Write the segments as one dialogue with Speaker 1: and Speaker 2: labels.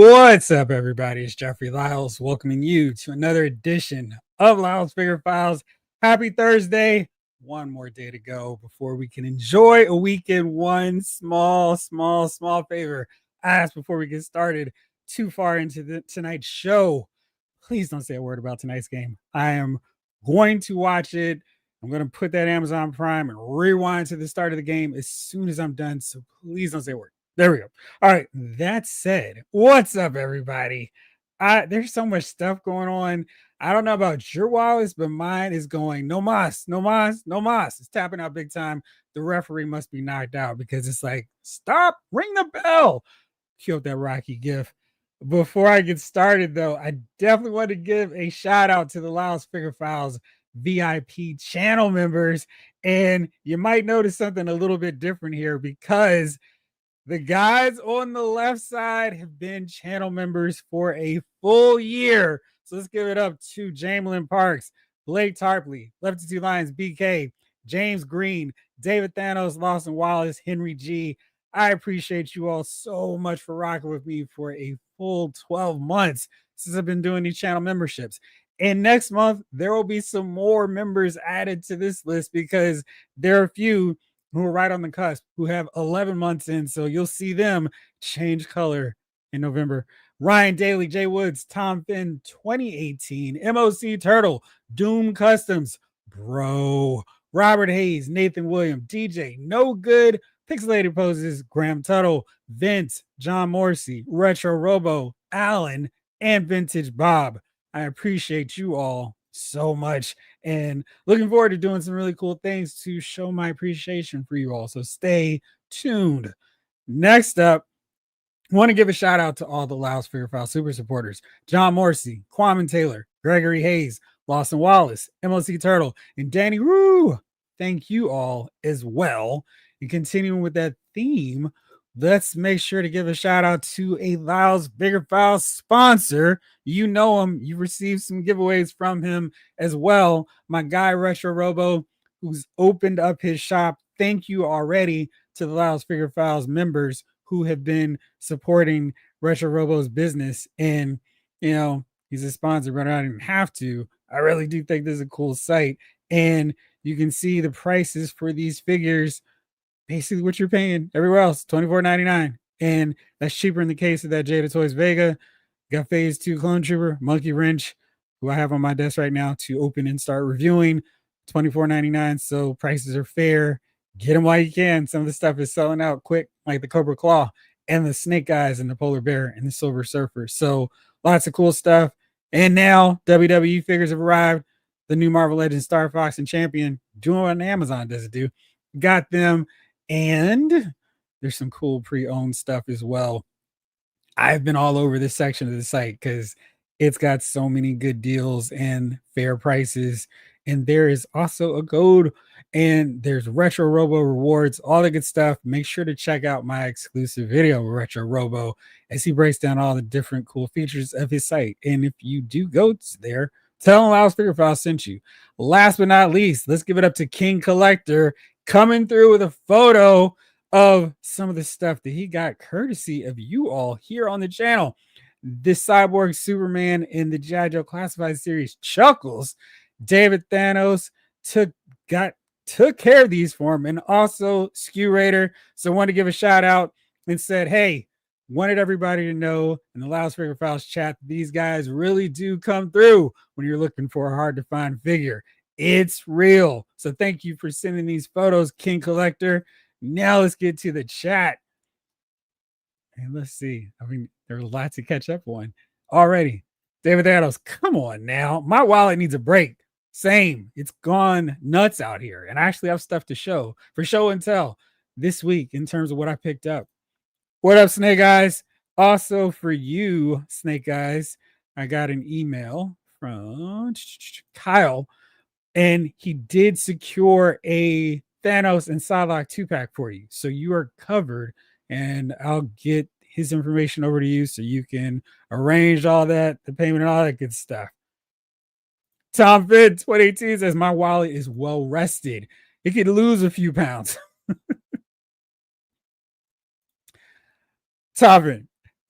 Speaker 1: What's up, everybody? It's Jeffrey Lyles welcoming you to another edition of Lyles Figure Files. Happy Thursday. One more day to go before we can enjoy a weekend. One small favor I ask before we get started too far into tonight's show. Please don't say a word about tonight's game. I am going to watch it. I'm going to put that Amazon Prime and rewind to the start of the game as soon as I'm done. So please don't say a word. There we go. All right. That said, what's up, everybody? There's so much stuff going on. I don't know about your wallets, but mine is going no mas, no mas, no mas. It's tapping out big time. The referee must be knocked out because it's like, stop, ring the bell. Cue up that Rocky gif. Before I get started, though, I definitely want to give a shout out to the Lyles Figure Files VIP channel members. And you might notice something a little bit different here because the guys on the left side have been channel members for a full year. So let's give it up to Jamelin Parks, Blake Tarpley, Lefty Two Lions, BK, James Green, David Thanos, Lawson Wallace, Henry G. I appreciate you all so much for rocking with me for a full 12 months since I've been doing these channel memberships. And next month, there will be some more members added to this list because there are a few who are right on the cusp, who have 11 months in. So you'll see them change color in November. Ryan Daly, Jay Woods, Tom Finn, 2018, MOC Turtle, Doom Customs, Bro, Robert Hayes, Nathan William, DJ, No Good, Pixelated Poses, Graham Tuttle, Vince, John Morsey, Retro Robo, Alan, and Vintage Bob. I appreciate you all so much and looking forward to doing some really cool things to show my appreciation for you all. So stay tuned. Next up, I want to give a shout out to all the Lyles Figure File super supporters: John Morsey, Quammen Taylor, Gregory Hayes, Lawson Wallace, MOC Turtle, and Danny Rue. Thank you all as well. And continuing with that theme, let's make sure to give a shout out to a Lyles Figure File sponsor. You know him. You received some giveaways from him as well. My guy, Retro Robo, who's opened up his shop. Thank you already to the Lyles Figure Files members who have been supporting Retro Robo's business. And, you know, he's a sponsor, but I didn't have to. I really do think this is a cool site. And you can see the prices for these figures, basically what you're paying everywhere else, $24.99. And that's cheaper in the case of that Jada Toys Vega. Got Phase 2 Clone Trooper, Monkey Wrench, who I have on my desk right now to open and start reviewing, $24.99. So prices are fair. Get them while you can. Some of the stuff is selling out quick, like the Cobra Claw and the Snake Eyes and the Polar Bear and the Silver Surfer. So lots of cool stuff. And now WWE figures have arrived. The new Marvel Legends Star Fox and Champion, doing what Amazon doesn't do. Got them. And there's some cool pre-owned stuff as well. I've been all over this section of the site because it's got so many good deals and fair prices. And there is also a code, and there's Retro Robo rewards, all the good stuff. Make sure to check out my exclusive video with Retro Robo as he breaks down all the different cool features of his site. And if you do go there, tell him Lyles Figure File sent you. Last but not least, let's give it up to King Collector, coming through with a photo of some of the stuff that he got courtesy of you all here on the channel. This Cyborg Superman in the G.I. Joe Classified series Chuckles. David Thanos took care of these for him, and also Skew Raider. So I wanted to give a shout out and said, hey, wanted everybody to know in the Lyles Figure Files chat, these guys really do come through when you're looking for a hard to find figure. It's real. So thank you for sending these photos, King Collector. Now let's get to the chat. And let's see. I mean, there's lots to catch up on already. David Thanos, come on now. My wallet needs a break. Same. It's gone nuts out here. And I actually have stuff to show for show and tell this week in terms of what I picked up. What up, Snake Eyes? Also for you, Snake Eyes, I got an email from Kyle, and he did secure a Thanos and Psylocke 2-pack for you. So you are covered, and I'll get his information over to you so you can arrange all that, the payment and all that good stuff. Tom Finn 2018 says, my wallet is well rested. It could lose a few pounds. Tom Finn,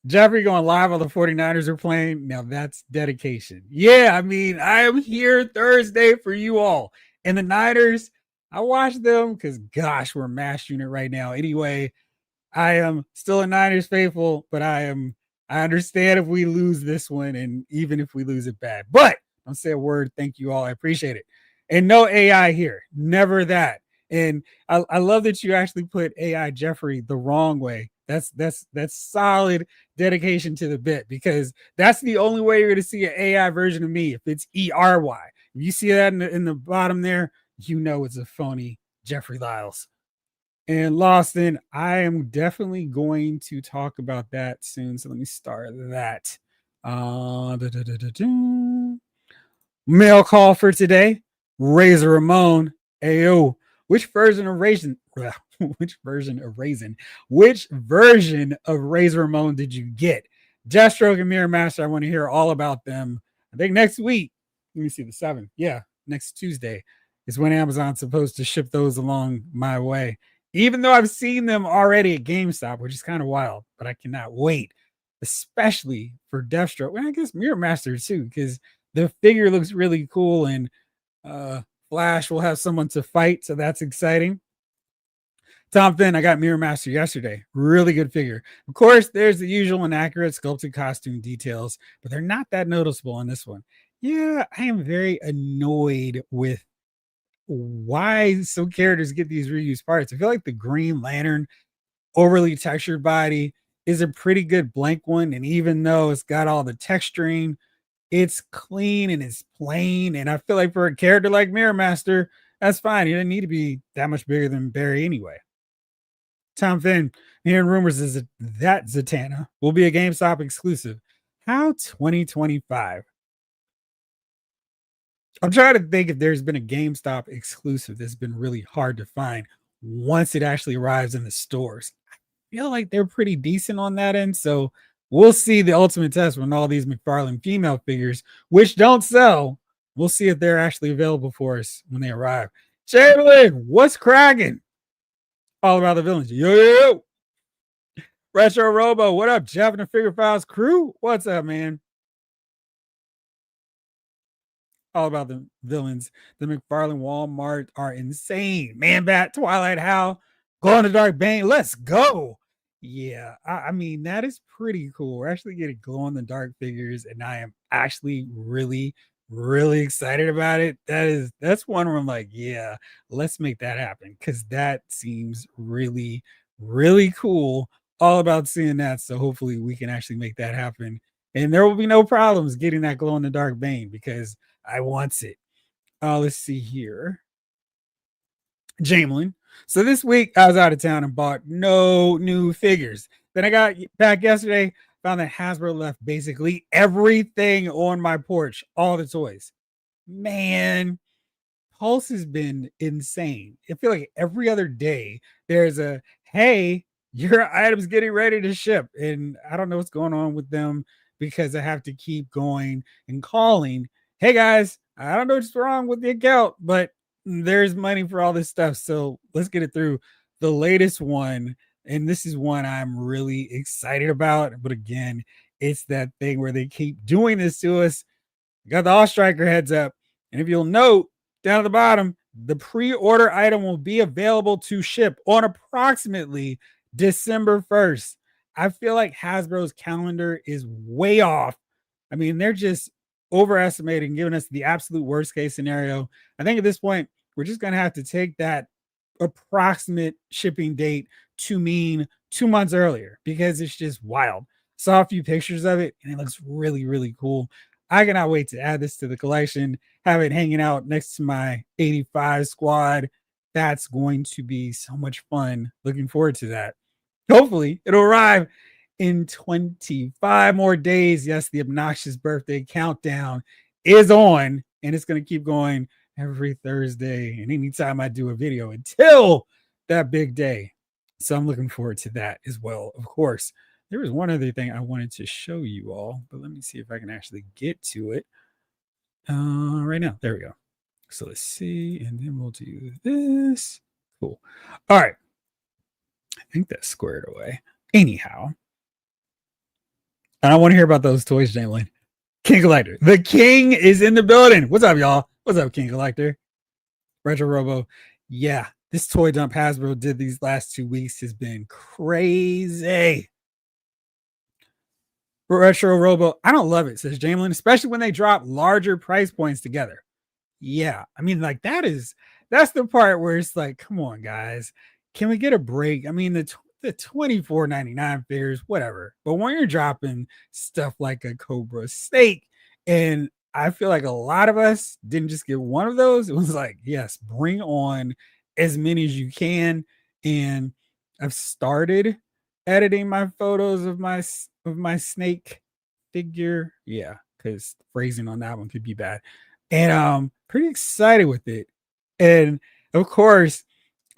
Speaker 1: Jeffrey going live on the 49ers are playing. Now that's dedication. Yeah, I mean, I am here Thursday for you all. And the Niners, I watch them because gosh, we're a mash unit right now. Anyway, I am still a Niners faithful, but I understand if we lose this one and even if we lose it bad. But don't say a word. Thank you all. I appreciate it. And no AI here. Never that. And I love that you actually put AI Jeffrey the wrong way. That's solid dedication to the bit because that's the only way you're going to see an AI version of me if it's ERY. If you see that in the bottom there, you know it's a phony Jeffrey Lyles. And Lawson, I am definitely going to talk about that soon. So let me start that. Mail call for today. Razor Ramon. Ayo. Which version of raisin? Which version of raisin? Which version of Razor Ramon did you get? Deathstroke and Mirror Master. I want to hear all about them. I think next week. Let me see the 7th. Yeah, next Tuesday is when Amazon's supposed to ship those along my way. Even though I've seen them already at GameStop, which is kind of wild, but I cannot wait, especially for Deathstroke. Well, I guess Mirror Master too, because the figure looks really cool and Flash will have someone to fight, so that's exciting. Tom Finn, I got Mirror Master yesterday. Really good figure. Of course, there's the usual inaccurate sculpted costume details, but they're not that noticeable on this one. Yeah, I am very annoyed with why some characters get these reused parts. I feel like the Green Lantern overly textured body is a pretty good blank one, and even though it's got all the texturing, it's clean and it's plain. And I feel like for a character like Mirror Master, that's fine. He doesn't need to be that much bigger than Barry anyway. Tom Finn, hearing rumors is that Zatanna will be a GameStop exclusive. How 2025? I'm trying to think if there's been a GameStop exclusive that's been really hard to find once it actually arrives in the stores. I feel like they're pretty decent on that end. So we'll see the ultimate test when all these McFarlane female figures, which don't sell, we'll see if they're actually available for us when they arrive. Chamberlain, what's cracking? All about the villains. Yo, Retro Robo, what up? Jeff and the Figure Files crew? What's up, man? All about the villains. The McFarlane Walmart are insane. Man Bat, Twilight Hal, Glow in the Dark Bane. Let's go. Yeah, I mean, that is pretty cool. We're actually getting glow in the dark figures, and I am actually really, really excited about it. That's one where I'm like, yeah, let's make that happen because that seems really, really cool. All about seeing that. So hopefully we can actually make that happen. And there will be no problems getting that glow in the dark Bane because I want it. Let's see here. Jamelin. So this week I was out of town and bought no new figures. Then I got back yesterday, found that Hasbro left basically everything on my porch, all the toys. Man, Pulse has been insane. I feel like every other day there's a hey, your item's getting ready to ship. And I don't know what's going on with them because I have to keep going and calling. Hey guys, I don't know what's wrong with the account, but there's money for all this stuff. So let's get it through. The latest one, and this is one I'm really excited about. But again, it's that thing where they keep doing this to us. Got the All Striker heads up. And if you'll note down at the bottom, the pre-order item will be available to ship on approximately December 1st. I feel like Hasbro's calendar is way off. I mean, they're just overestimating, giving us the absolute worst case scenario. I think at this point, we're just going to have to take that approximate shipping date to mean 2 months earlier because it's just wild. Saw a few pictures of it and it looks really, really cool. I cannot wait to add this to the collection, have it hanging out next to my 85 squad. That's going to be so much fun. Looking forward to that. Hopefully, it'll arrive in 25 more days. Yes, the obnoxious birthday countdown is on, and it's going to keep going every Thursday and anytime I do a video until that big day. So I'm looking forward to that as well, of course. There was one other thing I wanted to show you all, but let me see if I can actually get to it right now. There we go. So let's see, and then we'll do this. Cool. All right. I think that's squared away. Anyhow, And I want to hear about those toys, Jamlin. King Collector. The king is in the building. What's up, y'all? What's up, King Collector? Retro Robo. Yeah, this toy dump Hasbro did these last 2 weeks has been crazy. Retro Robo, I don't love it, says Jamlin, especially when they drop larger price points together. Yeah, I mean, like that's the part where it's like, come on, guys, can we get a break? I mean, the 24.99 figures, whatever. But when you're dropping stuff like a Cobra Snake, and I feel like a lot of us didn't just get one of those. It was like, yes, bring on as many as you can. And I've started editing my photos of my snake figure. Yeah, because phrasing on that one could be bad. And pretty excited with it. And of course,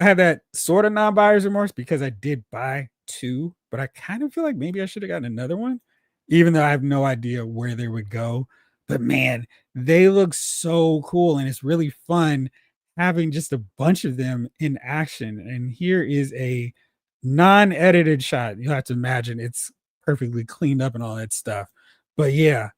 Speaker 1: I have that sort of non-buyer's remorse because I did buy two, but I kind of feel like maybe I should have gotten another one, even though I have no idea where they would go. But man, they look so cool, and it's really fun having just a bunch of them in action. And here is a non-edited shot. You have to imagine it's perfectly cleaned up and all that stuff. But yeah,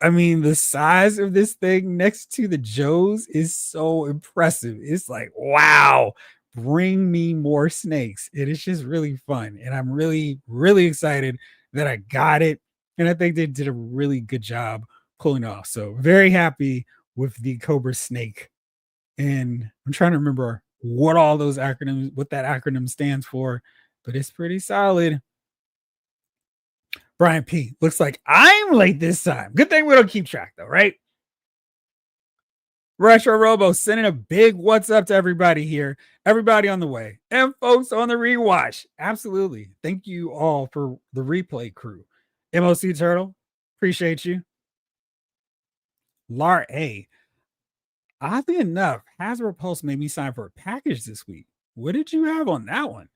Speaker 1: I mean, the size of this thing next to the Joes is so impressive. It's like, wow, bring me more snakes. It is just really fun. And I'm really, really excited that I got it. And I think they did a really good job pulling off. So very happy with the Cobra Snake. And I'm trying to remember what all those acronyms, what that acronym stands for, but it's pretty solid. Brian P. Looks like I'm late this time. Good thing we don't keep track though, right? Retro Robo sending a big what's up to everybody here, everybody on the way, and folks on the rewatch. Absolutely. Thank you all for the replay crew. MOC Turtle, appreciate you. Lar A. Oddly enough, Hasbro Pulse made me sign for a package this week. What did you have on that one?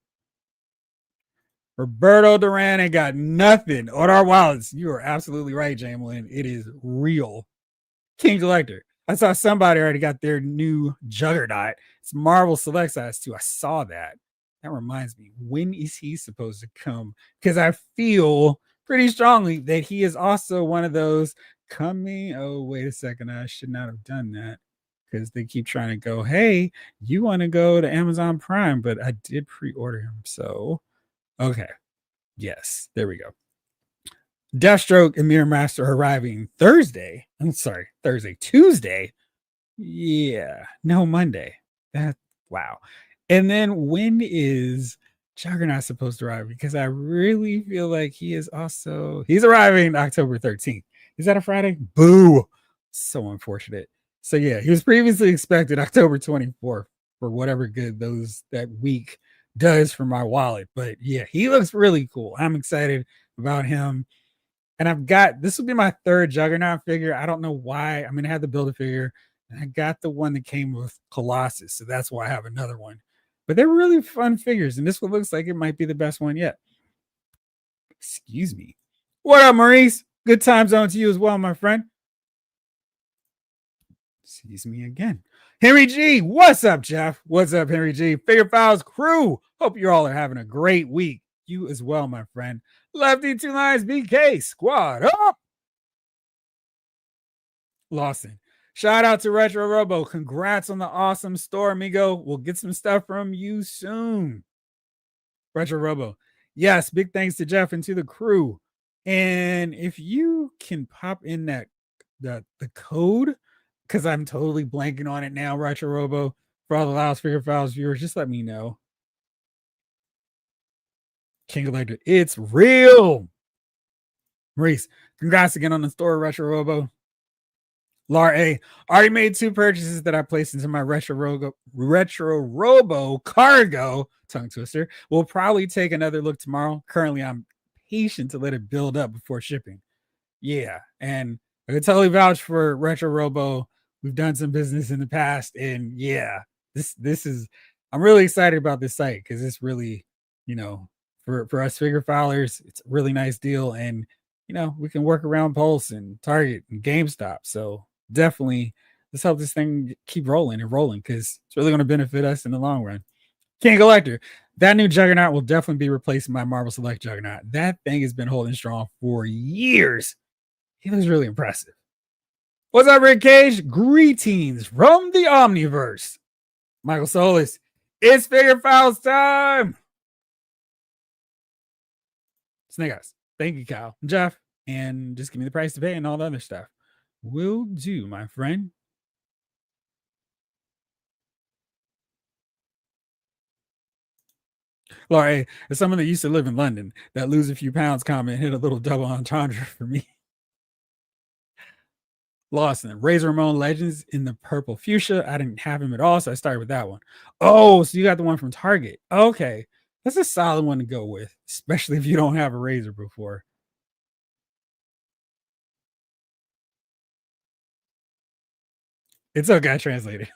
Speaker 1: Roberto Duran ain't got nothing on our wallets. You are absolutely right, Jamlin. It is real. King Collector. I saw somebody already got their new Juggernaut. It's Marvel Select Size too. I saw that. That reminds me, when is he supposed to come? Because I feel pretty strongly that he is also one of those coming. Oh, wait a second. I should not have done that because they keep trying to go, hey, you want to go to Amazon Prime, but I did pre-order him. So, okay. Yes, there we go. Deathstroke and Mirror Master arriving Thursday. I'm sorry, Tuesday. Yeah, no, Monday. That wow. And then when is Juggernaut supposed to arrive? Because I really feel like he's arriving October 13th. Is that a Friday? Boo. So unfortunate. So yeah, he was previously expected October 24th for whatever good that week does for my wallet. But yeah, he looks really cool. I'm excited about him. And I've got this will be my third Juggernaut figure. I don't know why. I'm gonna have to build a figure. And I got the one that came with Colossus, so that's why I have another one. But they're really fun figures, and this one looks like it might be the best one yet. Excuse me. What up, Maurice? Good time zone to you as well, my friend. Excuse me again. Henry G, what's up, Jeff? What's up, Henry G? Figure Files crew. Hope you all are having a great week. You as well, my friend. Lefty Two Lines BK squad up. Lawson. Shout out to Retro Robo. Congrats on the awesome store, amigo. We'll get some stuff from you soon. Retro Robo. Yes, big thanks to Jeff and to the crew. And if you can pop in the code, because I'm totally blanking on it now, Retro Robo, for all the Loud Figure Files viewers, just let me know. King Electric, it's real. Maurice, congrats again on the store, Retro Robo. Lar A, already made 2 purchases that I placed into my Retro Robo cargo, tongue twister. We'll probably take another look tomorrow. Currently, I'm patient to let it build up before shipping. Yeah, and I can totally vouch for Retro Robo. We've done some business in the past, and yeah, this is. I'm really excited about this site because it's really, for us figure filers, it's a really nice deal, and we can work around Pulse and Target and GameStop. So definitely, let's help this thing keep rolling because it's really going to benefit us in the long run. King Collector. That new Juggernaut will definitely be replacing my Marvel Select Juggernaut. That thing has been holding strong for years. He looks really impressive. What's up, Rick Cage? Greetings from the Omniverse. Michael Solis. It's Figure Files time. Snake Eyes. Thank you, Kyle. Jeff. And just give me the price to pay and all the other stuff. Will do, my friend. Laura, as someone that used to live in London, that lose a few pounds comment hit a little double entendre for me. Lawson, Razor Ramon Legends in the purple fuchsia. I didn't have him at all, so I started with that one. Oh, so you got the one from Target. Okay. That's a solid one to go with, especially if you don't have a Razor before. It's okay, I translated.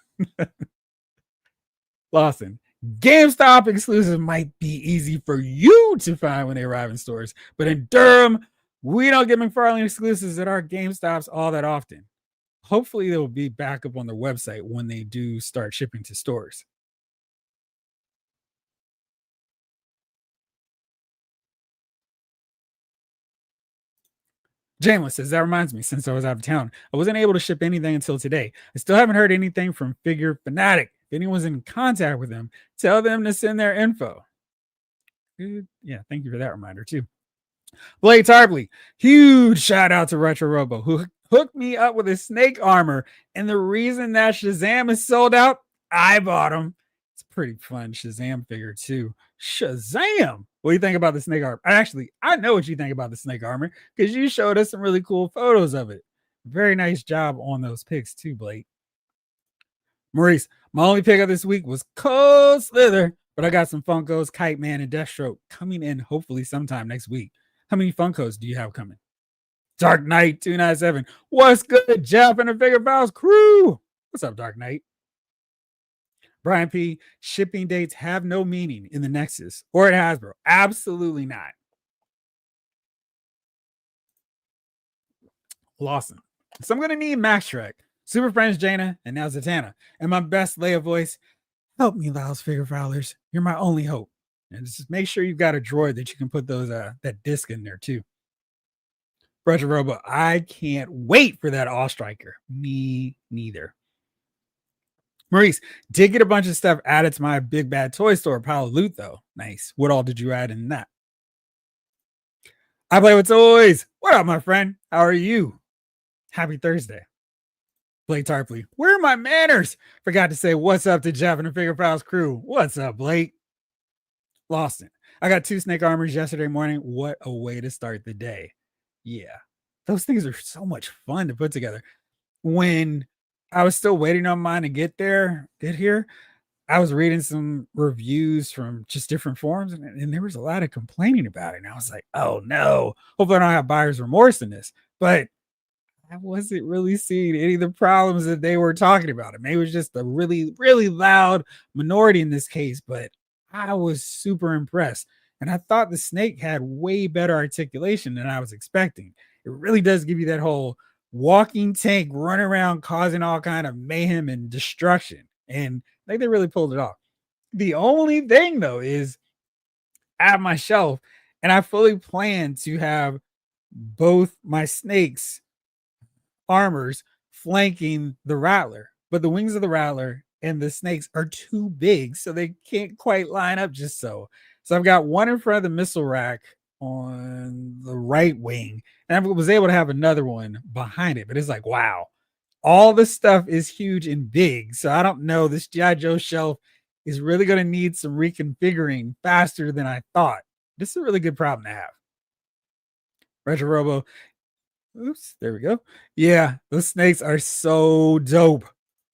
Speaker 1: Lawson, GameStop exclusive might be easy for you to find when they arrive in stores, but in Durham, we don't get McFarlane exclusives at our GameStops all that often. Hopefully, they'll be back up on their website when they do start shipping to stores. Jameless says, that reminds me, since I was out of town, I wasn't able to ship anything until today. I still haven't heard anything from Figure Fanatic. If anyone's in contact with them, tell them to send their info. Yeah, thank you for that reminder, too. Blade Tarpley, huge shout out to Retro Robo, who hooked me up with his snake armor. And the reason that Shazam is sold out, I bought him. It's a pretty fun Shazam figure, too. Shazam! What do you think about the snake armor? Actually, I know what you think about the snake armor because you showed us some really cool photos of it. Very nice job on those pics, too, Blake. Maurice, my only pickup this week was Cold Slither, but I got some Funkos, Kite Man, and Deathstroke coming in hopefully sometime next week. How many Funkos do you have coming? Dark Knight 297. What's good, Jeff and the Figure Files crew? What's up, Dark Knight? Brian P. Shipping dates have no meaning in the Nexus or at Hasbro. Absolutely not. Lawson. So I'm going to need Max Shrek, Super Friends Jaina, and now Zatanna. And my best Leia voice, help me, Lyles Figure Fowlers. You're my only hope. And just make sure you've got a drawer that you can put those that disc in there too. Retro Robo, I can't wait for that All Striker. Me neither. Maurice, did get a bunch of stuff added to my Big Bad Toy Store pile of loot, though. Nice. What all did you add in that? I play with toys. What up, my friend? How are you? Happy Thursday. Blake Tarpley, where are my manners? Forgot to say what's up to Jeff and the Figure Files crew. What's up, Blake? Lost it. I got 2 snake armors yesterday morning. What a way to start the day. Yeah. Those things are so much fun to put together. When I was still waiting on mine to get here, I was reading some reviews from just different forums, and there was a lot of complaining about it. And I was like, oh no, hopefully I don't have buyer's remorse in this. But I wasn't really seeing any of the problems that they were talking about. Maybe it was just a really, really loud minority in this case, but I was super impressed. And I thought the snake had way better articulation than I was expecting. It really does give you that whole walking tank running around causing all kind of mayhem and destruction. And I think they really pulled it off. The only thing though is at my shelf, and I fully plan to have both my snakes armors flanking the Rattler, but the wings of the Rattler and the snakes are too big, so they can't quite line up just so. So I've got one in front of the missile rack on the right wing, and I was able to have another one behind it. But it's like, wow, all this stuff is huge and big. So I don't know. This G.I. Joe shelf is really going to need some reconfiguring faster than I thought. This is a really good problem to have. Retro Robo. Oops, there we go. Yeah, those snakes are so dope.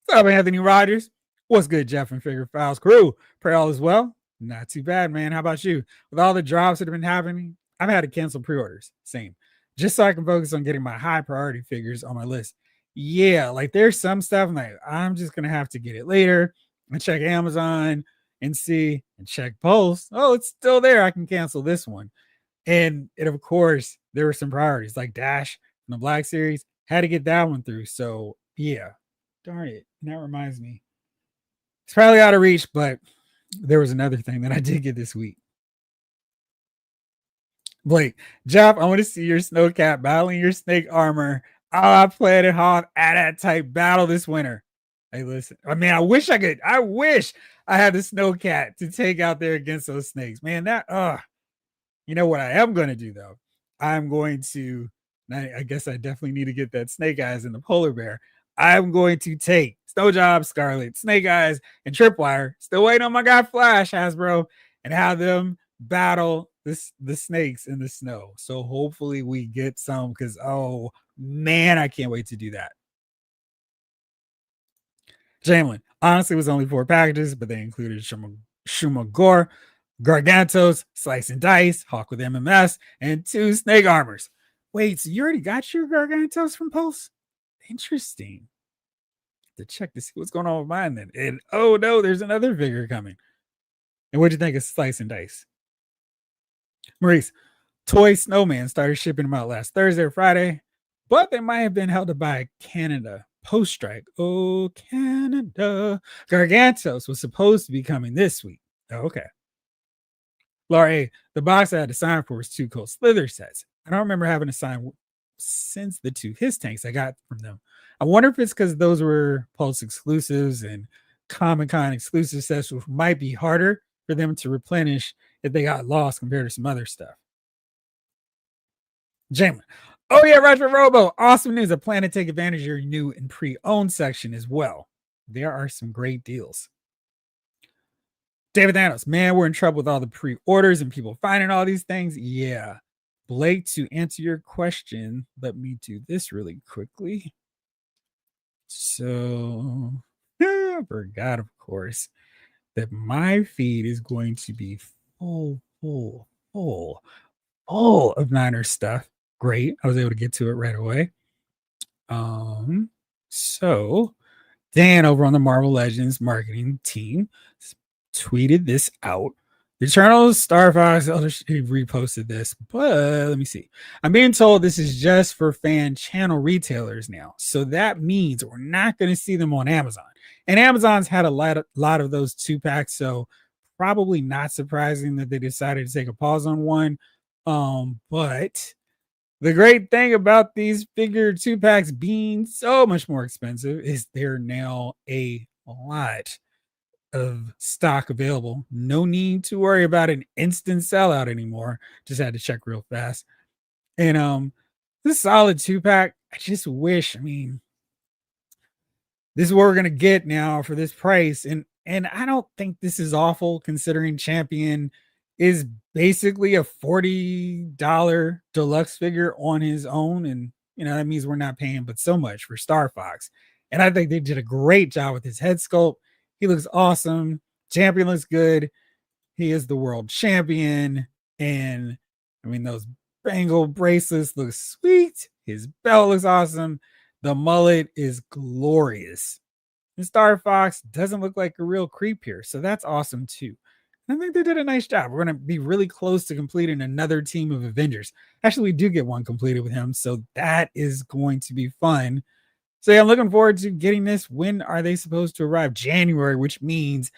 Speaker 1: What's up, Anthony Rogers? What's good, Jeff and Figure Files crew? Pray all is well. Not too bad, man. How about you? With all the drops that have been happening, I've had to cancel pre-orders. Same. Just so I can focus on getting my high priority figures on my list. Yeah, like there's some stuff I'm like, I'm just gonna have to get it later. And check Amazon and see and check Pulse. Oh, it's still there. I can cancel this one. And of course, there were some priorities like Dash from the Black Series. Had to get that one through. So yeah, darn it. And that reminds me. It's probably out of reach, but There was another thing that I did get this week. Blake, Jeff, I want to see your snowcat battling your snake armor. I played it hard at that type battle this winter. Hey, listen, I mean, I wish I had the snowcat to take out there against those snakes. Man, you know what I am going to do though? I'm going to, I guess I definitely need to get that snake eyes in the polar bear. I'm going to take Snow Job, Scarlet, Snake Eyes, and Tripwire. Still waiting on my guy Flash, Hasbro, and have them battle the snakes in the snow. So hopefully we get some because oh man, I can't wait to do that. Jamelin, honestly, it was only 4 packages, but they included Shumagore, Gargantos, Slice and Dice, Hawk with MMS, and 2 Snake Armors. Wait, so you already got your Gargantos from Pulse? Interesting. To check to see what's going on with mine then. And oh no, there's another figure coming. And what'd you think of Slice and Dice? Maurice, Toy Snowman started shipping them out last Thursday or Friday, but they might have been held up by Canada post strike. Oh, Canada. Gargantos was supposed to be coming this week. Oh, okay. Laura, the box I had to sign for was 2 Cold Slither sets. I don't remember having to sign since the 2 His Tanks I got from them. I wonder if it's because those were Pulse exclusives and Comic Con exclusive sets, which might be harder for them to replenish if they got lost compared to some other stuff. Jalen. Oh yeah, Retro Robo. Awesome news. I plan to take advantage of your new and pre-owned section as well. There are some great deals. David Thanos, man, we're in trouble with all the pre-orders and people finding all these things. Yeah. Blake, to answer your question, let me do this really quickly. So, I forgot, of course, that my feed is going to be full of Niners stuff. Great. I was able to get to it right away. So Dan over on the Marvel Legends marketing team tweeted this out. The Eternals, Star Fox, he reposted this, but let me see. I'm being told this is just for fan channel retailers now. So that means we're not going to see them on Amazon. And Amazon's had a lot of those 2-packs, so probably not surprising that they decided to take a pause on one. But the great thing about these figure 2-packs being so much more expensive is they're now a lot of stock available. No need to worry about an instant sellout anymore. Just had to check real fast. And this solid 2-pack, I just wish, I mean, this is what we're gonna get now for this price. And I don't think this is awful considering Champion is basically a $40 deluxe figure on his own. And you know, that means we're not paying but so much for Star Fox. And I think they did a great job with his head sculpt. He looks awesome. Champion looks good. He is the world champion. And I mean, those bangle bracelets look sweet. His belt looks awesome. The mullet is glorious. And Star Fox doesn't look like a real creep here. So that's awesome too. I think they did a nice job. We're going to be really close to completing another team of Avengers. Actually, we do get one completed with him. So that is going to be fun. So yeah, I'm looking forward to getting this. When are they supposed to arrive? January, which means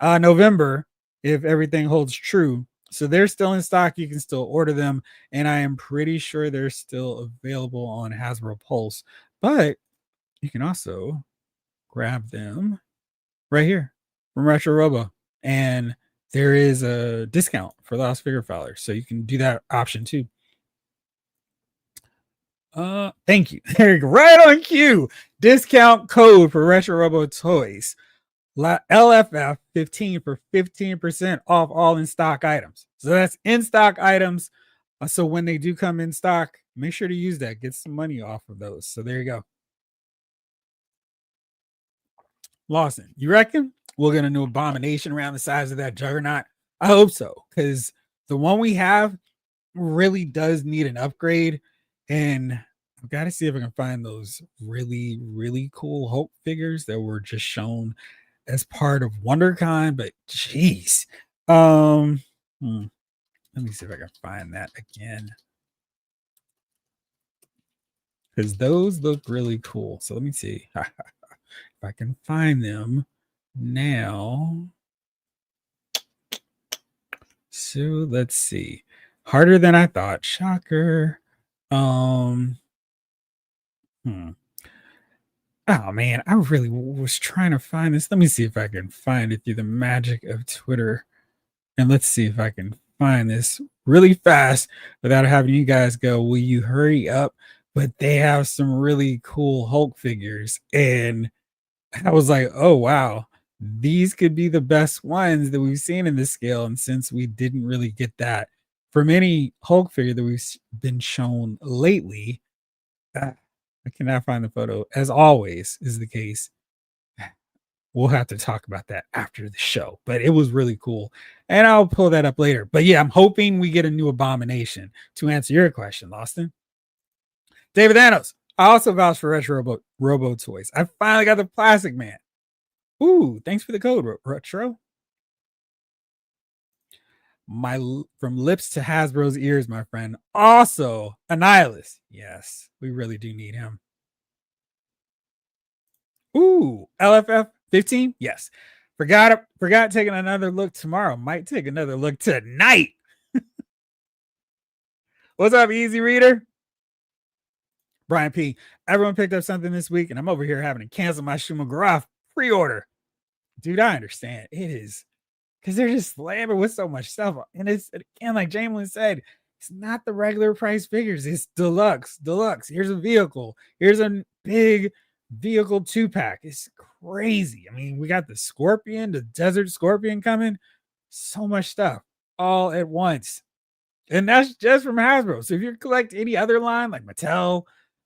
Speaker 1: November, if everything holds true. So they're still in stock. You can still order them. And I am pretty sure they're still available on Hasbro Pulse. But you can also grab them right here from Retro Robo. And there is a discount for Lost Figure Filers. So you can do that option too. Thank you. There you go. Right on cue. Discount code for Retro Robo Toys. LFF 15 for 15% off all in stock items. So that's in stock items. So when they do come in stock, make sure to use that. Get some money off of those. So there you go. Lawson, you reckon we'll get a new abomination around the size of that juggernaut? I hope so, because the one we have really does need an upgrade. And I've got to see if I can find those really, really cool Hulk figures that were just shown as part of WonderCon. But geez, let me see if I can find that again, because those look really cool. So let me see if I can find them now. So let's see. Harder than I thought. Shocker. Um, hmm. Oh man, I really was trying to find this. Let me see if I can find it through the magic of Twitter. And let's see if I can find this really fast without having you guys go, will you hurry up? But they have some really cool Hulk figures. And I was like, oh wow, these could be the best ones that we've seen in this scale. And since we didn't really get that from any Hulk figure that we've been shown lately, I cannot find the photo, as always is the case. We'll have to talk about that after the show, but it was really cool. And I'll pull that up later. But yeah, I'm hoping we get a new Abomination to answer your question, Lawson. David Anos. I also vouch for Robo Toys. I finally got the Plastic Man. Ooh, thanks for the code, Retro. From lips to Hasbro's ears, my friend. Also, Annihilus. Yes, we really do need him. Ooh, LFF 15? Yes. Forgot taking another look tomorrow. Might take another look tonight. What's up, Easy Reader? Brian P. Everyone picked up something this week, and I'm over here having to cancel my Shumagraph pre-order. Dude, I understand. It is because they're just slamming with so much stuff. And it's, again, like Jamelin said, it's not the regular price figures. It's deluxe. Here's a vehicle. Here's a big vehicle 2-pack. It's crazy. I mean, we got the Scorpion, the Desert Scorpion coming. So much stuff all at once. And that's just from Hasbro. So if you collect any other line like Mattel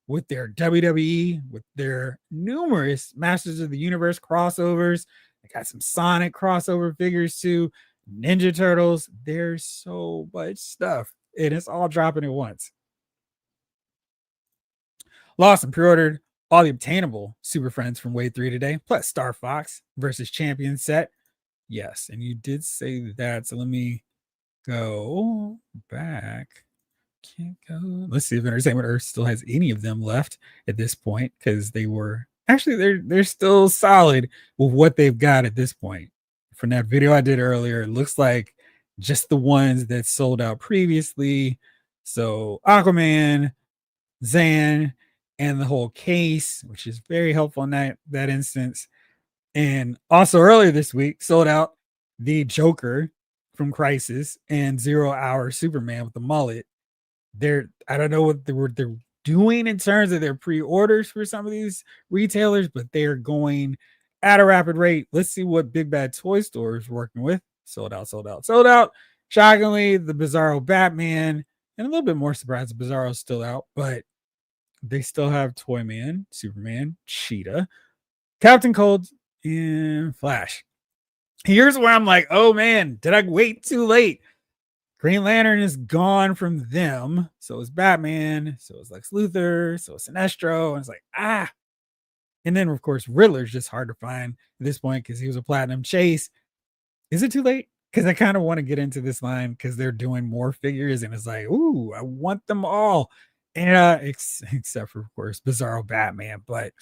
Speaker 1: with their WWE, with their numerous Masters of the Universe crossovers, they got some Sonic crossover figures too, Ninja Turtles. There's so much stuff, and it's all dropping at once. Lost and pre-ordered all the obtainable Super Friends from Wave 3 today, plus Star Fox versus Champion set. Yes, and you did say that. So let me go back. Can't go. Let's see if Entertainment Earth still has any of them left at this point, because they were actually they're still solid with what they've got at this point. From that video I did earlier, it looks like just the ones that sold out previously. So Aquaman, Zan, and the whole case, which is very helpful in that instance. And also earlier this week, sold out the Joker from Crisis and 0 Hour Superman with the mullet. I don't know what they're doing in terms of their pre-orders for some of these retailers, but they are going at a rapid rate. Let's see what Big Bad Toy Store is working with. Sold out. Shockingly, the Bizarro Batman, and a little bit more surprised the Bizarro's still out, but they still have Toyman, Superman, Cheetah, Captain Cold, and Flash. Here's where I'm like, oh man, did I wait too late? Green Lantern is gone from them. So is Batman. So is Lex Luthor. So is Sinestro. And it's like, ah. And then, of course, Riddler's just hard to find at this point because he was a platinum chase. Is it too late? Because I kind of want to get into this line because they're doing more figures. And it's like, ooh, I want them all. And except for, of course, Bizarro Batman. But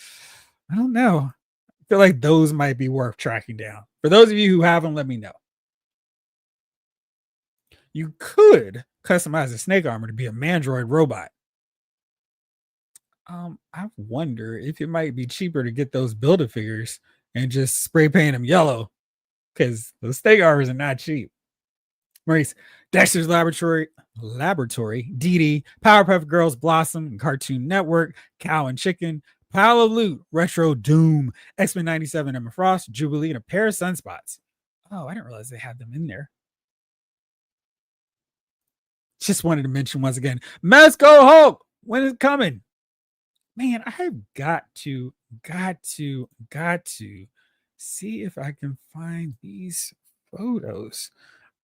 Speaker 1: I don't know. I feel like those might be worth tracking down. For those of you who haven't, let me know. You could customize the snake armor to be a Mandroid robot. I wonder if it might be cheaper to get those Build-A-Figures and just spray paint them yellow, because those snake armors are not cheap. Maurice, Dexter's Laboratory, Dee Dee, Powerpuff Girls, Blossom, and Cartoon Network, Cow and Chicken, Pile of Loot, Retro Doom, X-Men 97, Emma Frost, Jubilee, and a pair of Sunspots. Oh, I didn't realize they had them in there. Just wanted to mention once again, Mezco Hulk, when is it coming? Man, I've got to see if I can find these photos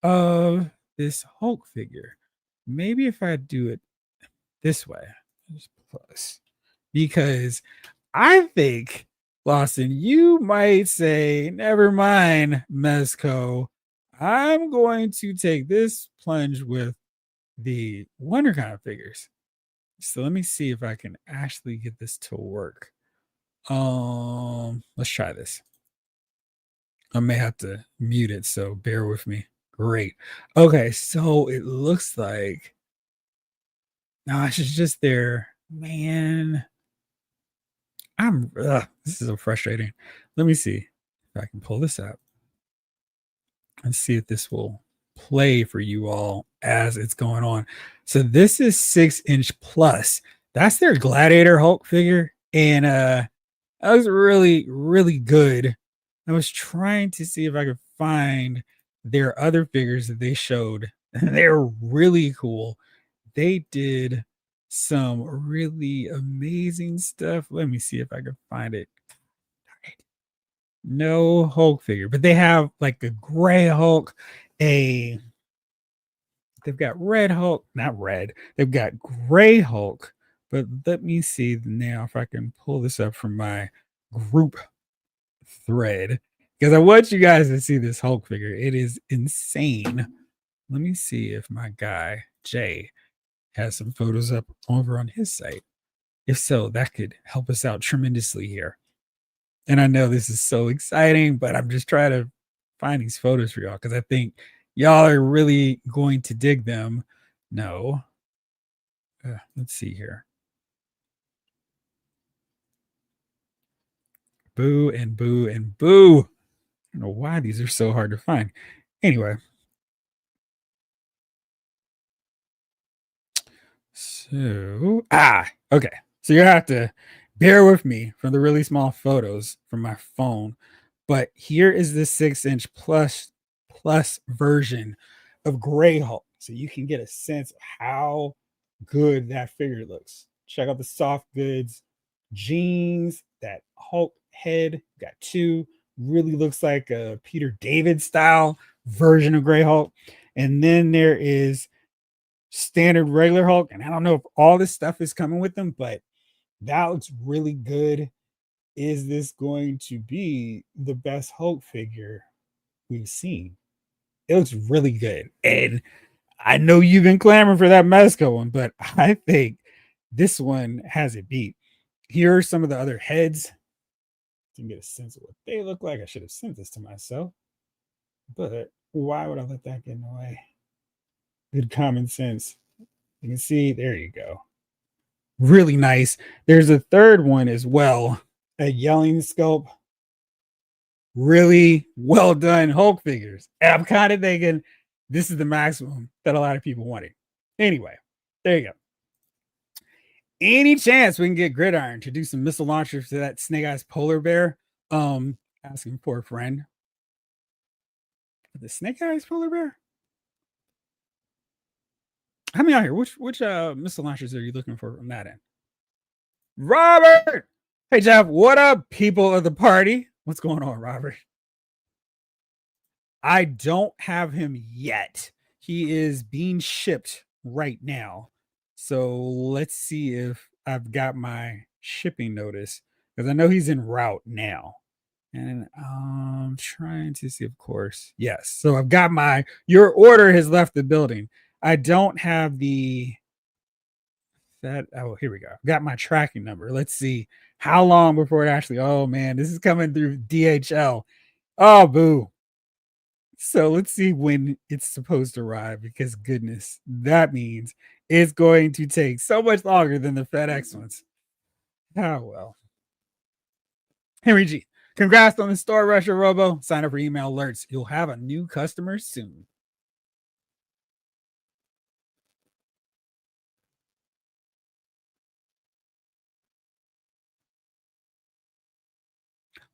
Speaker 1: of this Hulk figure. Maybe if I do it this way, plus, because I think, Lawson, you might say, never mind, Mezco. I'm going to take this plunge with the WonderCon figures. So let me see if I can actually get this to work. Let's try this. I may have to mute it, so bear with me. Great. Okay, so it looks like gosh, it's just there. Man, this is so frustrating. Let me see if I can pull this up and see if this will play for you all as it's going on. So this is 6-inch plus. That's their Gladiator Hulk figure. And that was really, really good. I was trying to see if I could find their other figures that they showed. They're really cool. They did some really amazing stuff. Let me see if I can find it. No Hulk figure, but they have like a gray Hulk, a they've got red Hulk, not red. They've got gray Hulk, but let me see now if I can pull this up from my group thread because I want you guys to see this Hulk figure. It is insane. Let me see if my guy Jay has some photos up over on his site. If so, that could help us out tremendously here. And I know this is so exciting, but I'm just trying to find these photos for y'all because I think y'all are really going to dig them. No. Let's see here. Boo and boo and boo. I don't know why these are so hard to find. Anyway. So, okay. So you have to bear with me for the really small photos from my phone. But here is the 6-inch plus version of Gray Hulk. So you can get a sense of how good that figure looks. Check out the soft goods, jeans, that Hulk head. Got two. Really looks like a Peter David style version of Gray Hulk. And then there is standard regular Hulk. And I don't know if all this stuff is coming with them, but that looks really good. Is this going to be the best Hulk figure we've seen? It looks really good. And I know you've been clamoring for that Mezco one, but I think this one has it beat. Here are some of the other heads to get a sense of what they look like. I should have sent this to myself, but why would I let that get in the way? Good common sense. You can see, there you go. Really nice. There's a third one as well, a yelling sculpt. Really well done Hulk figures. And I'm kind of thinking this is the maximum that a lot of people wanted. Anyway, there you go. Any chance we can get Gridiron to do some missile launchers to that Snake Eyes polar bear? Asking for a friend. The Snake Eyes polar bear? How many out here? Which missile launchers are you looking for from that end? Robert! Hey Jeff, what up, people of the party? What's going on, Robert? I don't have him yet. He is being shipped right now. So let's see if I've got my shipping notice because I know he's en route now. And I'm trying to see, of course. Yes. So I've got your order has left the building. I don't have here we go. Got my tracking number. Let's see how long before it actually, oh man, this is coming through DHL. Oh, boo. So let's see when it's supposed to arrive because goodness, that means it's going to take so much longer than the FedEx ones. Oh, well. Henry G, congrats on the store rusher, Robo. Sign up for email alerts. You'll have a new customer soon.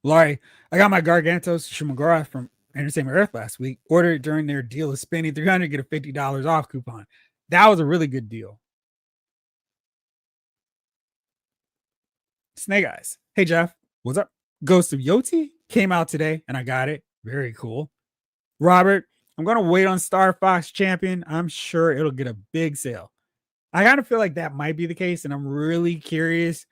Speaker 1: Laurie, I got my Gargantos Shumagora from Entertainment Earth last week. Ordered it during their deal of spending $300, get a $50 off coupon. That was a really good deal. Snake Eyes. Hey, Jeff. What's up? Ghost of Yoti came out today and I got it. Very cool. Robert, I'm going to wait on Star Fox Champion. I'm sure it'll get a big sale. I kind of feel like that might be the case. And I'm really curious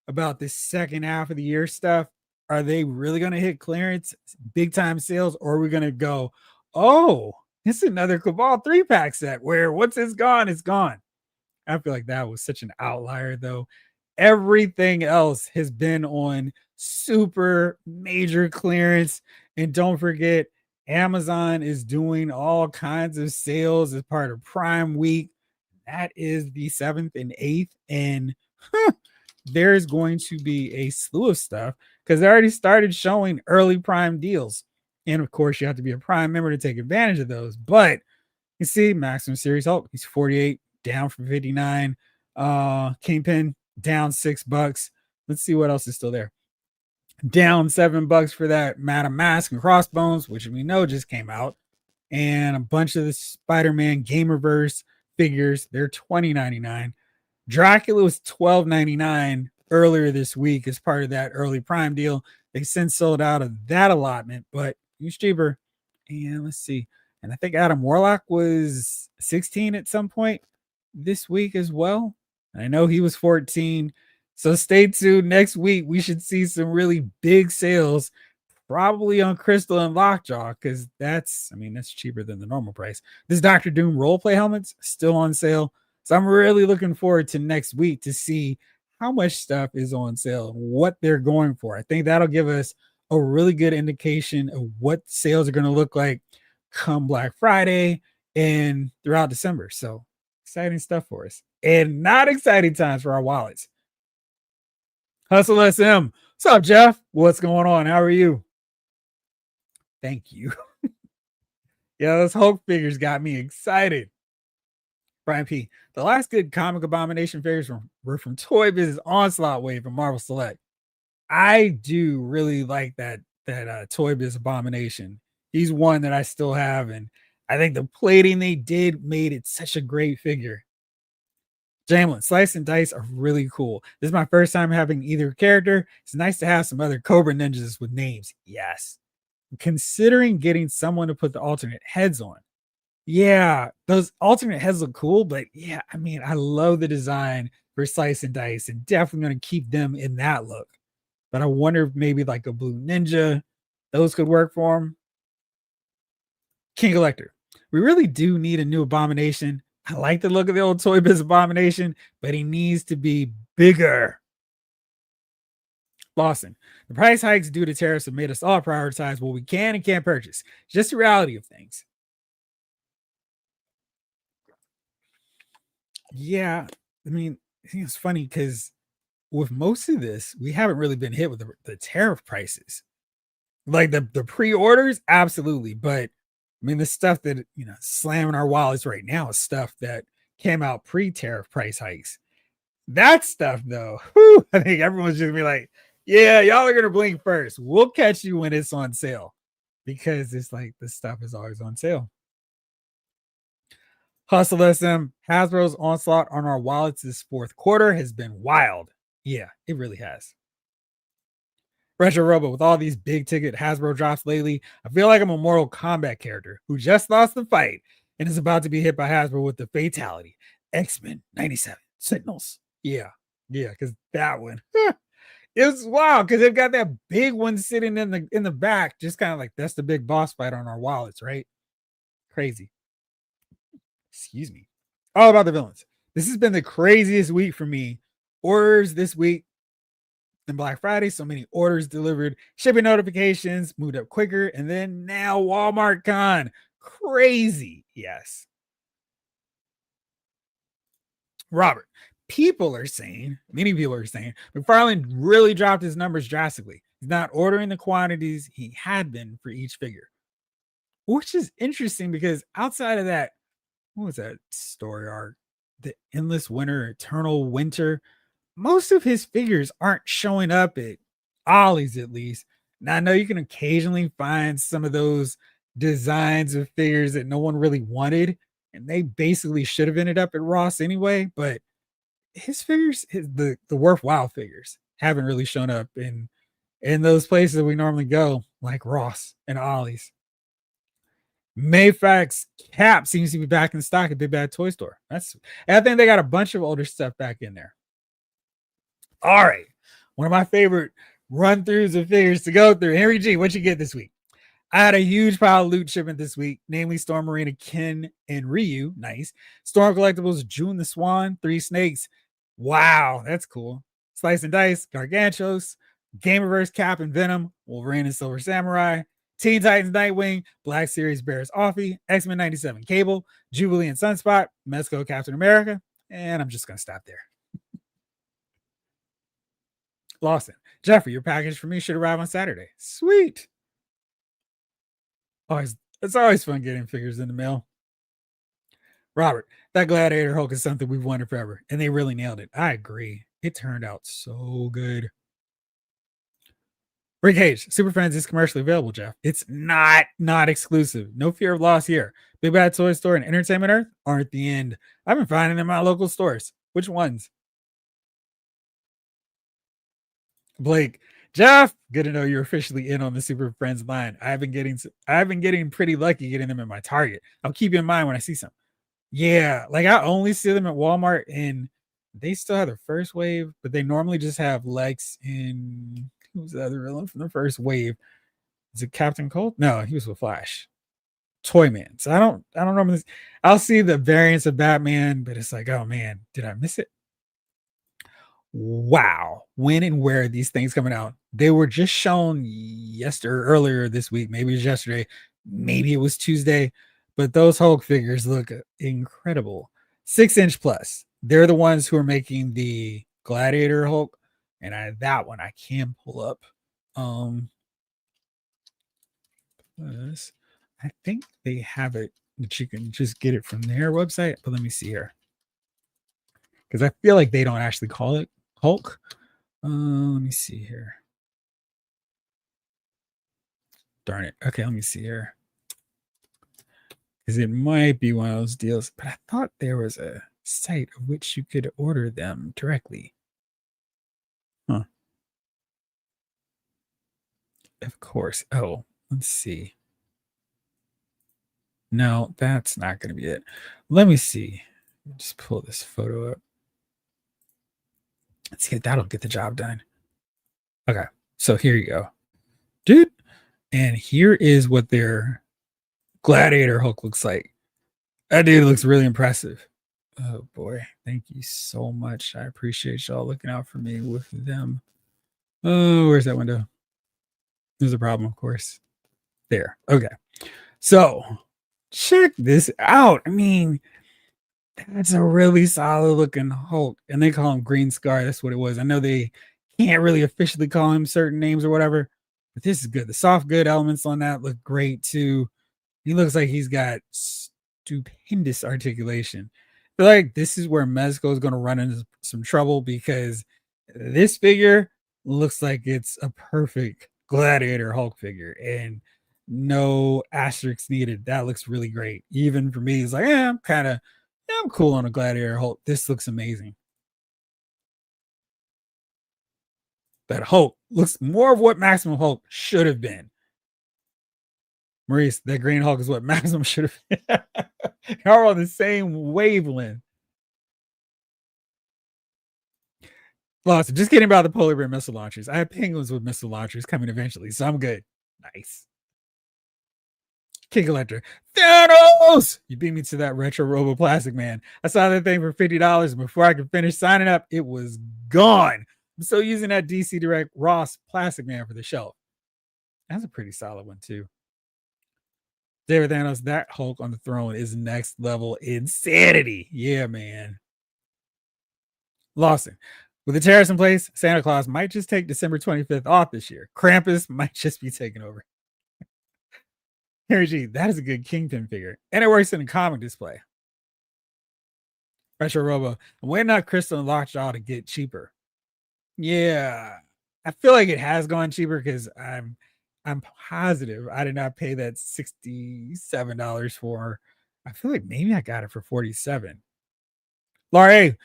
Speaker 1: about this second half of the year stuff. Are they really going to hit clearance, big time sales, or are we going to go, oh, it's another Cabal 3-pack set where once it's gone, it's gone? I feel like that was such an outlier, though. Everything else has been on super major clearance. And don't forget, Amazon is doing all kinds of sales as part of Prime Week. That is the 7th and 8th. And there's going to be a slew of stuff because they already started showing early Prime deals. And of course, you have to be a Prime member to take advantage of those. But you see, Maximum Series Hulk, he's 48, down from 59. Kingpin, down $6. Let's see what else is still there. Down $7 for that Madam Mask and Crossbones, which we know just came out. And a bunch of the Spider-Man Gamerverse figures, they're $20.99. Dracula was $12.99 earlier this week as part of that early Prime deal. They since sold out of that allotment, but it's cheaper. And let's see. And I think Adam Warlock was 16 at some point this week as well. I know he was 14. So stay tuned. Next week, we should see some really big sales, probably on Crystal and Lockjaw, because that's cheaper than the normal price. This Doctor Doom roleplay helmet's still on sale. So I'm really looking forward to next week to see how much stuff is on sale and what they're going for. I think that'll give us a really good indication of what sales are going to look like come Black Friday and throughout December. So exciting stuff for us. And not exciting times for our wallets. Hustle SM. What's up, Jeff? What's going on? How are you? Thank you. Yeah, those Hulk figures got me excited. Brian P. The last good comic abomination figures were from Toy Biz Onslaught Wave from Marvel Select. I do really like that Toy Biz Abomination. He's one that I still have, and I think the plating they did made it such a great figure. Jamlin, Slice and Dice are really cool. This is my first time having either character. It's nice to have some other Cobra ninjas with names. Yes. I'm considering getting someone to put the alternate heads on. Yeah, those alternate heads look cool, but yeah, I love the design for Slice and Dice and definitely going to keep them in that look. But I wonder if maybe like a Blue Ninja, those could work for him. King Elector. We really do need a new Abomination. I like the look of the old Toy Biz Abomination, but he needs to be bigger. Lawson. The price hikes due to tariffs have made us all prioritize what we can and can't purchase. It's just the reality of things. Yeah, I think it's funny because with most of this, we haven't really been hit with the tariff prices. Like the pre-orders, absolutely. But the stuff that slamming our wallets right now is stuff that came out pre-tariff price hikes. That stuff, though, I think everyone's just gonna be like, yeah, y'all are gonna blink first. We'll catch you when it's on sale. Because it's like the stuff is always on sale. Hustle SM, Hasbro's onslaught on our wallets this fourth quarter has been wild. Yeah, it really has. Retro Robo, with all these big ticket Hasbro drops lately, I feel like I'm a Mortal Kombat character who just lost the fight and is about to be hit by Hasbro with the fatality. X-Men 97 Signals. Yeah, because that one. It was wild because they've got that big one sitting in the back, just kind of like that's the big boss fight on our wallets, right? Crazy. Excuse me. All about the villains. This has been the craziest week for me. Orders this week than Black Friday. So many orders delivered, shipping notifications moved up quicker, and then now Walmart Con. Crazy. Yes. Robert, many people are saying, McFarlane really dropped his numbers drastically. He's not ordering the quantities he had been for each figure, which is interesting because outside of that, what was that story arc? The Endless Winter, Eternal Winter. Most of his figures aren't showing up at Ollie's, at least. Now, I know you can occasionally find some of those designs of figures that no one really wanted, and they basically should have ended up at Ross anyway. But his figures, the worthwhile figures, haven't really shown up in those places that we normally go, like Ross and Ollie's. Mayfax cap seems to be back in stock at Big Bad Toy Store. I think they got a bunch of older stuff back in there. All right. One of my favorite run-throughs of figures to go through. Henry G, what you get this week? I had a huge pile of loot shipment this week, namely Storm Marina, Ken, and Ryu. Nice. Storm Collectibles, June the Swan, 3 Snakes. Wow, that's cool. Slice and Dice, Gargantuos, Gamerverse, Cap and Venom, Wolverine and Silver Samurai, Teen Titans Nightwing, Black Series Bears Offie, X-Men 97 Cable, Jubilee and Sunspot, Mezco Captain America, and I'm just going to stop there. Lawson, Jeffrey, your package for me should arrive on Saturday. Sweet. It's always fun getting figures in the mail. Robert, that Gladiator Hulk is something we've wanted forever, and they really nailed it. I agree. It turned out so good. Rick H, Super Friends is commercially available, Jeff. It's not exclusive. No fear of loss here. Big Bad Toy Store and Entertainment Earth aren't the end. I've been finding them at local stores. Which ones? Blake, Jeff, good to know you're officially in on the Super Friends line. I've been getting pretty lucky getting them at my Target. I'll keep you in mind when I see some. Yeah, like I only see them at Walmart, and they still have their first wave, but they normally just have Lex and who's the other villain from the first wave? Is it Captain Cold? No, he was with Flash. Toyman. So I don't remember this. I'll see the variants of Batman, but it's like, oh man, did I miss it? Wow, when and where are these things coming out? They were just shown earlier this week. Maybe it was yesterday, maybe it was Tuesday, but those Hulk figures look incredible. 6-inch plus. They're the ones who are making the Gladiator Hulk, and that one I can pull up. I think they have it that you can just get it from their website, but let me see here, because I feel like they don't actually call it Hulk. Let me see here. Darn it. Okay, let me see here. Because it might be one of those deals, but I thought there was a site of which you could order them directly. Huh. Of course. Oh, let's see. No, that's not going to be it. Let me see. Just pull this photo up. Let's see, that'll get the job done. Okay, so here you go, dude. And here is what their Gladiator Hulk looks like. That dude looks really impressive. Oh boy, thank you so much. I appreciate y'all looking out for me with them. Oh, where's that window? There's a problem, of course. There. Okay. So check this out. I mean, that's a really solid looking Hulk. And they call him Green Scar. That's what it was. I know they can't really officially call him certain names or whatever, but this is good. The soft good elements on that look great too. He looks like he's got stupendous articulation. I feel like this is where Mezco is going to run into some trouble, because this figure looks like it's a perfect Gladiator Hulk figure, and no asterisks needed. That looks really great. Even for me, it's like, I'm cool on a Gladiator Hulk. This looks amazing. That Hulk looks more of what Maximum Hulk should have been. Maurice, that Green Hulk is what Maximum should have been. Y'all are on the same wavelength. Lawson, just kidding about the polar bear missile launchers. I have penguins with missile launchers coming eventually, so I'm good. Nice. King Collector, Thanos! You beat me to that retro Robo Plastic Man. I saw that thing for $50, and before I could finish signing up, it was gone. I'm still using that DC Direct Ross Plastic Man for the shelf. That's a pretty solid one too. David Thanos, that Hulk on the throne is next level insanity. Yeah, man. Lawson, with the tariffs in place, Santa Claus might just take December 25th off this year. Krampus might just be taking over. Harry G, that is a good Kingpin figure, and it works in a comic display. Retro Robo, I'm waiting on Crystal and Lockjaw to get cheaper. Yeah, I feel like it has gone cheaper, because I'm positive I did not pay that $67 for. I feel like maybe I got it for $47. Laura A, in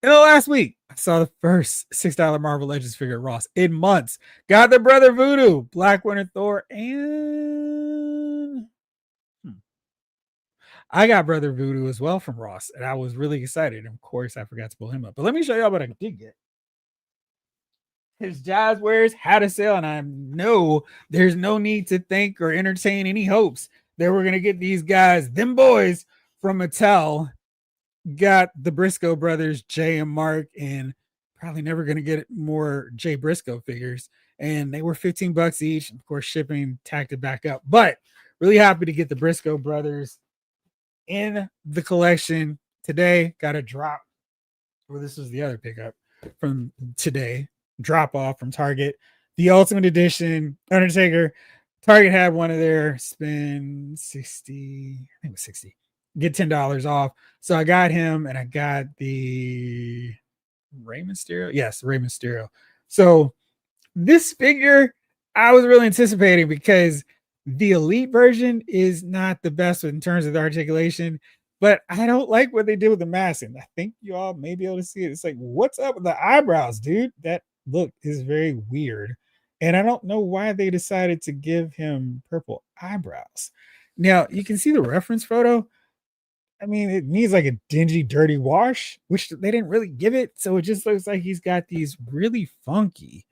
Speaker 1: the last week, I saw the first $6 Marvel Legends figure at Ross in months. Got the Brother Voodoo, Black Winter Thor, and I got Brother Voodoo as well from Ross, and I was really excited. And of course, I forgot to pull him up. But let me show y'all what I did get. His Jazz Wares had a sale, and I know there's no need to think or entertain any hopes that we're going to get these guys, them boys from Mattel. Got the Briscoe brothers, Jay and Mark, and probably never going to get more Jay Briscoe figures. and they were $15 each. Of course, shipping tacked it back up, but really happy to get the Briscoe brothers in the collection today. Got a drop. Well, this was the other pickup from today. Drop off from Target. The Ultimate Edition Undertaker. Target had one of their spend 60, I think it was 60. Get $10 off. So I got him and I got the Rey Mysterio. Yes, Rey Mysterio. So this figure I was really anticipating because the elite version is not the best in terms of the articulation, but I don't like what they did with the mask. And I think you all may be able to see it. It's like, what's up with the eyebrows, dude? That look is very weird. And I don't know why they decided to give him purple eyebrows. Now, you can see the reference photo. I mean, it needs like a dingy, dirty wash, which they didn't really give it. So it just looks like he's got these really funky,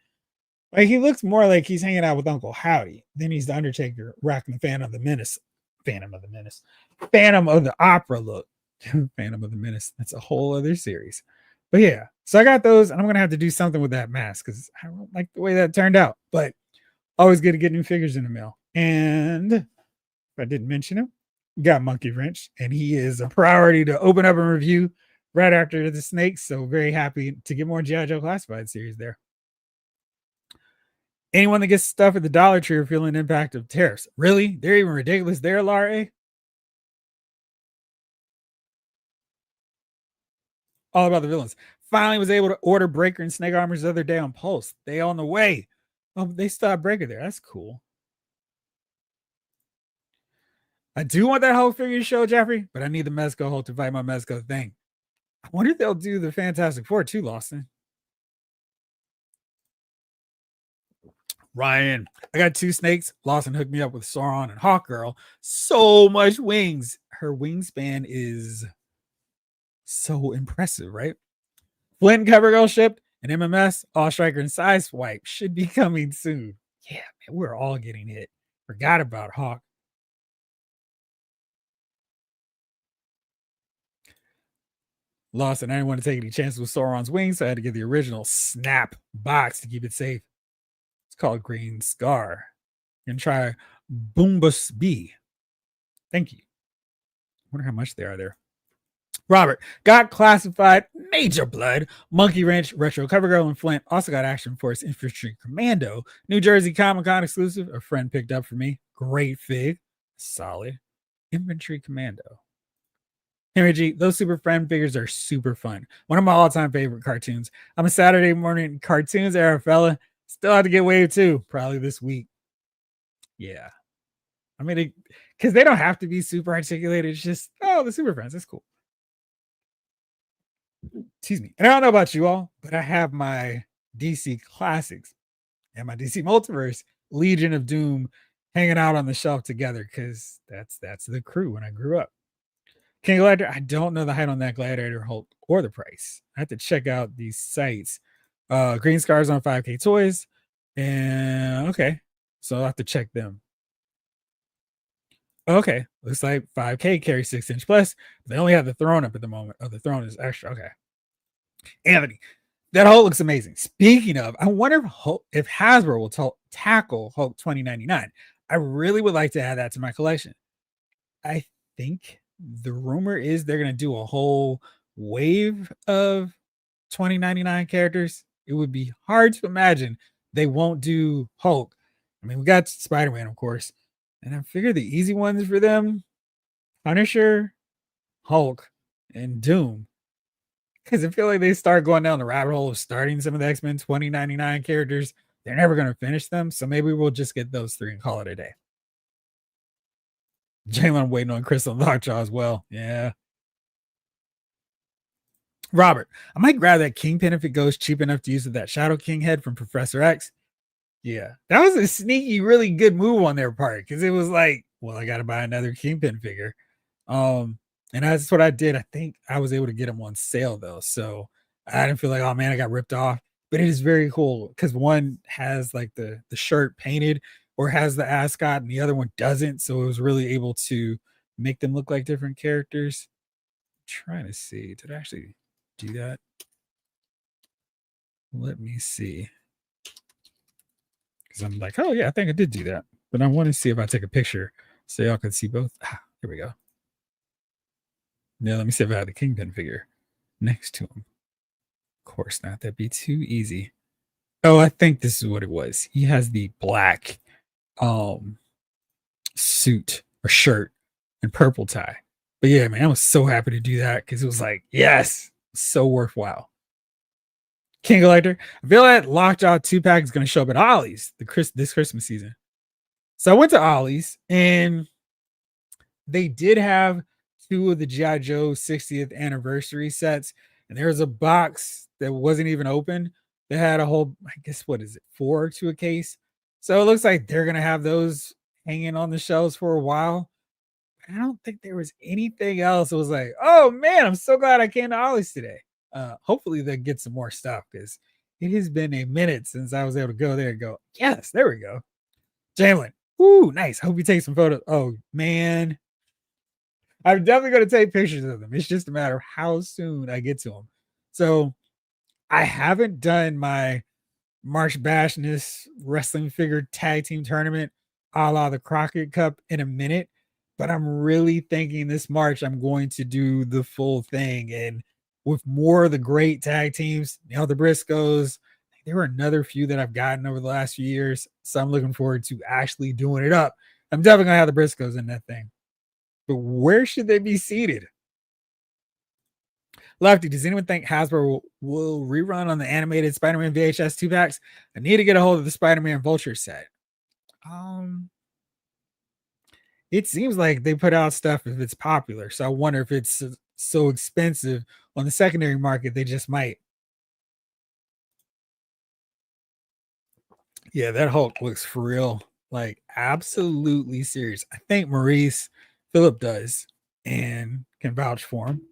Speaker 1: like he looks more like he's hanging out with Uncle Howdy than he's the Undertaker rocking the Phantom of the Menace, Phantom of the Opera look. Phantom of the Menace. That's a whole other series. But yeah, so I got those, and I'm gonna have to do something with that mask because I don't like the way that turned out. But always good to get new figures in the mail. And if I didn't mention him, got Monkey Wrench, and he is a priority to open up and review right after the Snakes. So very happy to get more G.I. Joe Classified series there. Anyone that gets stuff at the Dollar Tree are feeling the impact of tariffs. Really? They're even ridiculous there, Larry? All about the villains. Finally was able to order Breaker and Snake Armors the other day on Pulse. They on the way. Oh, they stopped Breaker there. That's cool. I do want that whole figure show, Jeffrey, but I need the Mezco Hulk to fight my Mezco thing. I wonder if they'll do the Fantastic Four too, Lawson. Ryan, I got two snakes. Lawson hooked me up with Sauron and Hawk Girl. So much wings. Her wingspan is so impressive, right? Flint and Covergirl shipped, and MMS, All Striker, and Sideswipe should be coming soon. Yeah, man, we're all getting hit. Forgot about Hawk. Lawson, I didn't want to take any chances with Sauron's wings, so I had to get the original Snap box to keep it safe. It's called Green Scar. You can try Boombus B. Thank you. I wonder how much they are there. Robert got classified Major Blood, Monkey Wrench, Retro Covergirl, and Flint. Also got Action Force Infantry Commando, New Jersey Comic Con exclusive. A friend picked up for me. Great fig. Solid. Infantry Commando. Henry G, those Super Friend figures are super fun. One of my all-time favorite cartoons. I'm a Saturday morning cartoons era fella. Still have to get Wave 2, probably this week. Yeah. I mean, because they don't have to be super articulated. It's just, oh, the Super Friends. That's cool. Excuse me. And I don't know about you all, but I have my DC Classics and my DC Multiverse Legion of Doom hanging out on the shelf together because that's the crew when I grew up. King Gladiator, I don't know the height on that Gladiator Hulk or the price. I have to check out these sites. Green Scars on 5K Toys. And okay. So I'll have to check them. Okay. Looks like 5K carries 6-inch plus. They only have the throne up at the moment. Oh, the throne is extra. Okay. Anthony, that Hulk looks amazing. Speaking of, I wonder if Hasbro will tackle Hulk 2099. I really would like to add that to my collection. I think the rumor is they're going to do a whole wave of 2099 characters. It would be hard to imagine they won't do Hulk. I mean, we got Spider-Man, of course. And I figure the easy ones for them, Punisher, Hulk, and Doom. Because I feel like they start going down the rabbit hole of starting some of the X-Men 2099 characters. They're never going to finish them. So maybe we'll just get those three and call it a day. Jalen waiting on Crystal Lockjaw as well. Yeah. Robert, I might grab that Kingpin if it goes cheap enough to use with that Shadow King head from Professor X. Yeah. That was a sneaky, really good move on their part because it was like, well, I got to buy another Kingpin figure. And that's what I did. I think I was able to get them on sale though. So I didn't feel like, oh man, I got ripped off. But it is very cool because one has like the shirt painted or has the ascot and the other one doesn't. So it was really able to make them look like different characters. I'm trying to see. Did I actually do that? Let me see. because I'm like, oh yeah, I think I did do that. But I want to see if I take a picture so y'all can see both. Here we go. Now let me see if I have the Kingpin figure next to him. Of course not. That'd be too easy. Oh, I think this is what it was. He has the black um suit or shirt and purple tie. But yeah, man, I was so happy to do that because it was like, yes, so worthwhile. King Collector. I feel that Lockjaw 2-pack is going to show up at Ollie's this Christmas season. So I went to Ollie's and they did have 2 of the G.I. Joe 60th anniversary sets. And there was a box that wasn't even open. They had a whole, I guess, what is it, 4 to a case. So it looks like they're going to have those hanging on the shelves for a while. I don't think there was anything else. It was like, oh man, I'm so glad I came to Ollie's today. Hopefully they'll get some more stuff because it has been a minute since I was able to go there and go, yes, there we go. Jamlin, ooh, nice. Hope you take some photos. Oh man, I'm definitely going to take pictures of them. It's just a matter of how soon I get to them. So I haven't done my March Bashness wrestling figure tag team tournament a la the Crockett Cup in a minute, but I'm really thinking this March I'm going to do the full thing. And with more of the great tag teams, the Briscoes, there were another few that I've gotten over the last few years. So I'm looking forward to actually doing it up. I'm definitely going to have the Briscoes in that thing. But where should they be seated? Lefty, does anyone think Hasbro will rerun on the animated Spider-Man VHS 2-packs? I need to get a hold of the Spider-Man Vulture set. It seems like they put out stuff if it's popular. So I wonder if it's so expensive on the secondary market, they just might. Yeah, that Hulk looks for real. Like absolutely serious. I think Maurice Phillip does and can vouch for him.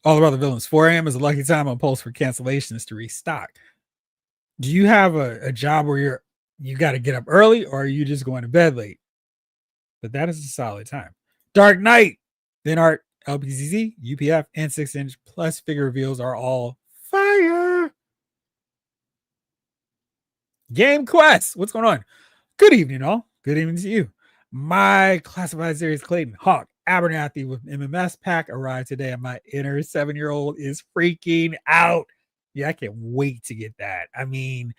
Speaker 1: All about the villains. 4 a.m. is a lucky time on Pulse for cancellations to restock. Do you have a job where you got to get up early, or are you just going to bed late? But that is a solid time. Dark Knight, Thin Art, LPCC, UPF, and 6-inch plus figure reveals are all fire. Game Quest, what's going on? Good evening, all. Good evening to you. My classified series Clayton Hawk Abernathy with MMS pack arrived today, and my inner 7-year-old is freaking out. Yeah, I can't wait to get that. I mean,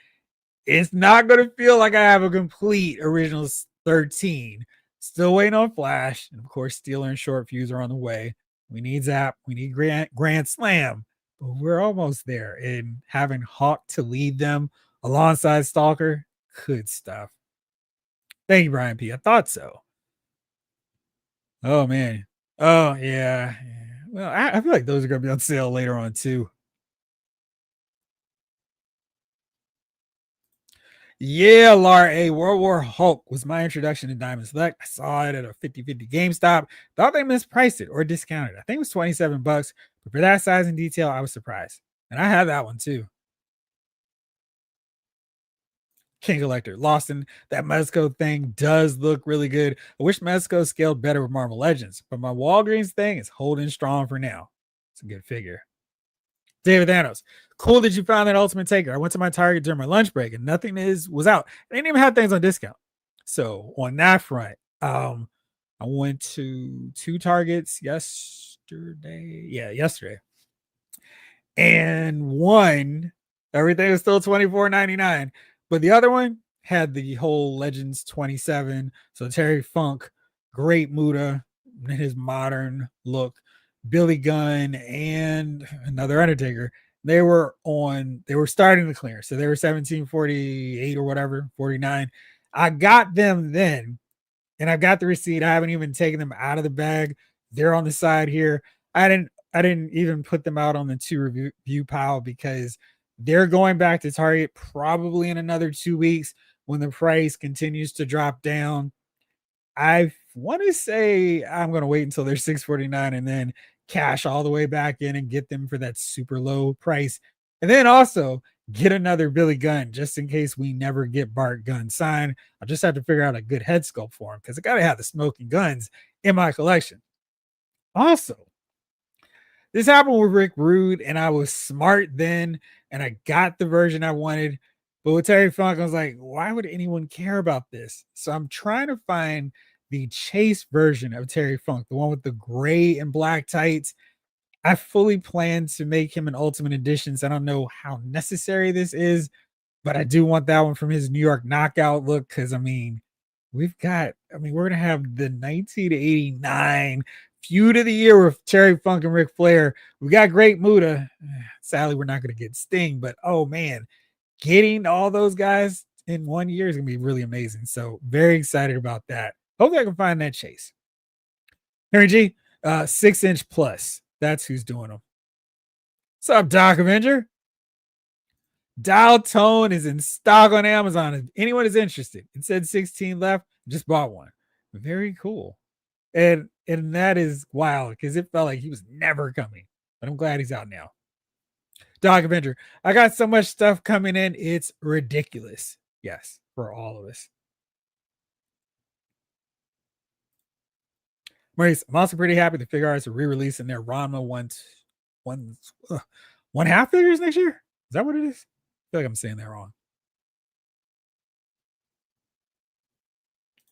Speaker 1: it's not going to feel like I have a complete original 13. Still waiting on Flash. And of course, Steeler and Short Fuse are on the way. We need Zap. We need Grand Slam. But we're almost there. And having Hawk to lead them alongside Stalker, good stuff. Thank you, Brian P. I thought so. Oh, man. Oh, yeah. Well, I feel like those are going to be on sale later on, too. Yeah, Lar A. World War Hulk was my introduction to Diamond Select. I saw it at a 50-50 GameStop. Thought they mispriced it or discounted. I think it was $27, but for that size and detail, I was surprised. And I had that one too. King Collector, Lawson, that Mezco thing does look really good. I wish Mezco scaled better with Marvel Legends, but my Walgreens thing is holding strong for now. It's a good figure. David Thanos, cool that you found that Ultimate Taker. I went to my Target during my lunch break and nothing was out. They didn't even have things on discount. So on that front, I went to 2 Targets yesterday. Yeah, yesterday. And one, everything was still $24.99. But the other one had the whole Legends 27. So Terry Funk, great Muda in his modern look. Billy Gunn and another Undertaker. They were starting to clear. So they were 1748 or whatever, 49. I got them then, and I've got the receipt. I haven't even taken them out of the bag. They're on the side here. I didn't even put them out on the 2 review pile because they're going back to Target probably in another 2 weeks when the price continues to drop down. I want to say I'm going to wait until they're $6.49 and then cash all the way back in and get them for that super low price. And then also get another Billy Gunn just in case we never get Bart Gunn signed. I'll just have to figure out a good head sculpt for him because I got to have the smoking guns in my collection. Also, this happened with Rick Rude, and I was smart then and I got the version I wanted. But with Terry Funk, I was like, why would anyone care about this? So I'm trying to find the chase version of Terry Funk, the one with the gray and black tights. I fully plan to make him an Ultimate Edition. So I don't know how necessary this is, but I do want that one from his New York Knockout look. Cause I mean, we're gonna have the 1989 feud of the year with Terry Funk and Ric Flair. We got Great Muta. Sadly, we're not gonna get Sting, but oh man, getting all those guys in 1 year is gonna be really amazing. So very excited about that. Hopefully I can find that chase. Henry G, 6-inch plus. That's who's doing them. What's up, Doc Avenger? Dial tone is in stock on Amazon. If anyone is interested, it said 16 left. Just bought one. Very cool. And that is wild because it felt like he was never coming. But I'm glad he's out now. Dog Avenger. I got so much stuff coming in, it's ridiculous. Yes, for all of us. Maurice, I'm also pretty happy the Figure Arts are re-releasing their Ranma one half figures next year. Is that what it is? I feel like I'm saying that wrong.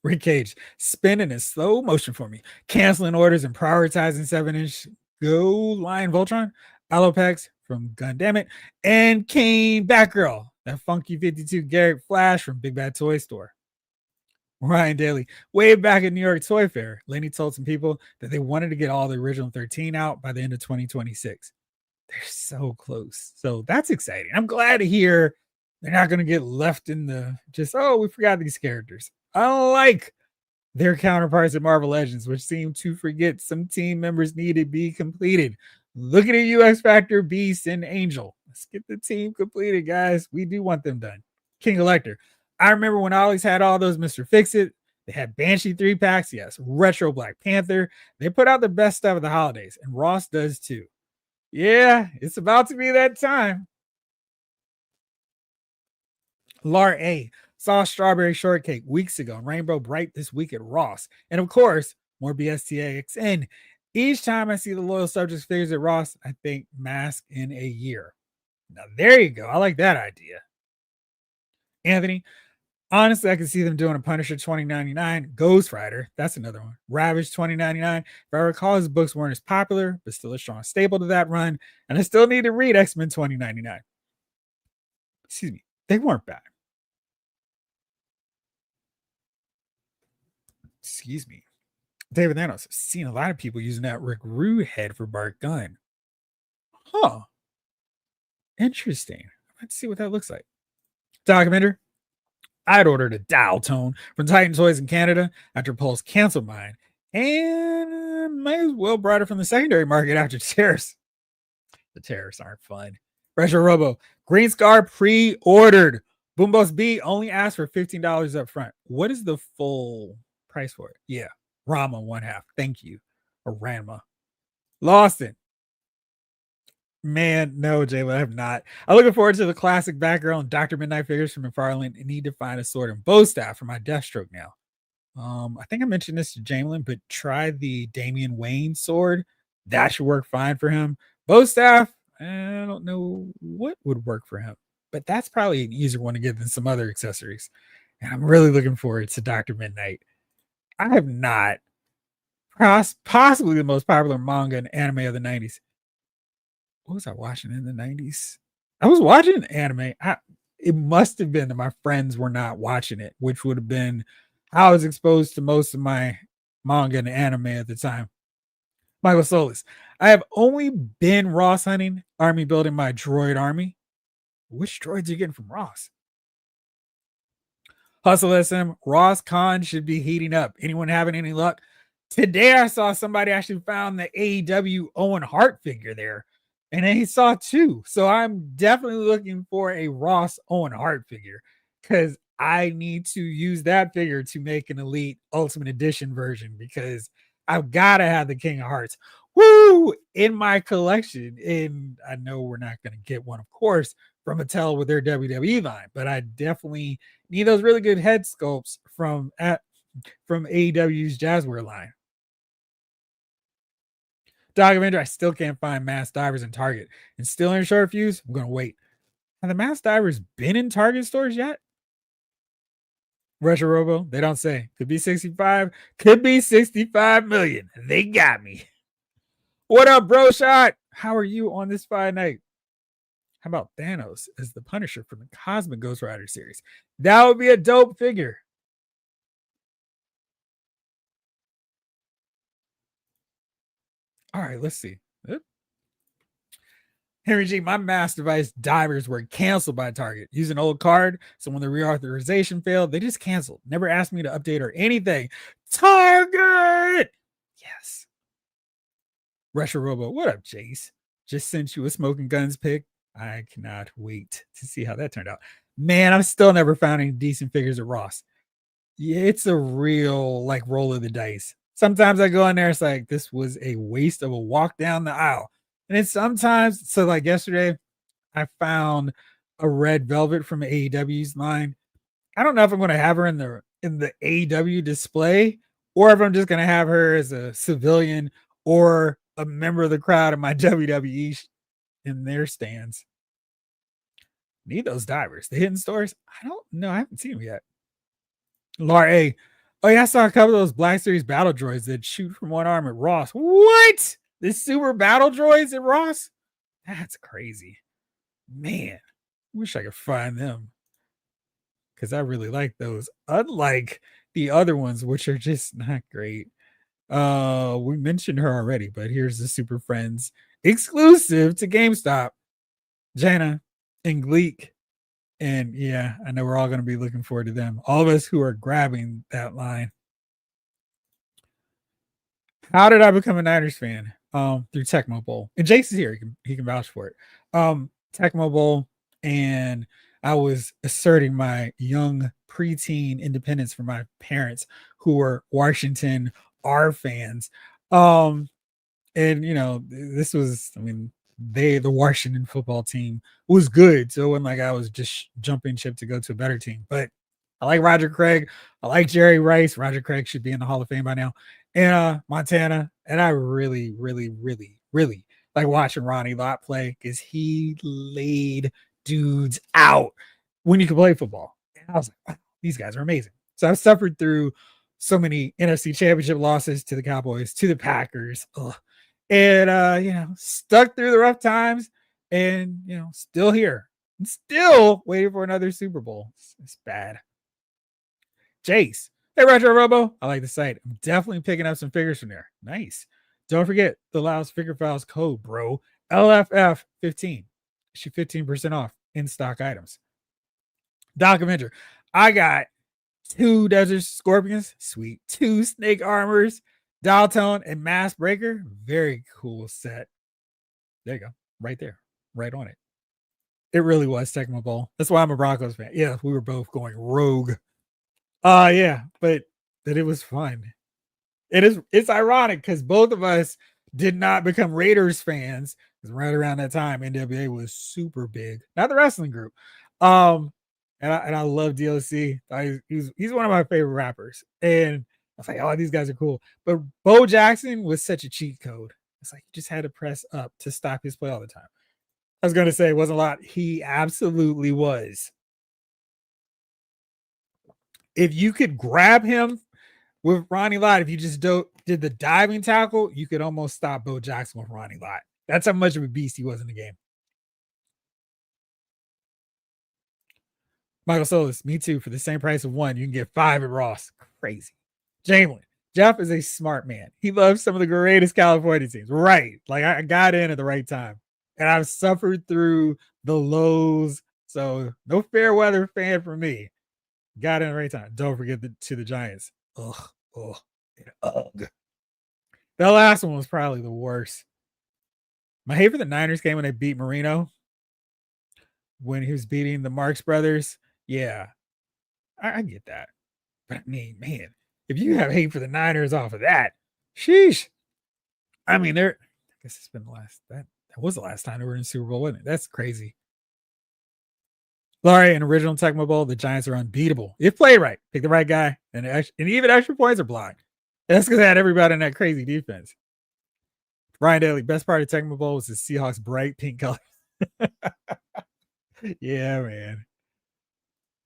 Speaker 1: Rick Cage spinning in slow motion for me, canceling orders and prioritizing 7-inch Go Line Voltron, Alopex from Gundamit, and Kane Batgirl, that funky 52 Garrett Flash from Big Bad Toy Store. Ryan Daly, way back at New York Toy Fair, Lenny told some people that they wanted to get all the original 13 out by the end of 2026. They're so close. So that's exciting. I'm glad to hear they're not going to get left in the just, oh, we forgot these characters. Unlike their counterparts at Marvel Legends, which seem to forget some team members need to be completed. Look at UX Factor, Beast, and Angel. Let's get the team completed, guys. We do want them done. King Elector. I remember when Ollie's had all those Mr. Fix-It. They had Banshee 3-packs, yes. Retro Black Panther. They put out the best stuff of the holidays, and Ross does too. Yeah, it's about to be that time. Lar A saw Strawberry Shortcake weeks ago and Rainbow Bright this week at Ross. And of course, more BSTAXN. Each time I see the Loyal Subjects figures at Ross, I think Mask in a year. Now, there you go. I like that idea. Anthony, honestly, I can see them doing a Punisher 2099, Ghost Rider. That's another one. Ravage 2099. If I recall, his books weren't as popular, but still a strong staple to that run. And I still need to read X-Men 2099. Excuse me. They weren't bad. Excuse me. David Thanos, I've seen a lot of people using that Rick Rude head for Bart Gunn. Huh. Interesting. Let's see what that looks like. Documenter. I'd ordered a dial tone from Titan Toys in Canada after Pulse canceled mine. And might as well brought it from the secondary market after tariffs. The tariffs aren't fun. Retro Robo. Green Scar pre-ordered. Boomboss B only asked for $15 up front. What is the full price for it? Yeah. Rama 1/2. Thank you. Or Ranma. Lawson. Man, no, Jayla, I have not. I'm looking forward to the classic Batgirl and Dr. Midnight figures from McFarlane and need to find a sword and bow staff for my Deathstroke now. I think I mentioned this to Jamelin, but try the Damian Wayne sword. That should work fine for him. Bow staff, I don't know what would work for him, but that's probably an easier one to get than some other accessories. And I'm really looking forward to Dr. Midnight. I have not. Possibly the most popular manga and anime of the 90s. What was I watching in the 90s? I was watching anime. It must have been that my friends were not watching it, which would have been how I was exposed to most of my manga and anime at the time. Michael Solis. I have only been Ross hunting, army building my droid army. Which droids are you getting from Ross? Hustle SM, Ross Con should be heating up. Anyone having any luck? Today I saw somebody actually found the AEW Owen Hart figure there. And then he saw 2. So I'm definitely looking for a Ross Owen Hart figure because I need to use that figure to make an Elite Ultimate Edition version because I've got to have the King of Hearts in my collection. And I know we're not going to get one, of course, from Mattel with their WWE line, but I definitely need those really good head sculpts from AEW's Jazzware line. Dog Avenger, I still can't find Mass Divers in Target. And still in a short fuse, I'm going to wait. Have the mass divers been in Target stores yet? Retro Robo, they don't say. Could be 65, could be 65 million. They got me. What up, bro shot? How are you on this fine night? How about Thanos as the Punisher from the Cosmic Ghost Rider series? That would be a dope figure. All right, let's see. Henry G, my mass device divers were canceled by Target. Use an old card. So when the reauthorization failed, they just canceled. Never asked me to update or anything. Target! Yes. Retro Robo, what up, Jace? Just sent you a smoking guns pick. I cannot wait to see how that turned out. Man, I've still never found any decent figures at Ross. Yeah, it's a real like roll of the dice. Sometimes I go in there, it's like this was a waste of a walk down the aisle. And it's sometimes so like yesterday, I found a red velvet from AEW's line. I don't know if I'm gonna have her in the AEW display or if I'm just gonna have her as a civilian or a member of the crowd in my WWE in their stands. Need those divers. The hidden stores. I don't know. I haven't seen them yet. Laura A. Oh, yeah, I saw a couple of those Black Series battle droids that shoot from one arm at Ross. What? The super battle droids at Ross? That's crazy. Man, wish I could find them. Because I really like those. Unlike the other ones, which are just not great. We mentioned her already, but here's the Super Friends exclusive to GameStop. Jana and Gleek. And yeah, I know we're all going to be looking forward to them. All of us who are grabbing that line. How did I become a Niners fan? Through Tecmo Bowl. And Jace is here. He can vouch for it. Tecmo Bowl, and I was asserting my young preteen independence from my parents who were Washington R fans. And you know, this was, I mean, the Washington football team was good. So when like I was just jumping ship to go to a better team. But I like Roger Craig. I like Jerry Rice. Roger Craig should be in the Hall of Fame by now. And Montana. And I really, really, really, really like watching Ronnie Lott play because he laid dudes out when you could play football. And I was like, wow, these guys are amazing. So I've suffered through so many NFC championship losses to the Cowboys, to the Packers. Ugh. And you know, stuck through the rough times and you know, still here. And still waiting for another Super Bowl. It's bad. Jace. Hey, Retro Robo. I like the site. I'm definitely picking up some figures from there. Nice. Don't forget the Loud's Figure Files code, bro. LFF15. She 15% off in stock items. Doc Avenger. I got 2 Desert Scorpions. Sweet. 2 Snake Armors. Dial Tone and Mass Breaker. Very cool set. There you go. Right there. Right on it. It really was Tecmo Bowl. That's why I'm a Broncos fan. Yeah, we were both going rogue. Yeah, but that it was fun. It's ironic because both of us did not become Raiders fans. Because right around that time, NWA was super big. Not the wrestling group. And I love DLC. He's one of my favorite rappers. And I was like, oh, these guys are cool. But Bo Jackson was such a cheat code. It's like you just had to press up to stop his play all the time. I was going to say it wasn't a lot. He absolutely was. If you could grab him with Ronnie Lott, if you just did the diving tackle, you could almost stop Bo Jackson with Ronnie Lott. That's how much of a beast he was in the game. Michael Solis, me too. For the same price of 1, you can get 5 at Ross. Crazy. Jalen, Jeff is a smart man. He loves some of the greatest California teams. Right. Like I got in at the right time. And I've suffered through the lows. So no fair weather fan for me. Got in at the right time. Don't forget the Giants. Ugh. Ugh. That last one was probably the worst. My hate for the Niners game when they beat Marino. When he was beating the Marx brothers. Yeah. I get that. But I mean, man, if you have hate for the Niners off of that, sheesh. I mean, I guess it's been the last, that was the last time they were in the Super Bowl, wasn't it? That's crazy. Laurie, in original Tecmo Bowl, the Giants are unbeatable. If played right, pick the right guy, and even extra points are blocked. And that's because they had everybody in that crazy defense. Ryan Daly, best part of Tecmo Bowl was the Seahawks bright pink color. Yeah, man.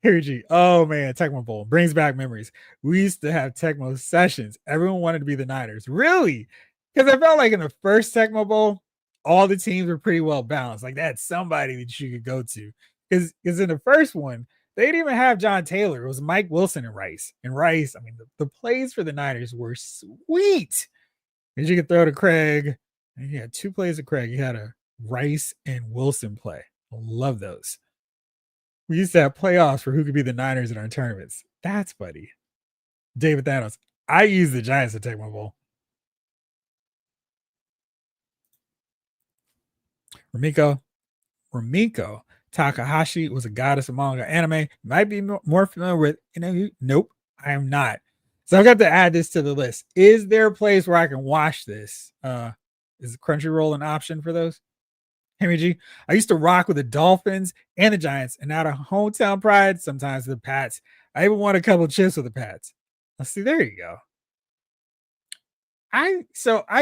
Speaker 1: Here, G. Oh man, Tecmo Bowl brings back memories. We used to have Tecmo sessions. Everyone wanted to be the Niners. Really? Because I felt like in the first Tecmo Bowl, all the teams were pretty well balanced. Like that's somebody that you could go to. Because in the first one, they didn't even have John Taylor. It was Mike Wilson and Rice. And Rice, I mean, the plays for the Niners were sweet. Because you could throw to Craig. And you had two plays of Craig. You had a Rice and Wilson play. I love those. We used to have playoffs for who could be the Niners in our tournaments. That's funny. David Thanos. I use the Giants to take my bowl. Rumiko Takahashi was a goddess of manga anime. You might be more familiar with, nope, I am not. So I've got to add this to the list. Is there a place where I can watch this? Is Crunchyroll an option for those? Henry G. I used to rock with the Dolphins and the Giants, and out of hometown pride, sometimes the Pats. I even won a couple chips with the Pats. Let's see, there you go. I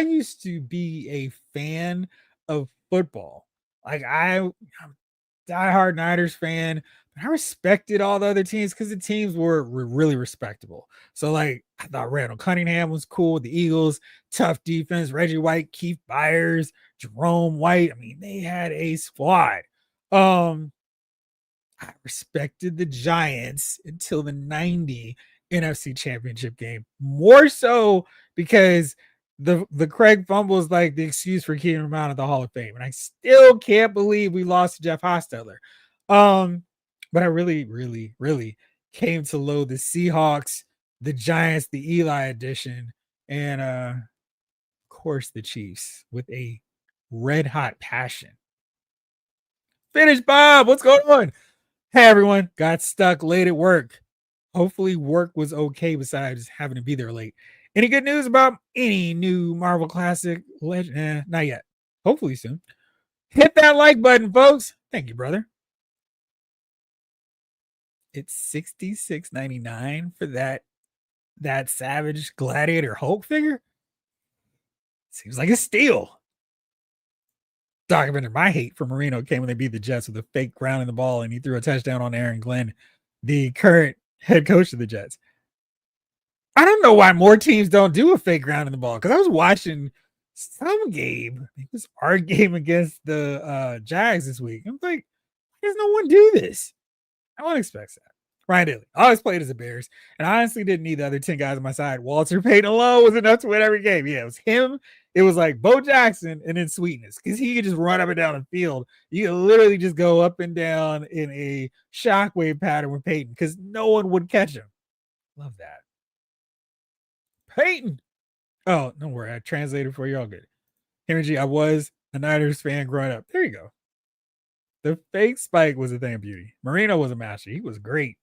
Speaker 1: used to be a fan of football. Like I'm a diehard Niners fan, but I respected all the other teams because the teams were really respectable. So like I thought Randall Cunningham was cool with the Eagles, tough defense, Reggie White, Keith Byers, Jerome White. I mean, they had a squad. Um, I respected the Giants until the 90 NFC Championship game. More so because the Craig fumble is like the excuse for keeping him out of the Hall of Fame. And I still can't believe we lost to Jeff Hostetler. But I really, really, really came to loathe the Seahawks, the Giants, the Eli edition, and of course the Chiefs with a red hot passion. Finish, Bob. What's going on? Hey everyone, got stuck late at work. Hopefully, work was okay besides having to be there late. Any good news about any new Marvel Classic Legend? Not yet. Hopefully soon. Hit that like button, folks. Thank you, brother. It's $66.99 for that Savage Gladiator Hulk figure. Seems like a steal. Documented my hate for Marino came when they beat the Jets with a fake grounding the ball and he threw a touchdown on Aaron Glenn, the current head coach of the Jets. I don't know why more teams don't do a fake grounding the ball because I was watching some game. It was our game against the Jags this week. I'm like, why does no one do this? I wouldn't expect that. Ryan Daly always played as the Bears, and I honestly didn't need the other 10 guys on my side. Walter Payton alone was enough to win every game. Yeah, it was him. It was like Bo Jackson and then Sweetness because he could just run up and down the field. You could literally just go up and down in a shockwave pattern with Payton because no one would catch him. Love that. Payton. Oh, don't worry. I translated for you. All good. Henry G, I was a Niners fan growing up. There you go. The fake spike was a thing of beauty. Marino was a master. He was great.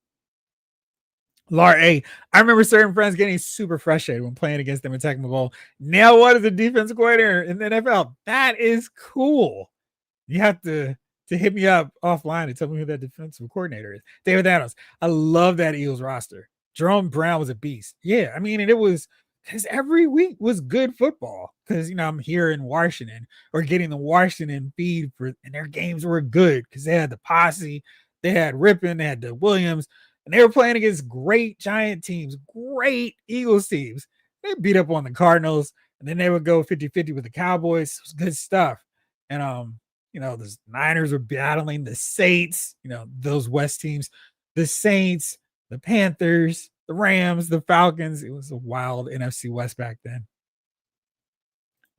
Speaker 1: Lar A. I remember certain friends getting super frustrated when playing against them in Tecmo Bowl. Now, what is a defense coordinator in the NFL? That is cool. You have to hit me up offline and tell me who that defensive coordinator is. David Adams. I love that Eagles roster. Jerome Brown was a beast. Yeah, I mean, and it was because every week was good football. Because I'm here in Washington or getting the Washington feed for, and their games were good because they had the posse, they had Rippon, they had the Williams, and they were playing against great Giant teams, great Eagles teams. They beat up on the Cardinals, and then they would go 50-50 with the Cowboys. It was good stuff. And the Niners were battling the Saints, those West teams, the Saints, the Panthers, the Rams, the Falcons. It was a wild NFC West back then.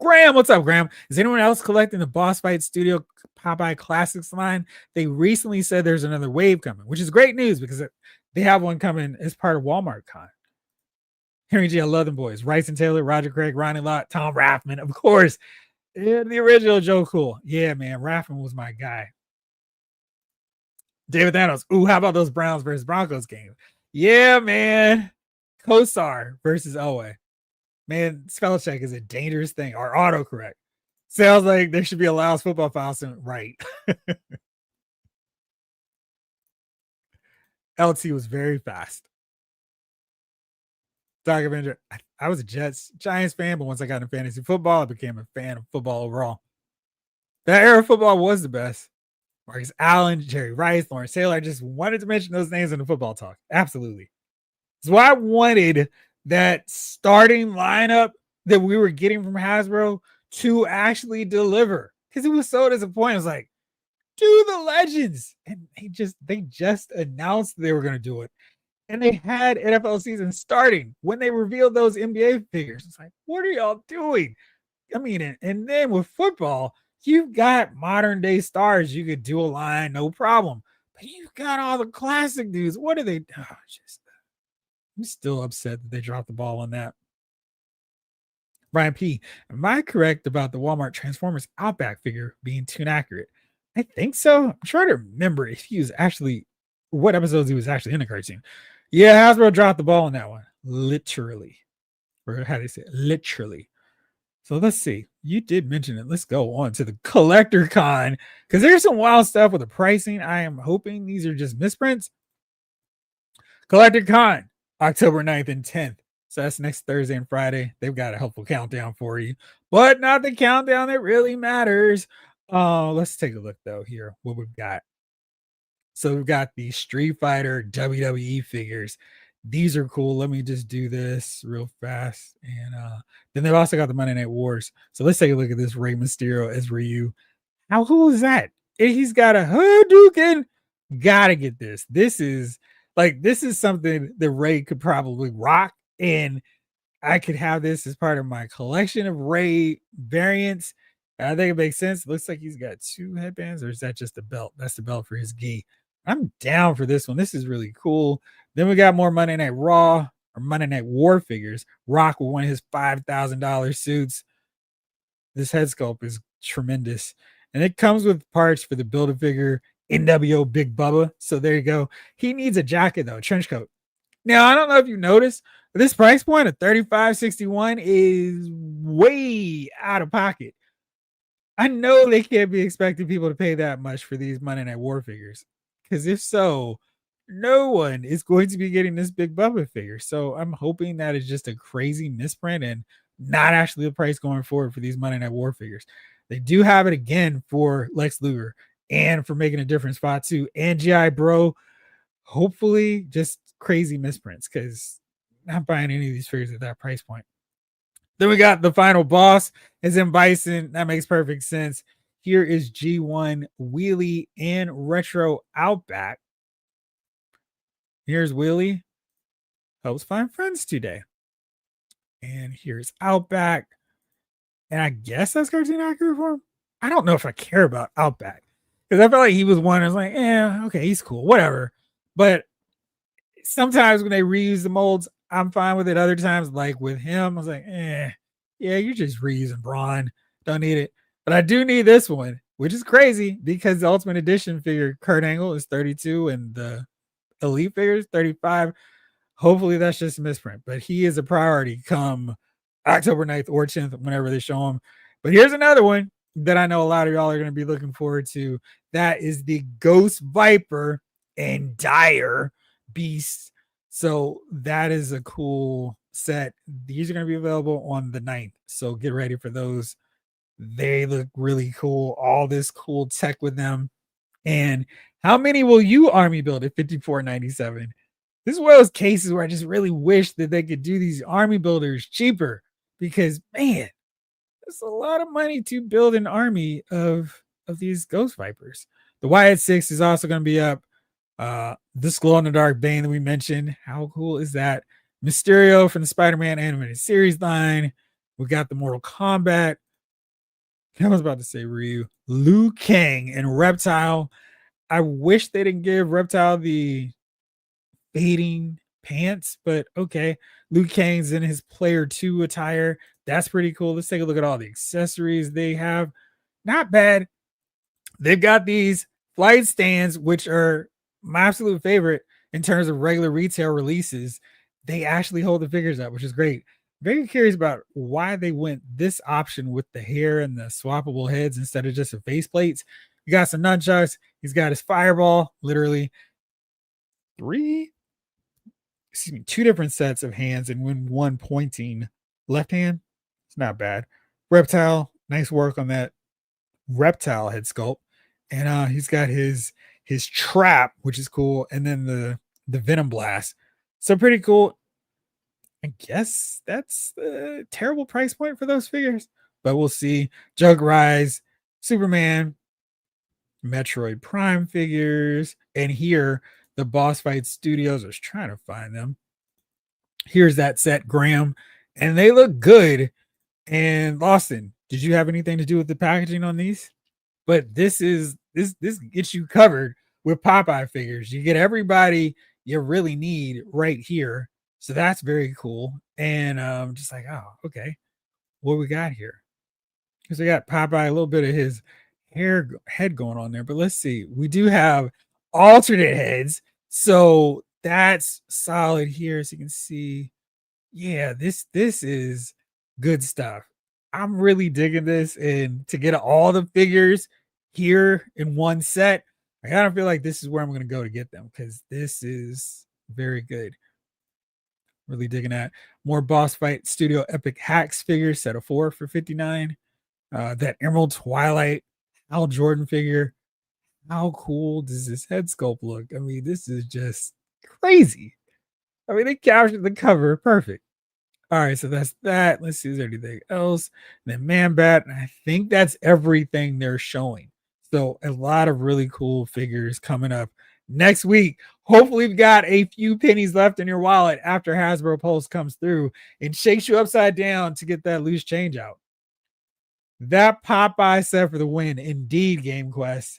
Speaker 1: Graham, what's up, Graham? Is anyone else collecting the Boss Fight Studio Popeye Classics line? They recently said there's another wave coming, which is great news because they have one coming as part of Walmart Con. Henry G, I love them boys. Rice and Taylor, Roger Craig, Ronnie Lott, Tom Raffman, of course. And the original Joe Cool. Yeah, man, Raffman was my guy. David Thanos. Ooh, how about those Browns versus Broncos game? Yeah, man. Kosar versus Elway. Man, spell check is a dangerous thing. Or autocorrect. Sounds like there should be a Laos football file soon. Right. LT was very fast. Doc Avenger. I was a Giants fan, but once I got into fantasy football, I became a fan of football overall. That era of football was the best. Marcus Allen, Jerry Rice, Lawrence Taylor. I just wanted to mention those names in the football talk. Absolutely. That's why I wanted that starting lineup that we were getting from Hasbro to actually deliver, because it was so disappointing. I was like, do the legends. And they just announced they were going to do it. And they had NFL season starting when they revealed those NBA figures. It's like, what are y'all doing? I mean, and then with football, you've got modern day stars. You could do a line, no problem. But you've got all the classic dudes. What are they? I'm still upset that they dropped the ball on that. Brian P, am I correct about the Walmart Transformers Outback figure being too inaccurate? I think so. I'm trying to remember if he was actually, what episodes he was actually in the cartoon. Yeah, Hasbro dropped the ball on that one. Literally. Or how do you say it? Literally. So let's see. You did mention it. Let's go on to the Collector Con, because there's some wild stuff with the pricing. I am hoping these are just misprints. Collector Con, October 9th and 10th. So that's next Thursday and Friday. They've got a helpful countdown for you, but not the countdown that really matters. Let's take a look though here. What we've got. So we've got the Street Fighter WWE figures. These are cool. Let me just do this real fast. And then they've also got the Monday Night Wars. So let's take a look at this Rey Mysterio as Ryu. How cool is that? He's got a Hadouken. Gotta get this. This is something that Rey could probably rock. And I could have this as part of my collection of Rey variants. I think it makes sense. It looks like he's got 2 headbands, or is that just a belt? That's the belt for his gi. I'm down for this one. This is really cool. Then we got more Monday Night Raw or Monday Night War figures. Rock with one of his $5,000 suits. This head sculpt is tremendous. And it comes with parts for the Build-A-Figure NWO Big Bubba. So there you go. He needs a jacket, though, a trench coat. Now, I don't know if you noticed, but this price point of $35.61 is way out of pocket. I know they can't be expecting people to pay that much for these Monday Night War figures, because if so, no one is going to be getting this Big Bubba figure. So I'm hoping that is just a crazy misprint and not actually the price going forward for these Monday Night War figures. They do have it again for Lex Luger and for Making a Difference Spot 2 and GI Bro. Hopefully just crazy misprints, because I'm not buying any of these figures at that price point. Then we got the final boss is in Bison. That makes perfect sense. Here is G1 Wheelie and Retro Outback. Here's Wheelie. Helps find friends today. And here's Outback. And I guess that's cartoon accurate for him. I don't know if I care about Outback, because I felt like he was one that's like, yeah, okay, he's cool, whatever. But sometimes when they reuse the molds, I'm fine with it. Other times, like with him, I was like, yeah, you're just reusing Braun. Don't need it. But I do need this one, which is crazy because the Ultimate Edition figure, Kurt Angle, is 32 and the Elite figure is 35. Hopefully that's just a misprint, but he is a priority come October 9th or 10th, whenever they show him. But here's another one that I know a lot of y'all are going to be looking forward to. That is the Ghost Viper and Dire Beast. So that is a cool set. These are going to be available on the 9th. So get ready for those. They look really cool. All this cool tech with them. And how many will you army build at $54.97? This is one of those cases where I just really wish that they could do these army builders cheaper, because man, it's a lot of money to build an army of these Ghost Vipers. The YX6 is also going to be up. This glow in the dark Bane that we mentioned, how cool is that? Mysterio from the Spider-Man animated series line. We got the Mortal Kombat. I was about to say Ryu, Liu Kang, and Reptile. I wish they didn't give Reptile the fading pants, but okay. Liu Kang's in his Player 2 attire. That's pretty cool. Let's take a look at all the accessories they have. Not bad. They've got these flight stands, which are my absolute favorite in terms of regular retail releases. They actually hold the figures up, which is great. Very curious about why they went this option with the hair and the swappable heads instead of just the face plates. You got some nunchucks. He's got his fireball, literally two different sets of hands, and one pointing left hand. It's not bad. Reptile, nice work on that Reptile head sculpt. And he's got his trap, which is cool, and then the venom blast. So pretty cool. I guess that's a terrible price point for those figures, but we'll see. Jug Rise, Superman, Metroid Prime figures, and here the Boss Fight Studios. I was trying to find them. Here's that set, Graham, and they look good. And Lawson, did you have anything to do with the packaging on these? But this gets you covered with Popeye figures. You get everybody you really need right here. So that's very cool. And just like, oh, okay, what we got here? Because we got Popeye, a little bit of his head going on there. But let's see. We do have alternate heads. So that's solid here. So you can see, yeah, this is good stuff. I'm really digging this, and to get all the figures here in one set, I kind of feel like this is where I'm going to go to get them because this is very good. Really digging that. More Boss Fight Studio Epic Hacks figures, set of 4 for 59. That Emerald Twilight Hal Jordan figure. How cool does this head sculpt look? I mean, this is just crazy. I mean, they captured the cover perfect. All right, so that's that. Let's see, is there anything else? And then Man Bat, and I think that's everything they're showing. So a lot of really cool figures coming up next week. Hopefully, we've got a few pennies left in your wallet after Hasbro Pulse comes through and shakes you upside down to get that loose change out. That Popeye set for the win. Indeed, Game Quest.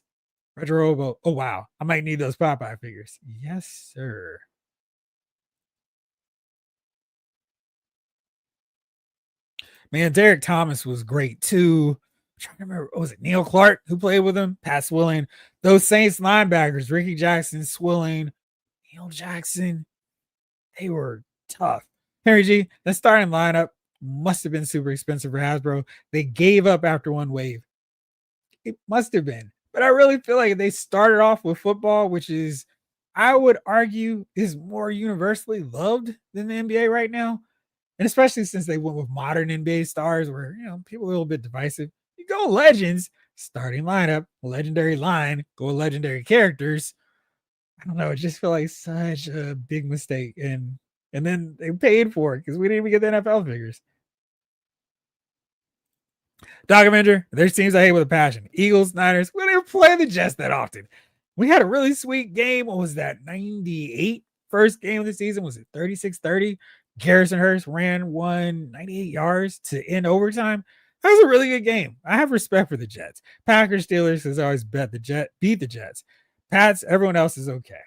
Speaker 1: Retro Robo. Oh, wow. I might need those Popeye figures. Yes, sir. Man, Derek Thomas was great too. I'm trying to remember, was it Neil Clark who played with him? Pat Swilling. Those Saints linebackers, Ricky Jackson, Swilling, Neil Jackson, they were tough. Henry G, the starting lineup must have been super expensive for Hasbro. They gave up after one wave. It must have been. But I really feel like they started off with football, which is, I would argue, is more universally loved than the NBA right now. And especially since they went with modern NBA stars where, people are a little bit divisive. You go legends, starting lineup, legendary line, go legendary characters. I don't know. It just felt like such a big mistake. And then they paid for it because we didn't even get the NFL figures. Dog Avenger, there's teams I hate with a passion. Eagles, Niners, we didn't play the Jets that often. We had a really sweet game. What was that? 98 first game of the season. Was it 36-30? Garrison Hurst ran 98 yards to end overtime. That was a really good game. I have respect for the Jets. Packers, Steelers has always beat the Jets. Pats, everyone else is okay.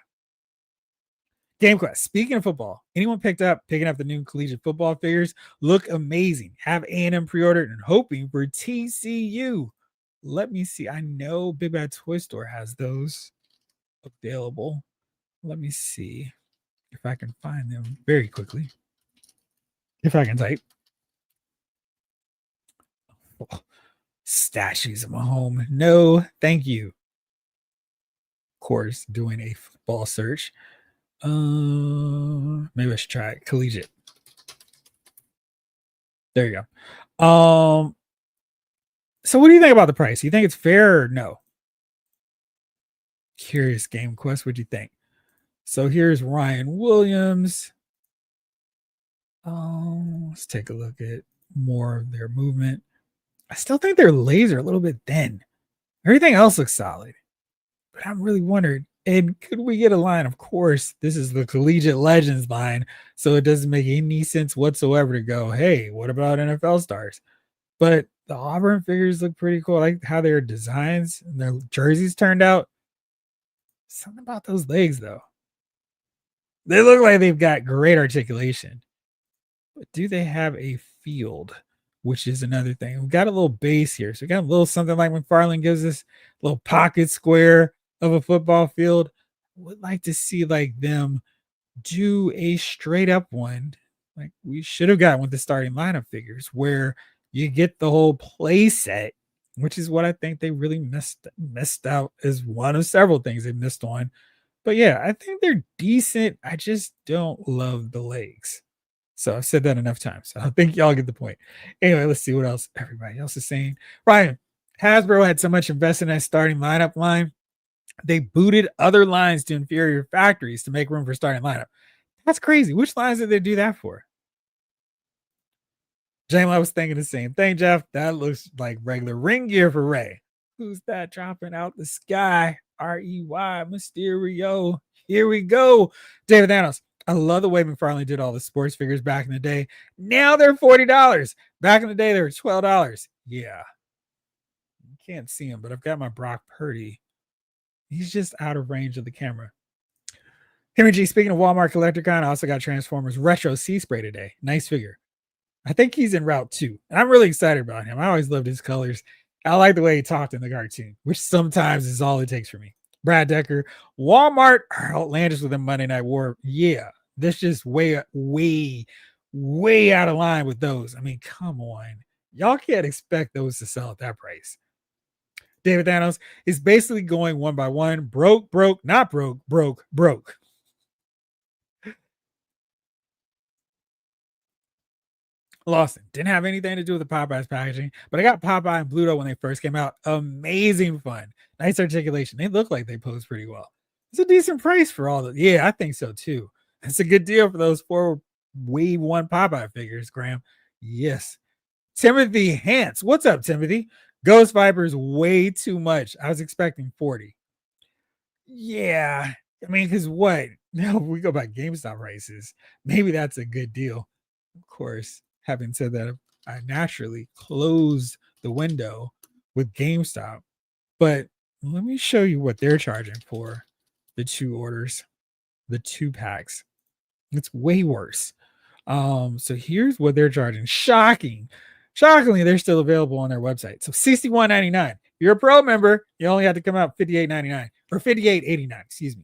Speaker 1: Game Quest. Speaking of football, anyone picking up the new collegiate football figures? Look amazing. Have A&M pre-ordered and hoping for TCU. Let me see. I know Big Bad Toy Store has those available. Let me see if I can find them very quickly. If I can type. Oh, statues in my home. No, thank you. Of course, doing a football search. Maybe I should try it. Collegiate. There you go. So what do you think about the price? You think it's fair or no? Curious Game Quest. What do you think? So here's Ryan Williams. Let's take a look at more of their movement. I still think their legs are a little bit thin. Everything else looks solid. But I'm really wondering, and could we get a line? Of course, this is the Collegiate Legends line, so it doesn't make any sense whatsoever to go, hey, what about NFL stars? But the Auburn figures look pretty cool. I like how their designs and their jerseys turned out. Something about those legs, though. They look like they've got great articulation. But do they have a field? Which is another thing. We've got a little base here. So we got a little something like McFarlane gives us a little pocket square of a football field. Would like to see like them do a straight up one. Like we should have gotten with the starting lineup figures where you get the whole play set, which is what I think they really missed out as one of several things they missed on. But yeah, I think they're decent. I just don't love the legs. So I've said that enough times. So I think y'all get the point. Anyway, let's see what else everybody else is saying. Ryan, Hasbro had so much invested in that starting lineup line, they booted other lines to inferior factories to make room for starting lineup. That's crazy. Which lines did they do that for? Jamie, I was thinking the same thing, Jeff. That looks like regular ring gear for Ray. Who's that dropping out the sky? REY Mysterio. Here we go. David Thanos. I love the way McFarlane did all the sports figures back in the day. Now they're $40. Back in the day, they were $12. Yeah. You can't see him, but I've got my Brock Purdy. He's just out of range of the camera. Henry G, speaking of Walmart Collectorcon, I also got Transformers Retro Sea Spray today. Nice figure. I think he's in Route 2. And I'm really excited about him. I always loved his colors. I like the way he talked in the cartoon, which sometimes is all it takes for me. Brad Decker, Walmart outlandish with the Monday Night War. Yeah, this just way out of line with those. I mean, come on. Y'all can't expect those to sell at that price. David Thanos is basically going one by one. Broke, not broke, broke. Lawson didn't have anything to do with the Popeyes packaging, but I got Popeye and Bluto when they first came out. Amazing fun, nice articulation. They look like they pose pretty well. It's a decent price for all the. Yeah, I think so too. It's a good deal for those 4 Wave 1 Popeye figures, Graham. Yes. Timothy Hance. What's up, Timothy? Ghost Viper's way too much. I was expecting 40. Yeah. I mean, because what? Now we go by GameStop prices. Maybe that's a good deal. Of course, having said that, I naturally closed the window with GameStop. But let me show you what they're charging for the 2 orders, the 2 packs. It's way worse. So here's what they're charging. Shockingly, they're still available on their website. So $61.99. If you're a pro member, you only have to come out $58.99 or $58.89, excuse me.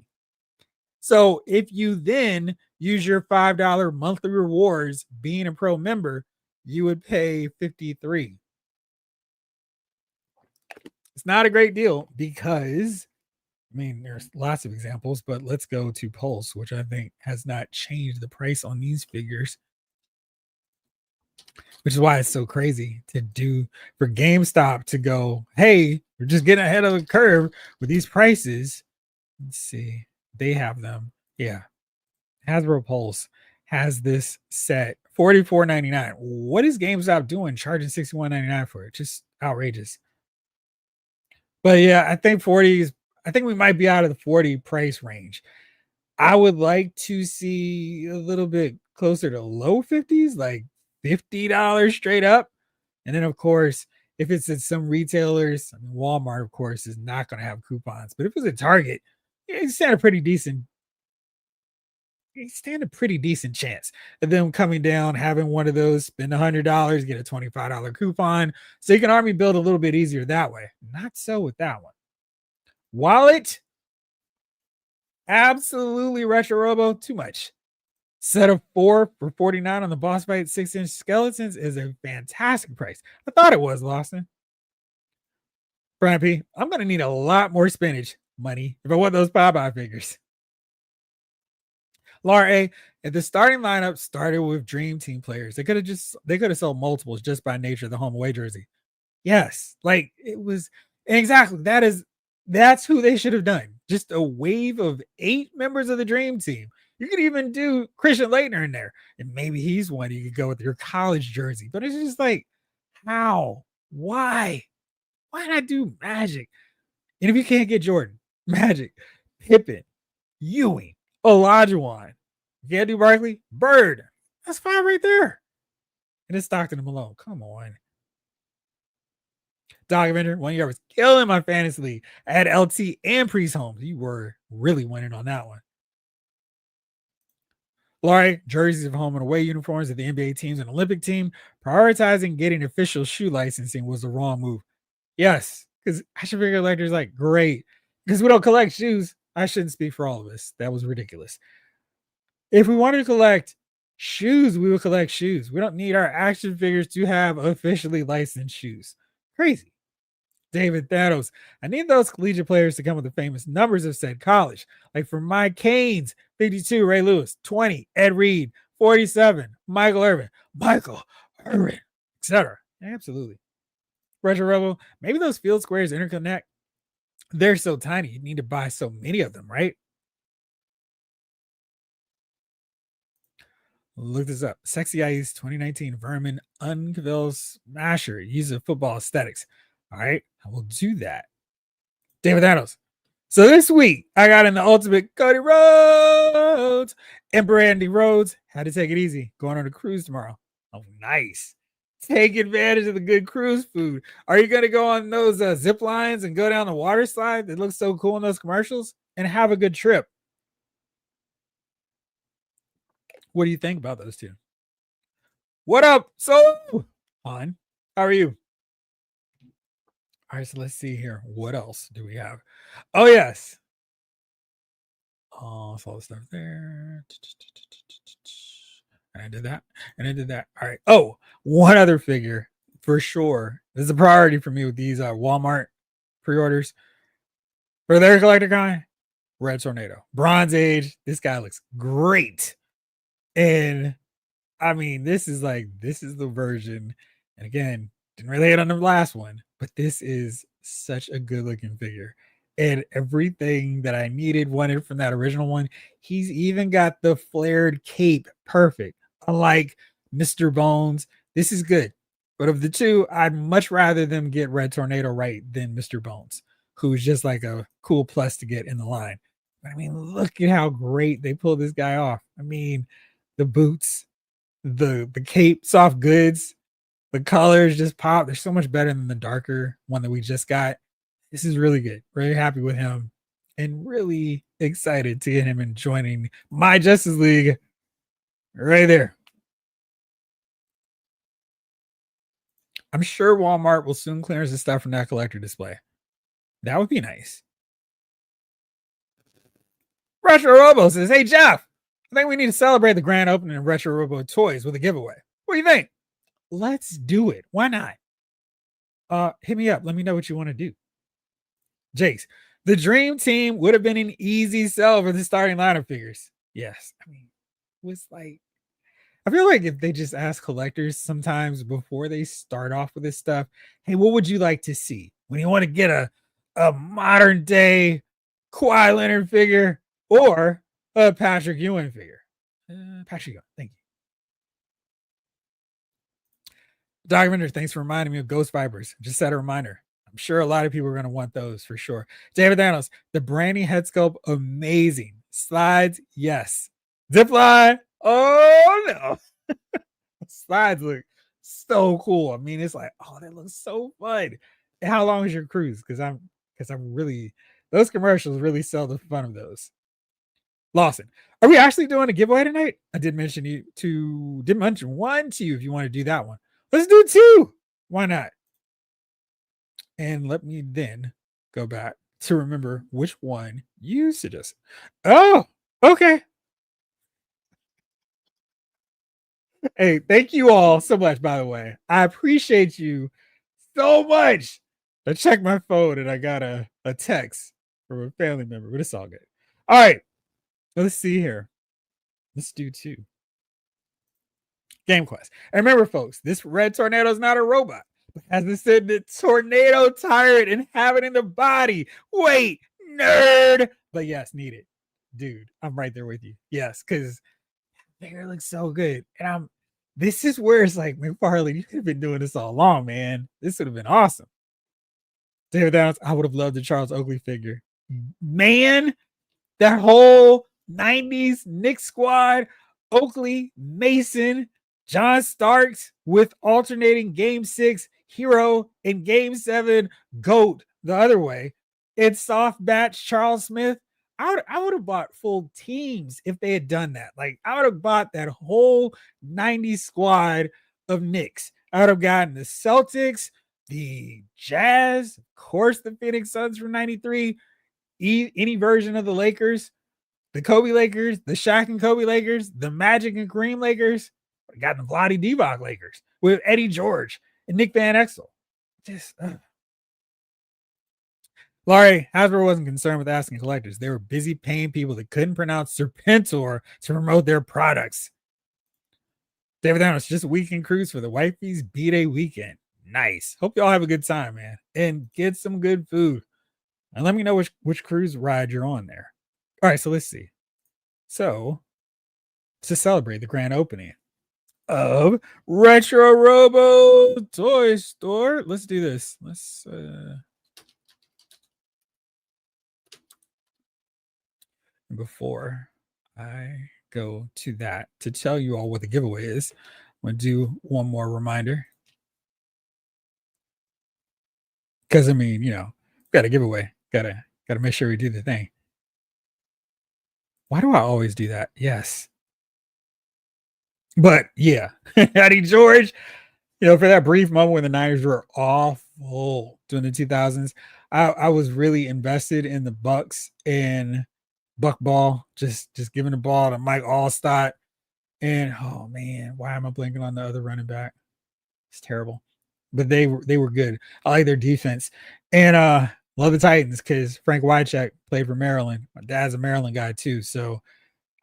Speaker 1: So if you then use your $5 monthly rewards being a pro member, you would pay $53. It's not a great deal because, I mean, there's lots of examples, but let's go to Pulse, which I think has not changed the price on these figures, which is why it's so crazy to do for GameStop to go, hey, we're just getting ahead of the curve with these prices. Let's see. They have them. Yeah. Hasbro Pulse has this set $44.99. What is GameStop doing charging $61.99 for it? Just outrageous. But yeah, I think 40 is, I think we might be out of the 40 price range. I would like to see a little bit closer to low 50s, like $50 straight up. And then, of course, if it's at some retailers, I mean, Walmart, of course, is not going to have coupons. But if it's a Target, yeah, you stand a pretty decent chance of them coming down, having one of those, spend $100, get a $25 coupon. So you can army build a little bit easier that way. Not so with that one. Wallet, absolutely retro robo, too much. Set of 4 for $49 on the boss fight 6-inch skeletons is a fantastic price. I thought it was, Lawson. Brian P, I'm going to need a lot more spinach money if I want those Popeye figures. Laura A, if the starting lineup started with Dream Team players, they could have sold multiples just by nature of the home away jersey. Yes, like it was exactly that's who they should have done. Just a wave of 8 members of the Dream Team. You could even do Christian Leitner in there, and maybe he's one you could go with your college jersey. But it's just like, how? Why? Why not do Magic? And if you can't get Jordan, Magic, Pippen, Ewing, Olajuwon, you can't do Barkley, Bird. That's 5 right there. And it's Stockton and Malone. Come on. Dog Avenger, 1 year I was killing my fantasy league. I had LT and Priest Holmes. You were really winning on that one. Laurie, jerseys of home and away uniforms of the NBA teams and Olympic team. Prioritizing getting official shoe licensing was the wrong move. Yes, because action figure collectors like, great. Because we don't collect shoes. I shouldn't speak for all of us. That was ridiculous. If we wanted to collect shoes, we would collect shoes. We don't need our action figures to have officially licensed shoes. Crazy. David Thanos, I need those collegiate players to come with the famous numbers of said college. Like for my Canes, 52, Ray Lewis, 20, Ed Reed, 47, Michael Irvin, etc. Absolutely. Retro Rebel. Maybe those field squares interconnect. They're so tiny. You need to buy so many of them, right? Look this up. Sexy Ice 2019 Vermin Unveil Smasher. Uses football aesthetics. All right, I will do that. David Thanos. So this week, I got in the ultimate Cody Rhodes and Brandy Rhodes. Had to take it easy. Going on a cruise tomorrow. Oh, nice. Take advantage of the good cruise food. Are you going to go on those zip lines and go down the water slide that looks so cool in those commercials? And have a good trip. What do you think about those two? What up? So, Han, how are you? All right, so let's see here. What else do we have? Oh, yes. Oh, it's all the stuff there. And I did that. And I did that. All right. Oh, one other figure for sure. This is a priority for me with these Walmart pre-orders. For their collector kind, Red Tornado. Bronze Age. This guy looks great. And I mean, this is the version. And again, didn't really hit on the last one, but this is such a good looking figure. And everything that I wanted from that original one. He's even got the flared cape perfect. Unlike Mr. Bones, this is good. But of the two, I'd much rather them get Red Tornado right than Mr. Bones, who's just like a cool plus to get in the line. I mean, look at how great they pull this guy off. I mean, the boots, the cape, soft goods, the colors just pop. They're so much better than the darker one that we just got. This is really good. Very happy with him and really excited to get him in joining my Justice League right there. I'm sure Walmart will soon clearance the stuff from that collector display. That would be nice. Retro Robo says, hey, Jeff, I think we need to celebrate the grand opening of Retro Robo Toys with a giveaway. What do you think? Let's do it. Why not? Hit me up. Let me know what you want to do. Jace, the dream team would have been an easy sell for the starting lineup figures. Yes. I mean, it was like, I feel like if they just ask collectors sometimes before they start off with this stuff, hey, what would you like to see when you want to get a modern day Kawhi Leonard figure or a Patrick Ewing figure? Patrick Ewing, thank you. Documentary, thanks for reminding me of Ghost Fibers. Just set a reminder. I'm sure a lot of people are going to want those for sure. David Thanos, the Brandy head sculpt, amazing. Slides, yes. Zipline, oh no. Slides look so cool. I mean, it's like, oh, that looks so fun. And how long is your cruise? Because I'm really, those commercials really sell the fun of those. Lawson, are we actually doing a giveaway tonight? I did mention one to you if you want to do that one. Let's do two. Why not? And let me then go back to remember which one you suggested. Oh, okay. Hey, thank you all so much, by the way. I appreciate you so much. I checked my phone and I got a text from a family member, but it's all good. All right. Let's see here. Let's do two. Game Quest. And remember, folks, this red tornado is not a robot. As I said, the tornado tyrant inhabiting the body. Wait, nerd. But yes, need it. Dude, I'm right there with you. Yes, because figure looks so good. And this is where it's like, McFarlane, you could have been doing this all along, man. This would have been awesome. David Downs, I would have loved the Charles Oakley figure. Man, that whole 90s Knicks squad, Oakley, Mason, John Starks with alternating game 6 Hero and game 7 Goat the other way. It's soft batch Charles Smith. I would have bought full teams if they had done that. Like, I would have bought that whole 90s squad of Knicks. I would have gotten the Celtics, the Jazz, of course, the Phoenix Suns from 93, any version of the Lakers, the Kobe Lakers, the Shaq and Kobe Lakers, the Magic and Kareem Lakers. I got the Vlade Divac Lakers with Eddie George and Nick Van Exel. Laurie, Hasbro wasn't concerned with asking collectors. They were busy paying people that couldn't pronounce Serpentor to promote their products. David Thanos, just a weekend cruise for the wifey's B-Day weekend. Nice. Hope y'all have a good time, man, and get some good food. And let me know which cruise ride you're on there. All right, so let's see. So to celebrate the grand opening of Retro Robo Toy Store, let's do this. Let's before I go to that to tell you all what the giveaway is, I'm gonna do one more reminder. Because I mean, got a giveaway. Gotta make sure we do the thing. Why do I always do that? Yes. But yeah, Eddie George, for that brief moment when the Niners were awful during the 2000s, I was really invested in the Bucks and Buck ball, just giving the ball to Mike Allstott. And oh man, why am I blanking on the other running back? It's terrible. But they were good. I like their defense. And love the Titans because Frank Wycheck played for Maryland. My dad's a Maryland guy too. So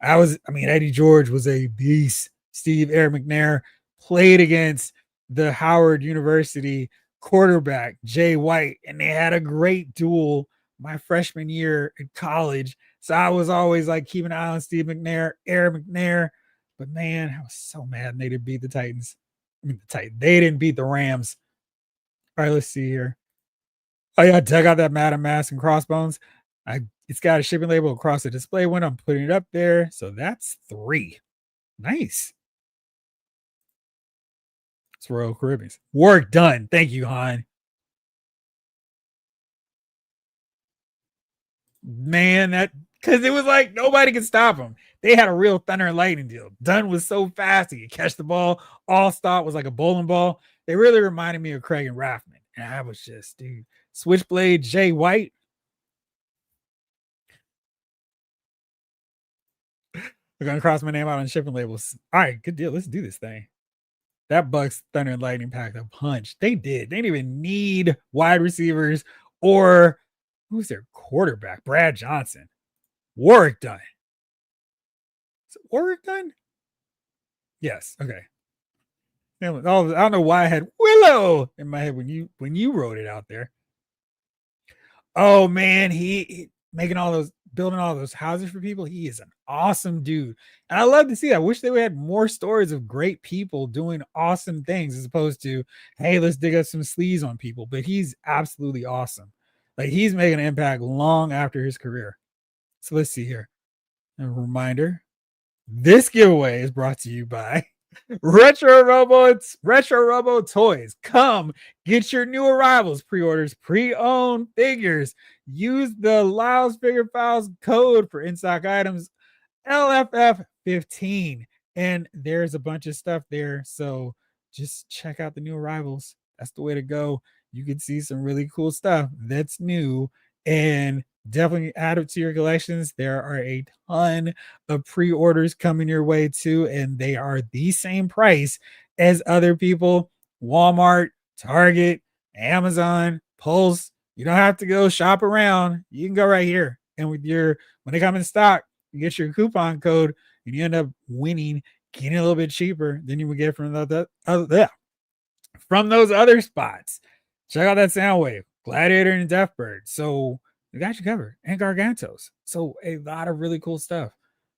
Speaker 1: Eddie George was a beast. Steve Eric McNair played against the Howard University quarterback, Jay White, and they had a great duel my freshman year in college. So I was always like keeping an eye on Steve McNair, Eric McNair. But man, I was so mad they didn't beat the Titans. They didn't beat the Rams. All right, let's see here. Oh yeah, dug out that Madam Mask and Crossbones. It's got a shipping label across the display window. I'm putting it up there. So that's 3. Nice. It's Royal Caribbean. Work done. Thank you, Han. Man, that because it was like nobody could stop him. They had a real thunder and lightning deal. Dunn was so fast he could catch the ball. Allstott was like a bowling ball. They really reminded me of Craig and Raffman. And I was just, dude, Switchblade Jay White. We're gonna cross my name out on shipping labels. All right, good deal. Let's do this thing. That Bucks Thunder and Lightning packed a punch. They did. They didn't even need wide receivers or who's their quarterback? Brad Johnson. Warwick Dunn. Is it Warwick Dunn? Yes. Okay. I don't know why I had Willow in my head when you wrote it out there. Oh man, he making building all those houses for people. He is an awesome dude. And I love to see that. I wish they would have more stories of great people doing awesome things as opposed to, hey, let's dig up some sleaze on people. But he's absolutely awesome. Like he's making an impact long after his career. So let's see here. A reminder. This giveaway is brought to you by Retro Robo Toys. Come get your new arrivals, pre-orders, pre-owned figures. Use the Lyles Figure Files code for in-stock items LFF15. And there's a bunch of stuff there. So just check out the new arrivals. That's the way to go. You can see some really cool stuff that's new and definitely add it to your collections. There are a ton of pre-orders coming your way too, and they are the same price as other people. Walmart, Target, Amazon, Pulse. You don't have to go shop around. You can go right here. And when they come in stock, you get your coupon code and you end up winning, getting a little bit cheaper than you would get from those other spots. Check out that Soundwave, Gladiator, and Deathbird. So we got you covered. And Gargantos. So a lot of really cool stuff.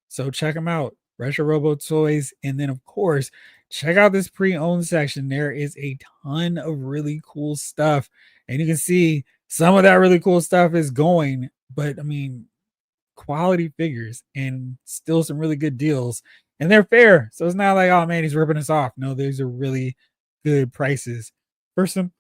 Speaker 1: So check them out. Retro Robo Toys. And then, of course, check out this pre-owned section. There is a ton of really cool stuff. And you can see some of that really cool stuff is going. But, I mean, quality figures and still some really good deals. And they're fair. So it's not like, oh, man, he's ripping us off. No, these are really good prices for some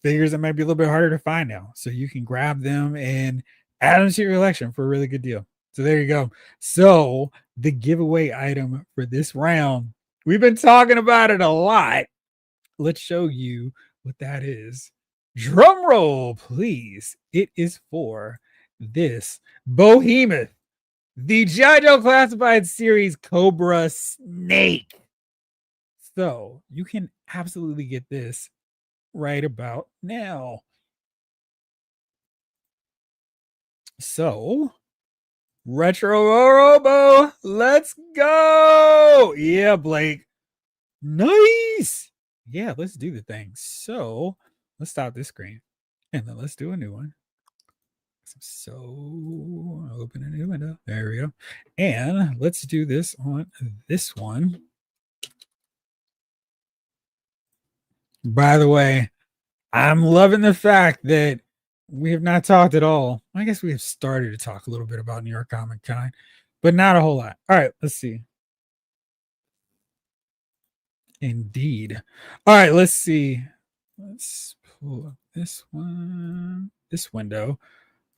Speaker 1: figures that might be a little bit harder to find now. So you can grab them and add them to your collection for a really good deal. So there you go. So the giveaway item for this round, we've been talking about it a lot. Let's show you what that is. Drum roll, please. It is for this Behemoth, the G.I. Joe Classified Series Cobra Snake. So you can absolutely get this right about now. So Retro Robo, let's go. Yeah, Blake. Nice. Yeah, let's do the thing. So let's stop this screen and then let's do a new one. So open a new window. There we go. And let's do this on this one. By the way, I'm loving the fact that we have not talked at all. I guess we have started to talk a little bit about New York Comic Con, but not a whole lot. All right, let's see. Indeed. All right, let's see. Let's pull up this one, this window.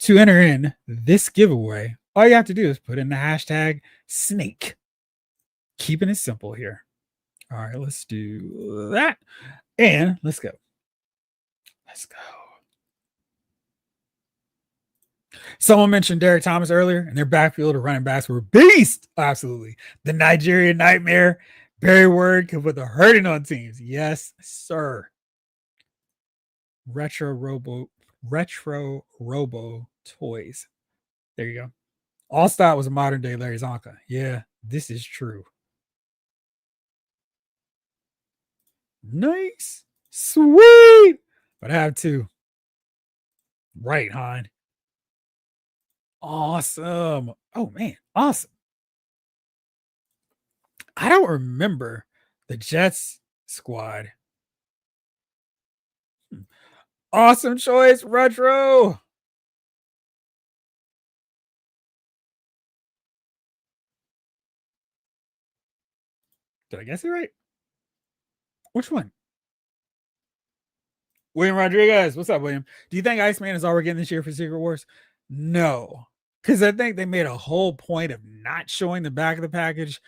Speaker 1: To enter in this giveaway, all you have to do is put in the hashtag snake. Keeping it simple here. All right, let's do that. And let's go. Let's go. Someone mentioned Derek Thomas earlier, and their backfield of running backs were beast. Absolutely. The Nigerian Nightmare, Barry Word could put the hurting on teams. Yes, sir. Retro Robo toys. There you go. All Star was a modern day Larry Zonka. Yeah, this is true. Nice. Sweet. But I have two. Right, hon. Awesome. Oh man, awesome. I don't remember the Jets squad. Awesome choice, Retro. Did I guess it right? Which one? William Rodriguez. What's up, William? Do you think Iceman is all we're getting this year for Secret Wars? No. Because I think they made a whole point of not showing the back of the package,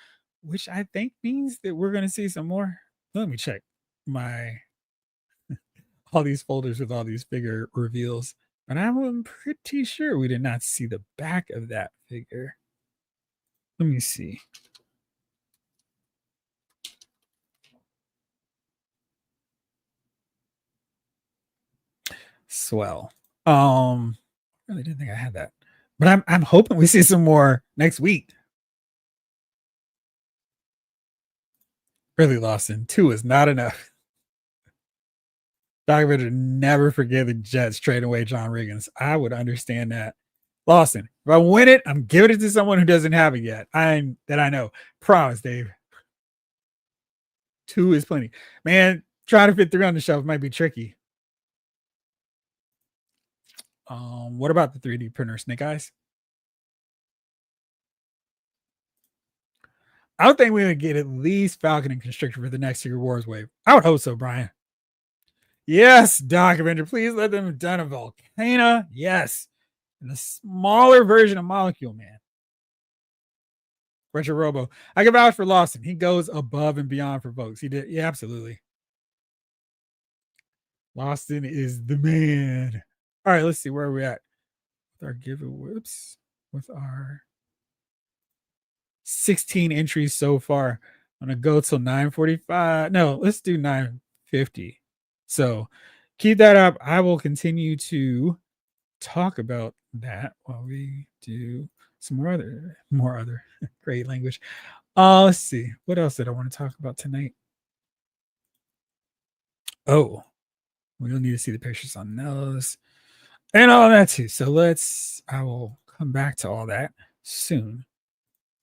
Speaker 1: which I think means that we're going to see some more. Let me check my all these folders with all these figure reveals. But I'm pretty sure we did not see the back of that figure. Let me see. Swell. Really didn't think I had that. But I'm hoping we see some more next week. Really, Lawson. 2 is not enough. Doc Ritter never forget the Jets trading away John Riggins. I would understand that. Lawson, if I win it, I'm giving it to someone who doesn't have it yet. I know. Promise, Dave. 2 is plenty. Man, trying to fit 3 on the shelf might be tricky. What about the 3D printer, Snake Eyes? I would think we would get at least Falcon and Constrictor for the next Secret Wars wave. I would hope so, Brian. Yes, Doc Avenger, please let them have done a Volcana. Yes. And the smaller version of Molecule Man. Retro Robo. I can vouch for Lawson. He goes above and beyond for folks. He did. Yeah, absolutely. Lawson is the man. All right, let's see where are we at with our giveaway. Whoops. With our 16 entries so far. I'm gonna go till 9:45. No, let's do 9:50. So keep that up. I will continue to talk about that while we do some more other great language. Let's see. What else did I want to talk about tonight? Oh, we'll need to see the pictures on those and all that too. So I will come back to all that soon.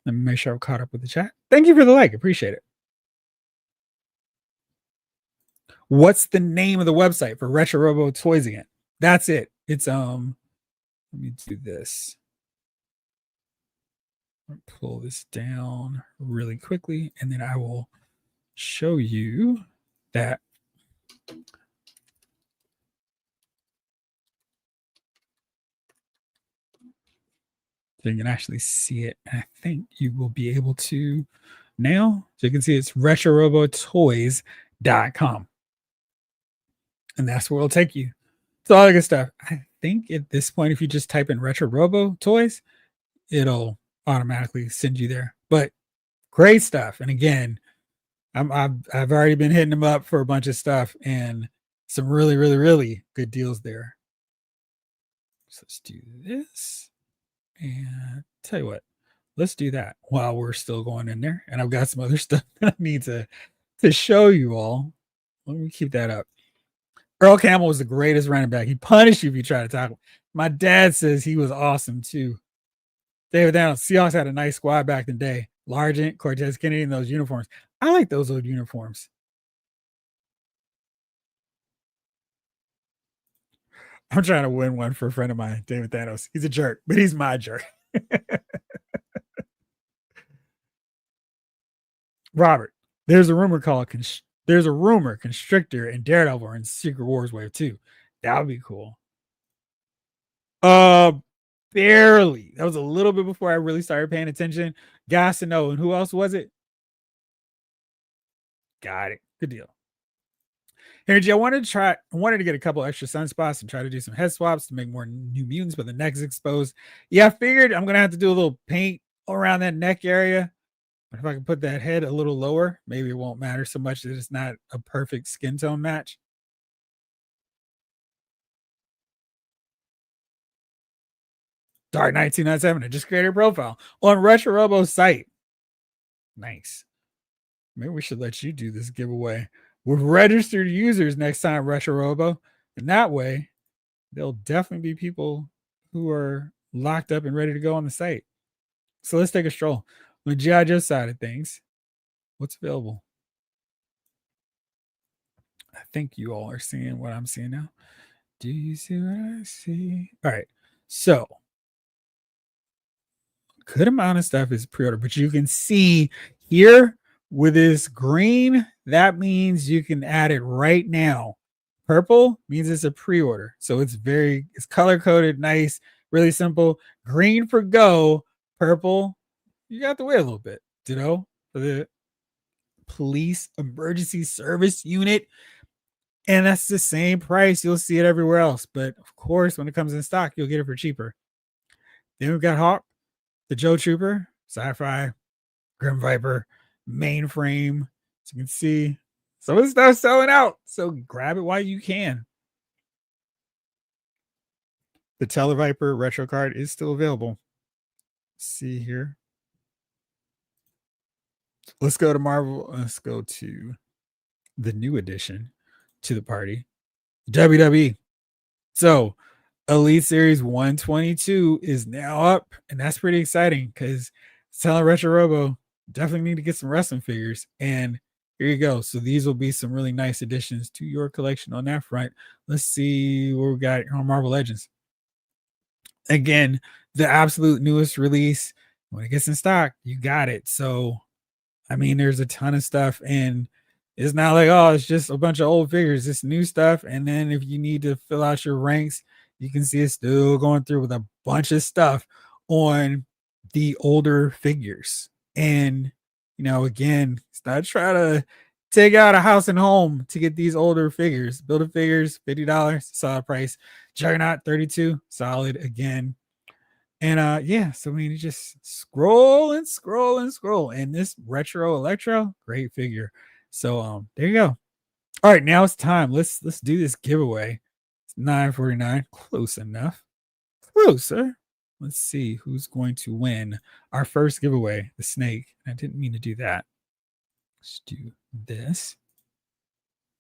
Speaker 1: Let me make sure I'm caught up with the chat. Thank you for the like. Appreciate it. What's the name of the website for Retro Robo Toys again? That's it. It's let me do this. I'll pull this down really quickly, and then I will show you that. So you can actually see it. And I think you will be able to now. So you can see it's retrorobotoys.com. And that's where it'll take you. It's all the good stuff. I think at this point, if you just type in Retro Robo Toys, it'll automatically send you there. But great stuff. And again, I've already been hitting them up for a bunch of stuff and some really, really, really good deals there. So let's do this. And tell you what, let's do that while we're still going in there. And I've got some other stuff that I need to show you all. Let me keep that up. Earl Campbell was the greatest running back. He punished you if you try to tackle. My dad says he was awesome too. David Downs, Seahawks had a nice squad back in the day. Largent, Cortez Kennedy in those uniforms. I like those old uniforms. I'm trying to win one for a friend of mine, David Thanos. He's a jerk, but he's my jerk. Robert, there's a rumor Constrictor and Daredevil are in Secret Wars Wave 2. That would be cool. Uh Barely. That was a little bit before I really started paying attention. Gas to know. And who else was it? Got it. Good deal. Energy, I wanted to get a couple extra sunspots and try to do some head swaps to make more new mutants, but the neck's exposed. Yeah, I figured I'm gonna have to do a little paint around that neck area. But if I can put that head a little lower, maybe it won't matter so much that it's not a perfect skin tone match. Dark 1997, I just created a profile on Retro Robo's site. Nice. Maybe we should let you do this giveaway with registered users next time, Retro Robo. And that way, there'll definitely be people who are locked up and ready to go on the site. So let's take a stroll. On the G.I. Joe side of things, what's available? I think you all are seeing what I'm seeing now. Do you see what I see? All right. So, good amount of stuff is pre-order, but you can see here with this green, that means you can add it right now. Purple means it's a pre-order. So it's color coded, nice, really simple. Green for go, purple, you got to wait a little bit, for the police emergency service unit. And that's the same price. You'll see it everywhere else. But of course, when it comes in stock, you'll get it for cheaper. Then we've got Hawk, the Joe Trooper, Sci-Fi, Grim Viper, Mainframe. So you can see some of the stuff selling out. So grab it while you can. The Televiper retro card is still available. Let's see here. Let's go to Marvel. Let's go to the new addition to the party, WWE. So Elite Series 122 is now up, and that's pretty exciting because telling Retro Robo definitely need to get some wrestling figures. And here you go. So these will be some really nice additions to your collection on that front. Let's see what we got on Marvel Legends. Again, the absolute newest release. When it gets in stock, you got it. So, I mean, there's a ton of stuff, and it's not like, oh, it's just a bunch of old figures. It's new stuff. And then if you need to fill out your ranks, you can see it's still going through with a bunch of stuff on the older figures. And, again, it's not trying to take out a house and home to get these older figures. Builder figures, $50, solid price. Juggernaut, $32, solid again. And so I mean, you just scroll and scroll and scroll. And this Retro Electro, great figure. So there you go. All right, now it's time. Let's do this giveaway. It's 9:49. Close enough. Closer. Let's see who's going to win our first giveaway, the snake. I didn't mean to do that. Let's do this.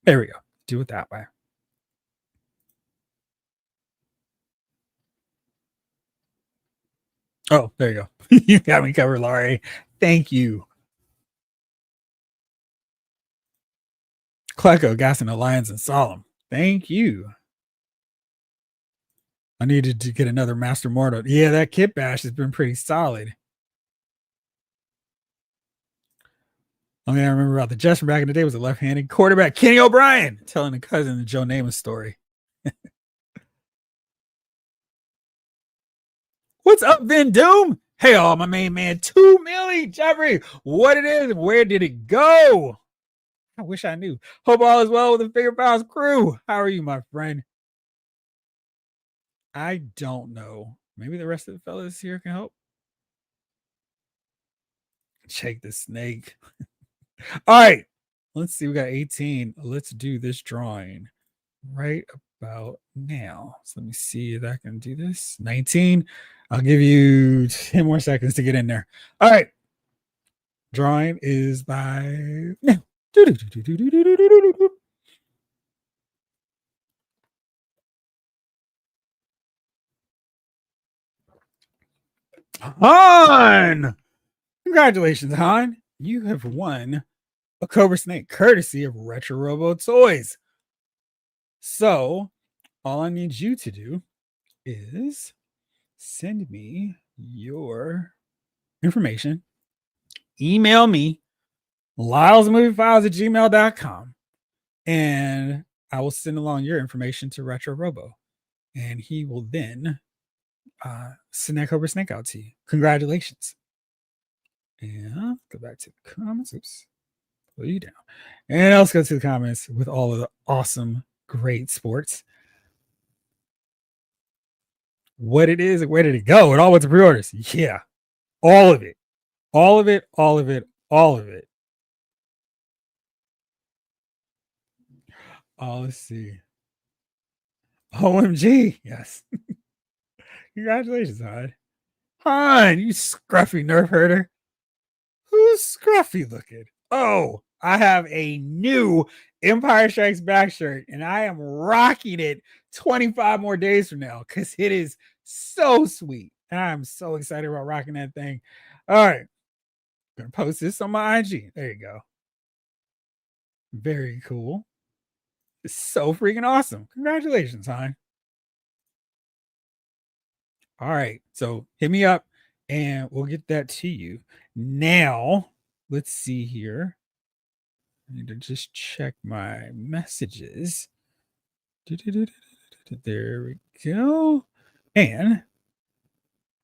Speaker 1: There we go. Do it that way. Oh, there you go. You got me covered, Laurie. Thank you. Kleco, Gaston, Alliance, and Solemn. Thank you. I needed to get another Master Mortal. Yeah, that Kit Bash has been pretty solid. I mean, I remember about the Jets from back in the day was a left-handed quarterback, Kenny O'Brien, telling a cousin the Joe Namath story. What's up, Vin Doom? Hey, all my main man, 2 milli, Jeffrey. What it is? Where did it go? I wish I knew. Hope all is well with the Figure Files crew. How are you, my friend? I don't know. Maybe the rest of the fellas here can help. Shake the snake. All right. Let's see. We got 18. Let's do this drawing right about now. So let me see if I can do this. 19. I'll give you 10 more seconds to get in there. All right. Drawing is by now. Han! Congratulations, Han. You have won a Cobra Snake courtesy of Retro Robo Toys. So, all I need you to do is send me your information, email me, lylesmoviefiles@gmail.com, and I will send along your information to Retro Robo, and he will then send that Cobra Snake out to you. Congratulations. And go back to the comments. Oops. Pull you down. And let's go to the comments with all of the awesome, great sports. What it is, where did it go? It all went to pre-orders. Yeah. All of it. All of it. All of it. All of it. Oh, let's see. OMG. Yes. Congratulations, Han. Han, you scruffy nerf herder. Who's scruffy looking? Oh, I have a new Empire Strikes Back shirt, and I am rocking it 25 more days from now because it is so sweet. And I'm so excited about rocking that thing. All right. I'm going to post this on my IG. There you go. Very cool. It's so freaking awesome. Congratulations, hon. All right. So hit me up and we'll get that to you. Now, let's see here. I need to just check my messages. There we go. And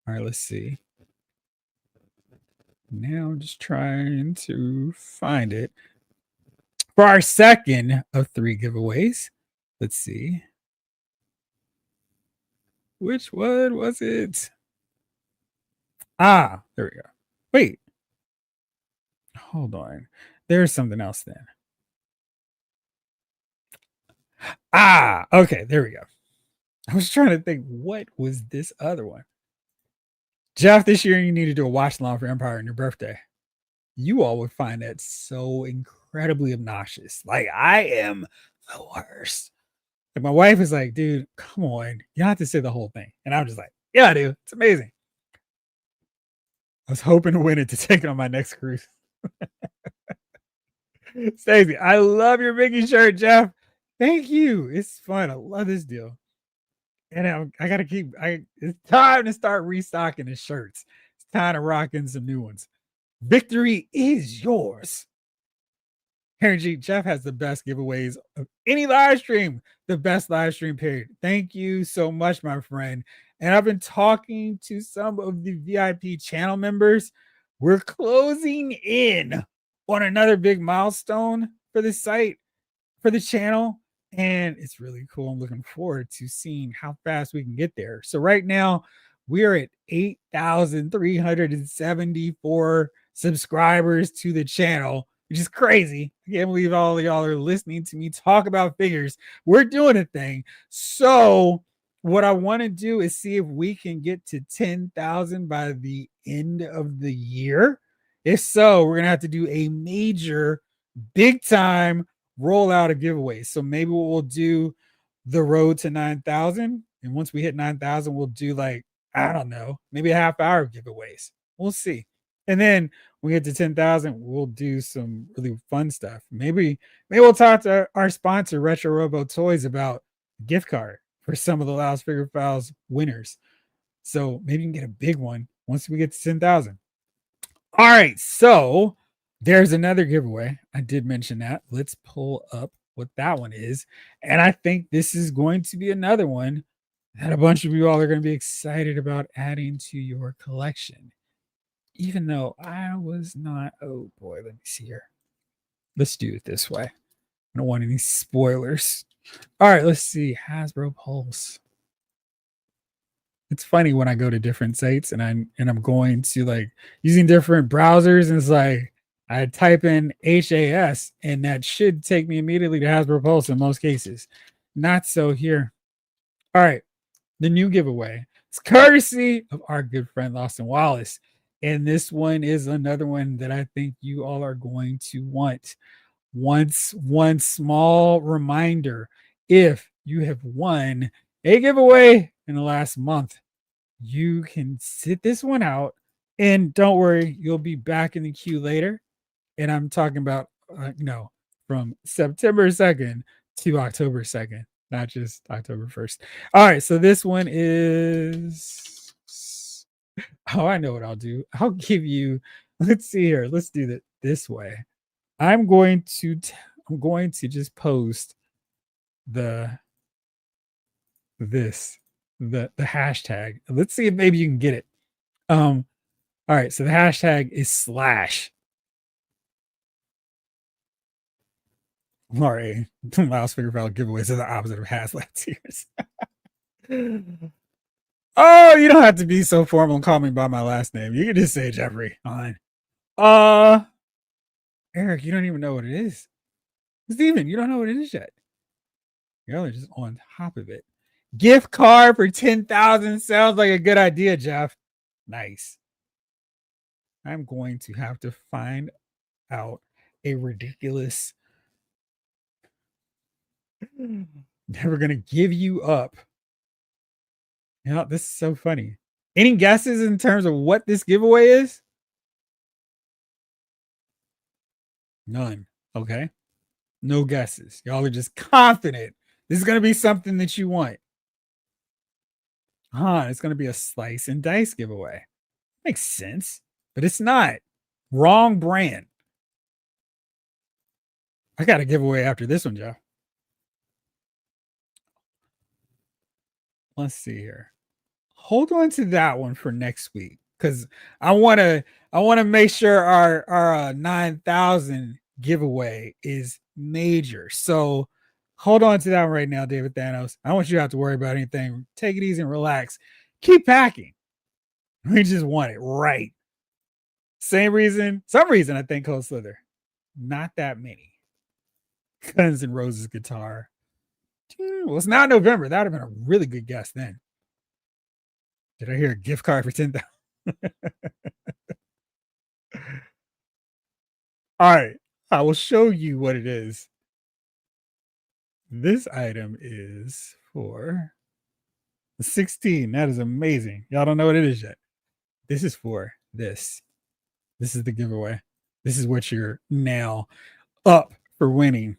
Speaker 1: all right, let's see. Now I'm just trying to find it for our second of 3 giveaways. Let's see. Which one was it? Ah, there we go. Wait. Hold on. There's something else then. Ah, okay, there we go. I was trying to think, what was this other one? Jeff, this year you need to do a watch along for Empire on your birthday. You all would find that so incredibly obnoxious. Like, I am the worst. Like, my wife is like, dude, come on. You have to say the whole thing. And I'm just like, yeah, I do. It's amazing. I was hoping to win it to take it on my next cruise. Stacey, I love your Mickey shirt, Jeff. Thank you. It's fun. I love this deal. And I gotta keep. It's time to start restocking the shirts. It's time to rock in some new ones. Victory is yours. Harry G, Jeff has the best giveaways of any live stream. The best live stream period. Thank you so much, my friend. And I've been talking to some of the VIP channel members. We're closing in on another big milestone for the site, for the channel. And it's really cool. I'm looking forward to seeing how fast we can get there. So right now, we're at 8,374 subscribers to the channel, which is crazy. I can't believe all of y'all are listening to me talk about figures. We're doing a thing. So what I want to do is see if we can get to 10,000 by the end of the year. If so, we're going to have to do a major, big time rollout of giveaways. So maybe we'll do the road to 9,000. And once we hit 9,000, we'll do like, I don't know, maybe a half hour of giveaways. We'll see. And then when we get to 10,000, we'll do some really fun stuff. Maybe we'll talk to our sponsor, Retro Robo Toys, about a gift card for some of the Loud's Figure Files winners. So maybe you can get a big one once we get to 10,000. All right. So there's another giveaway. I did mention that. Let's pull up what that one is. And I think this is going to be another one that a bunch of you all are going to be excited about adding to your collection. Even though I was not, oh boy, let me see here. Let's do it this way. I don't want any spoilers. All right, let's see. Hasbro Pulse. It's funny when I go to different sites and I'm going to like using different browsers, and it's like I type in HAS and that should take me immediately to Hasbro Pulse in most cases. Not so here. All right, the new giveaway. It's courtesy of our good friend Lawson Wallace. And this one is another one that I think you all are going to want. Once one small reminder, if you have won a giveaway in the last month, you can sit this one out, and don't worry, you'll be back in the queue later. And I'm talking about, from September 2nd to October 2nd, not just October 1st. All right, so this one is. Oh, I know what I'll do. I'll give you. Let's see here. Let's do it this way. I'm going to. I'm going to just post the this the hashtag. Let's see if maybe you can get it. All right, so the hashtag is slash. All right, Miles Figure File giveaways are the opposite of Hasbro tears. Oh, you don't have to be so formal and call me by my last name. You can just say Jeffrey. Fine. Eric, you don't even know what it is. Steven, you don't know what it is yet. You're just on top of it. Gift card for 10,000 sounds like a good idea, Jeff. Nice. I'm going to have to find out a ridiculous. Never gonna give you up. Yeah, this is so funny. Any guesses in terms of what this giveaway is? None. Okay. No guesses. Y'all are just confident this is gonna be something that you want. It's gonna be a slice and dice giveaway. Makes sense, but it's not. Wrong brand. I got a giveaway after this one, Joe. Let's see here. Hold on to that one for next week because I want to make sure our 9,000 giveaway is major. So hold on to that one right now, David Thanos. I don't want you to have to worry about anything. Take it easy and relax. Keep packing. We just want it right. Some reason I think Cold Slither. Not that many. Guns N' Roses guitar. Well, it's not November. That would have been a really good guess then. Did I hear a gift card for 10,000? All right. I will show you what it is. This item is for 16. That is amazing. Y'all don't know what it is yet. This is for this. This is the giveaway. This is what you're now up for winning.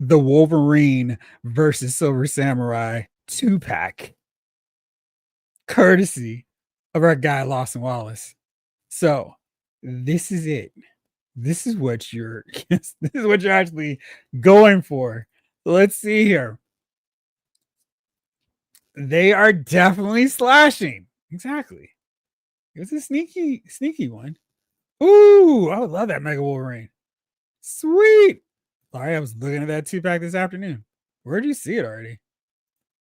Speaker 1: The Wolverine versus Silver Samurai 2-pack. Courtesy of our guy Lawson Wallace. So this is it. This is what you're actually going for. Let's see here. They are definitely slashing. Exactly. It was a sneaky one. Ooh, I would love that Mega Wolverine. Sweet. Sorry, I was looking at that 2-pack this afternoon. Where'd you see it already?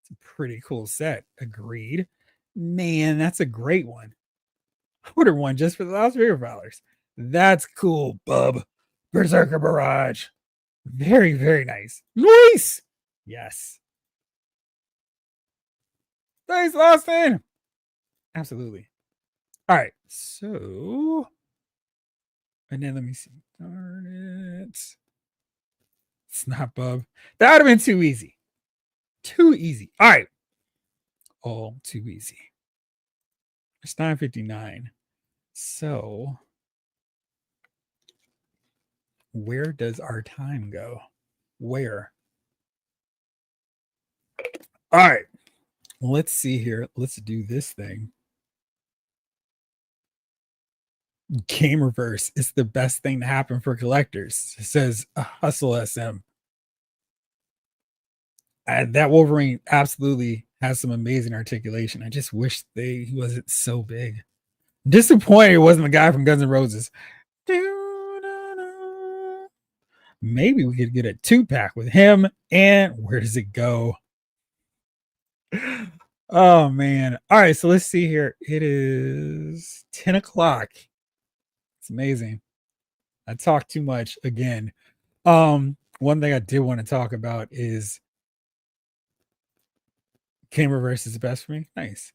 Speaker 1: It's a pretty cool set. Agreed. Man, that's a great one. I ordered one just for the Las Vegas Fowlers. That's cool, bub. Berserker Barrage. Very, very nice. Nice. Yes. Thanks, Austin. Absolutely. All right. So, and then let me see. Darn it. It's not bub. That would have been too easy. Too easy. All right. All too easy. It's 9:59. So, where does our time go? Where? All right. Let's see here. Let's do this thing. Game reverse is the best thing to happen for collectors. It says Hustle SM. That Wolverine absolutely has some amazing articulation. I just wish he wasn't so big. Disappointed it wasn't the guy from Guns N' Roses. Maybe we could get a 2-pack with him. And where does it go? Oh man. All right, so let's see here. It is 10 o'clock. It's amazing. I talk too much again. One thing I did want to talk about is Game Reverse is the best for me. Nice.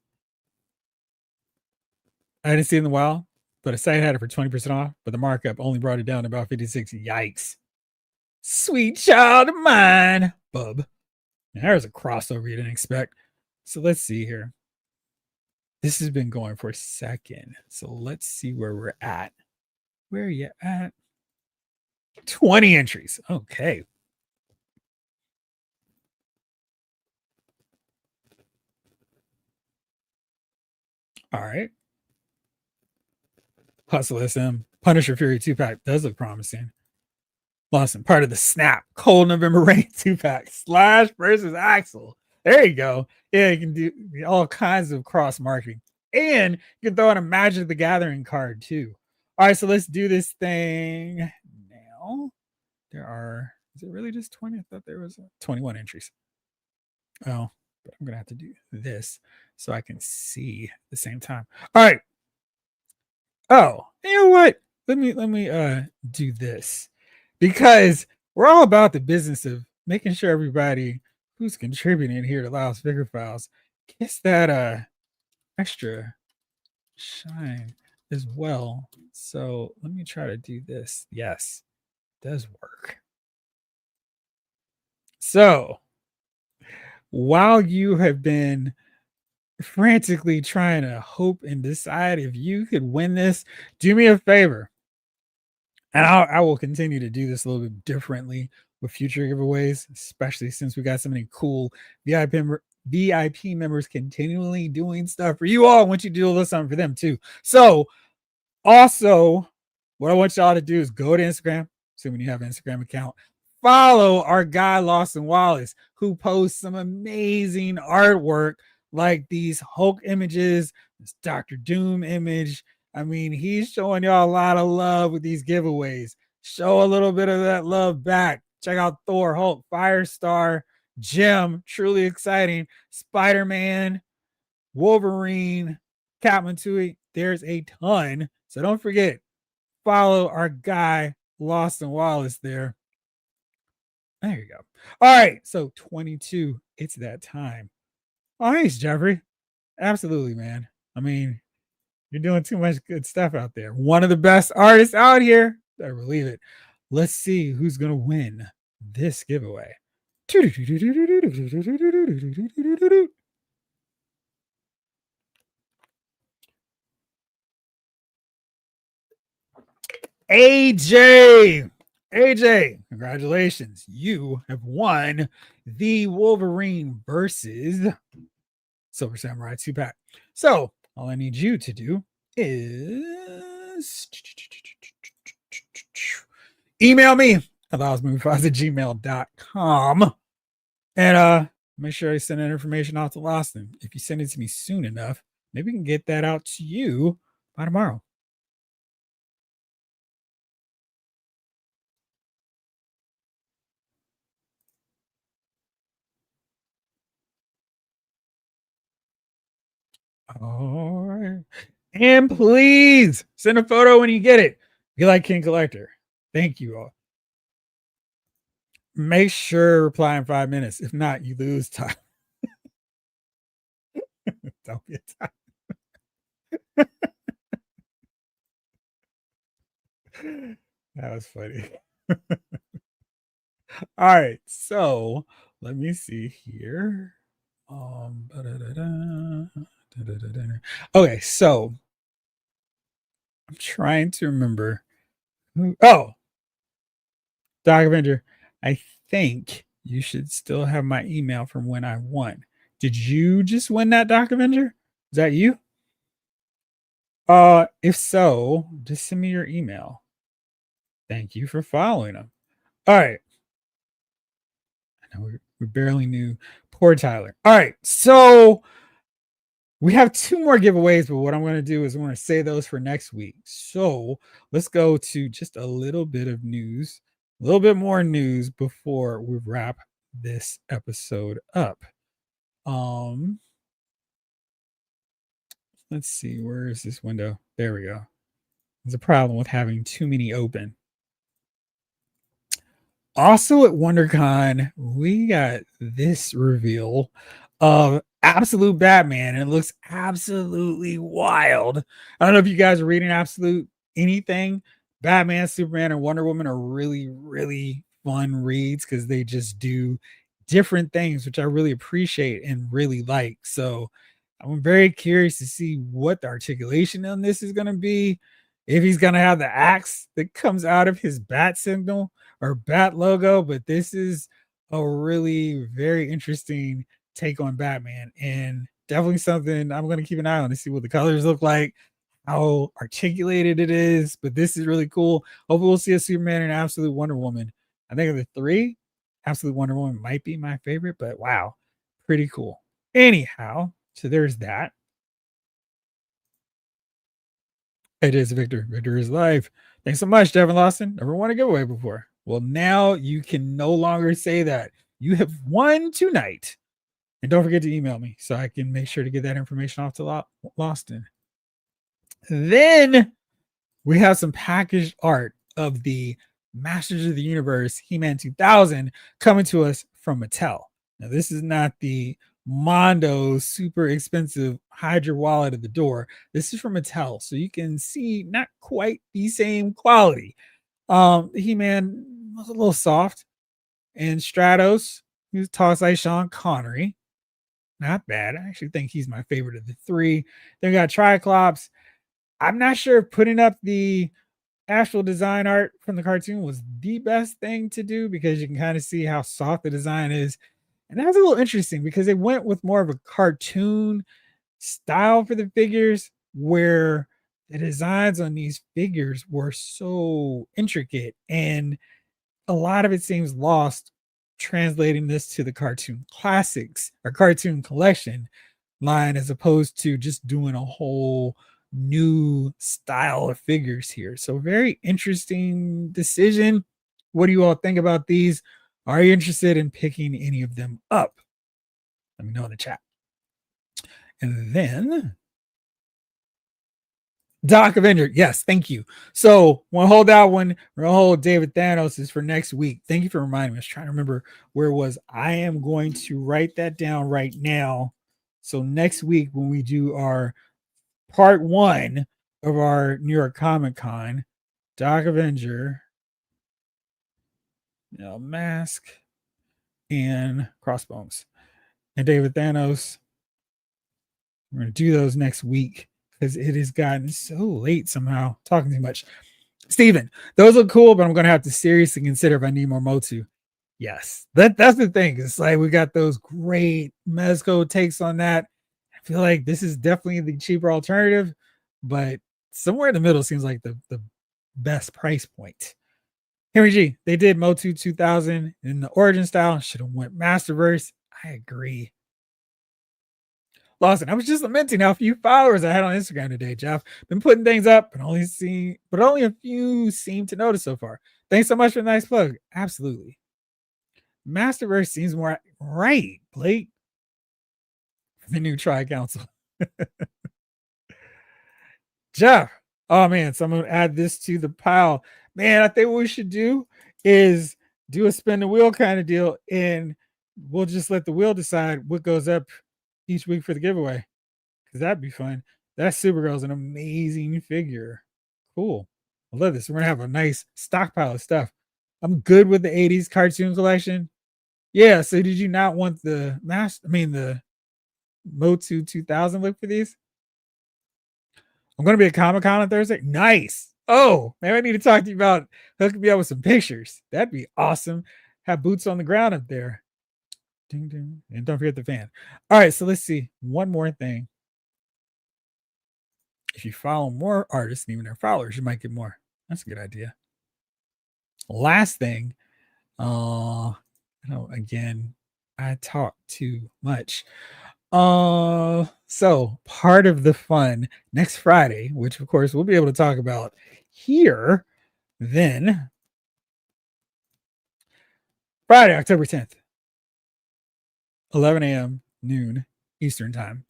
Speaker 1: I didn't see it in a while, but a site had it for 20% off, but the markup only brought it down to about 56. Yikes. Sweet child of mine, bub. Now, there's a crossover you didn't expect. So let's see here. This has been going for a second. So let's see where we're at. Where are you at? 20 entries. Okay. All right. Hustle SM. Punisher Fury 2-pack does look promising. Lawson, part of the Snap. Cold November Rain 2-pack. Slash versus Axel. There you go. Yeah, you can do all kinds of cross marketing. And you can throw in a Magic the Gathering card too. All right, so let's do this thing now. Is it really just 20? I thought there was 21 entries. Oh, but I'm going to have to do this so I can see at the same time. All right. Oh, you know what? Let me do this because we're all about the business of making sure everybody who's contributing here to Lyle's Figure Files gets that extra shine as well. So let me try to do this. Yes, it does work. So while you have been frantically trying to hope and decide if you could win this, do me a favor. And I will continue to do this a little bit differently with future giveaways, especially since we got so many cool VIP members continually doing stuff for you all. I want you to do a little something for them too. So also, what I want y'all to do is go to Instagram, assuming you have an Instagram account, follow our guy Lawson Wallace, who posts some amazing artwork like these Hulk images, this Doctor Doom image. I mean, he's showing y'all a lot of love with these giveaways. Show a little bit of that love back. Check out Thor, Hulk, Firestar, Jim, truly exciting, Spider-Man, Wolverine, Catman Tui. There's a ton. So don't forget, follow our guy Lawson Wallace there. There you go. All right. So 22. It's that time. Oh, thanks, Jeffrey. Absolutely, man. I mean, you're doing too much good stuff out there. One of the best artists out here. I believe it. Let's see who's going to win this giveaway. AJ. AJ, congratulations. You have won the Wolverine versus Silver Samurai 2-pack. So, all I need you to do is email me at allowsmoviefiles@gmail.com and make sure I send that information out to Lawson. If you send it to me soon enough, maybe we can get that out to you by tomorrow. All right. And please send a photo when you get it. Be like King Collector. Thank you all. Make sure reply in 5 minutes. If not, you lose time. Don't get time. That was funny. All right. So let me see here. Okay, so I'm trying to remember who. Oh, Doc Avenger. I think you should still have my email from when I won. Did you just win that, Doc Avenger? Is that you? If so, just send me your email. Thank you for following them. All right. I know we barely knew poor Tyler. All right, so we have 2 more giveaways, but what I'm going to do is I'm going to say those for next week. So let's go to just a little bit of news, a little bit more news before we wrap this episode up. Let's see, where is this window? There we go. There's a problem with having too many open. Also at WonderCon, we got this reveal of Absolute Batman, and it looks absolutely wild. I don't know if you guys are reading Absolute anything. Batman, Superman, and Wonder Woman are really, really fun reads because they just do different things, which I really appreciate and really like. So I'm very curious to see what the articulation on this is going to be. If he's going to have the axe that comes out of his bat signal or bat logo, but this is a really very interesting take on Batman and definitely something I'm going to keep an eye on to see what the colors look like, how articulated it is. But this is really cool. Hopefully, we'll see a Superman and Absolute Wonder Woman. I think of the three, Absolute Wonder Woman might be my favorite, but wow, pretty cool. Anyhow, so there's that. It is Victor. Victor is live. Thanks so much, Devin Lawson. Never won a giveaway before. Well, now you can no longer say that. You have won tonight. And don't forget to email me so I can make sure to get that information off to Lawson. Then we have some packaged art of the Masters of the Universe He-Man 2000 coming to us from Mattel. Now, this is not the Mondo super expensive Hydra wallet at the door. This is from Mattel, so you can see not quite the same quality. He-Man was a little soft, and Stratos, who's tossed like Sean Connery, not bad. I actually think he's my favorite of the three. Then we got Triclops. I'm not sure if putting up the actual design art from the cartoon was the best thing to do because you can kind of see how soft the design is. And that was a little interesting because they went with more of a cartoon style for the figures where the designs on these figures were so intricate and a lot of it seems lost translating this to the cartoon classics or cartoon collection line as opposed to just doing a whole new style of figures here. So very interesting decision. What do you all think about these? Are you interested in picking any of them up? Let me know in the chat. And then Doc Avenger. Yes, thank you. So we'll hold that one. We're gonna hold David Thanos is for next week. Thank you for reminding me. I was trying to remember where it was. I am going to write that down right now. So next week when we do our part 1 of our New York Comic Con, Doc Avenger, Mask, and Crossbones, and David Thanos. We're going to do those next week because it has gotten so late somehow. Talking too much. Steven, those look cool, but I'm going to have to seriously consider if I need more Motu. Yes, that's the thing. It's like we got those great Mezco takes on that. I feel like this is definitely the cheaper alternative, but somewhere in the middle seems like the best price point. Henry G, they did Motu 2000 in the origin style. Should have went Masterverse. I agree. Lawson, I was just lamenting how few followers I had on Instagram today, Jeff. Been putting things up, but only a few seem to notice so far. Thanks so much for the nice plug. Absolutely. Masterverse seems more right, Blake. The new Tri Council. Jeff. Oh man, so I'm gonna add this to the pile. Man, I think what we should do is do a spin the wheel kind of deal, and we'll just let the wheel decide what goes up each week for the giveaway. Because that'd be fun. That Supergirl's an amazing figure. Cool. I love this. We're gonna have a nice stockpile of stuff. I'm good with the 80s cartoon collection. Yeah, so did you not want the the Motu 2000 look for these? I'm going to be at Comic-Con on Thursday. Nice. Oh, man, I need to talk to you about hooking me up with some pictures. That'd be awesome. Have boots on the ground up there. Ding, ding. And don't forget the fan. All right, so let's see. One more thing. If you follow more artists and even their followers, you might get more. That's a good idea. Last thing. Again, I talk too much. So part of the fun next Friday, which of course we'll be able to talk about here, then Friday, October 10th, 11 a.m. noon Eastern time.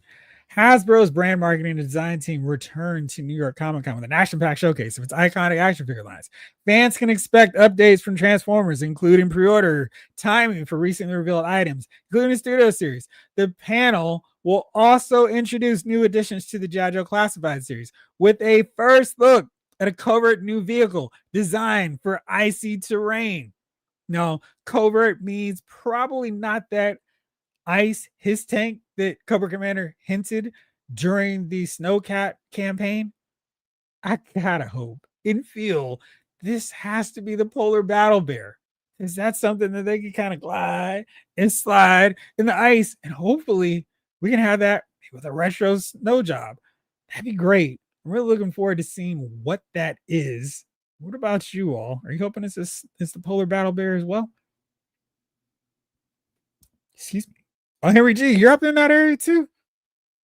Speaker 1: Hasbro's brand marketing and design team returned to New York Comic Con with an action-packed showcase of its iconic action figure lines. Fans can expect updates from Transformers, including pre-order timing for recently revealed items, including the Studio Series. The panel will also introduce new additions to the G.I. Joe Classified series with a first look at a covert new vehicle designed for icy terrain. Now, covert means probably not that ice his tank that Cobra Commander hinted during the Snowcat campaign? I gotta hope and feel this has to be the polar battle bear. Is that something that they can kind of glide and slide in the ice? And hopefully we can have that with a retro snow job. That'd be great. I'm really looking forward to seeing what that is. What about you all? Are you hoping it's the polar battle bear as well? Excuse me. Oh, Henry G, you're up in that area too?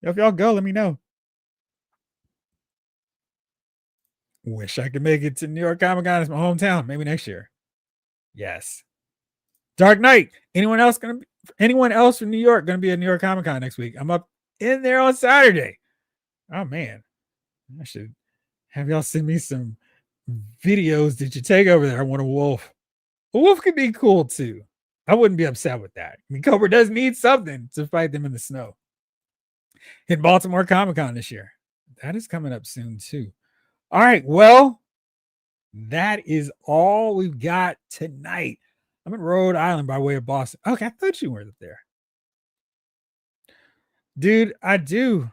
Speaker 1: If y'all go, let me know. Wish I could make it to New York Comic Con. It's my hometown. Maybe next year. Yes. Dark Knight. Anyone else from New York gonna be at New York Comic Con next week? I'm up in there on Saturday. Oh man. I should have y'all send me some videos that you take over there. I want a wolf. A wolf could be cool too. I wouldn't be upset with that. I mean, Cobra does need something to fight them in the snow. In Baltimore Comic Con this year. That is coming up soon too. All right. Well, that is all we've got tonight. I'm in Rhode Island by way of Boston. Okay, I thought you weren't up there. Dude, I do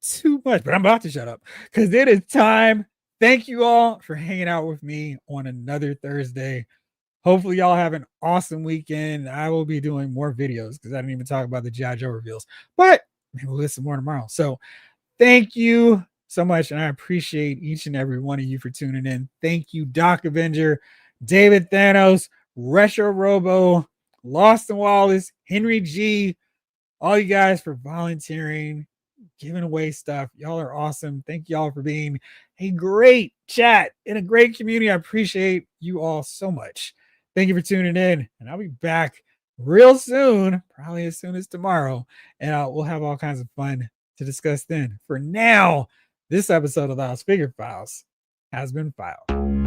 Speaker 1: too much, but I'm about to shut up because it is time. Thank you all for hanging out with me on another Thursday. Hopefully, y'all have an awesome weekend. I will be doing more videos because I didn't even talk about the G.I. Joe reveals, but maybe we'll listen more tomorrow. So, thank you so much, and I appreciate each and every one of you for tuning in. Thank you, Doc Avenger, David Thanos, Retro Robo, Lost and Wallace, Henry G, all you guys for volunteering, giving away stuff. Y'all are awesome. Thank y'all for being a great chat and a great community. I appreciate you all so much. Thank you for tuning in, and I'll be back real soon, probably as soon as tomorrow, and we'll have all kinds of fun to discuss then. For now, this episode of the House Figure Files has been filed.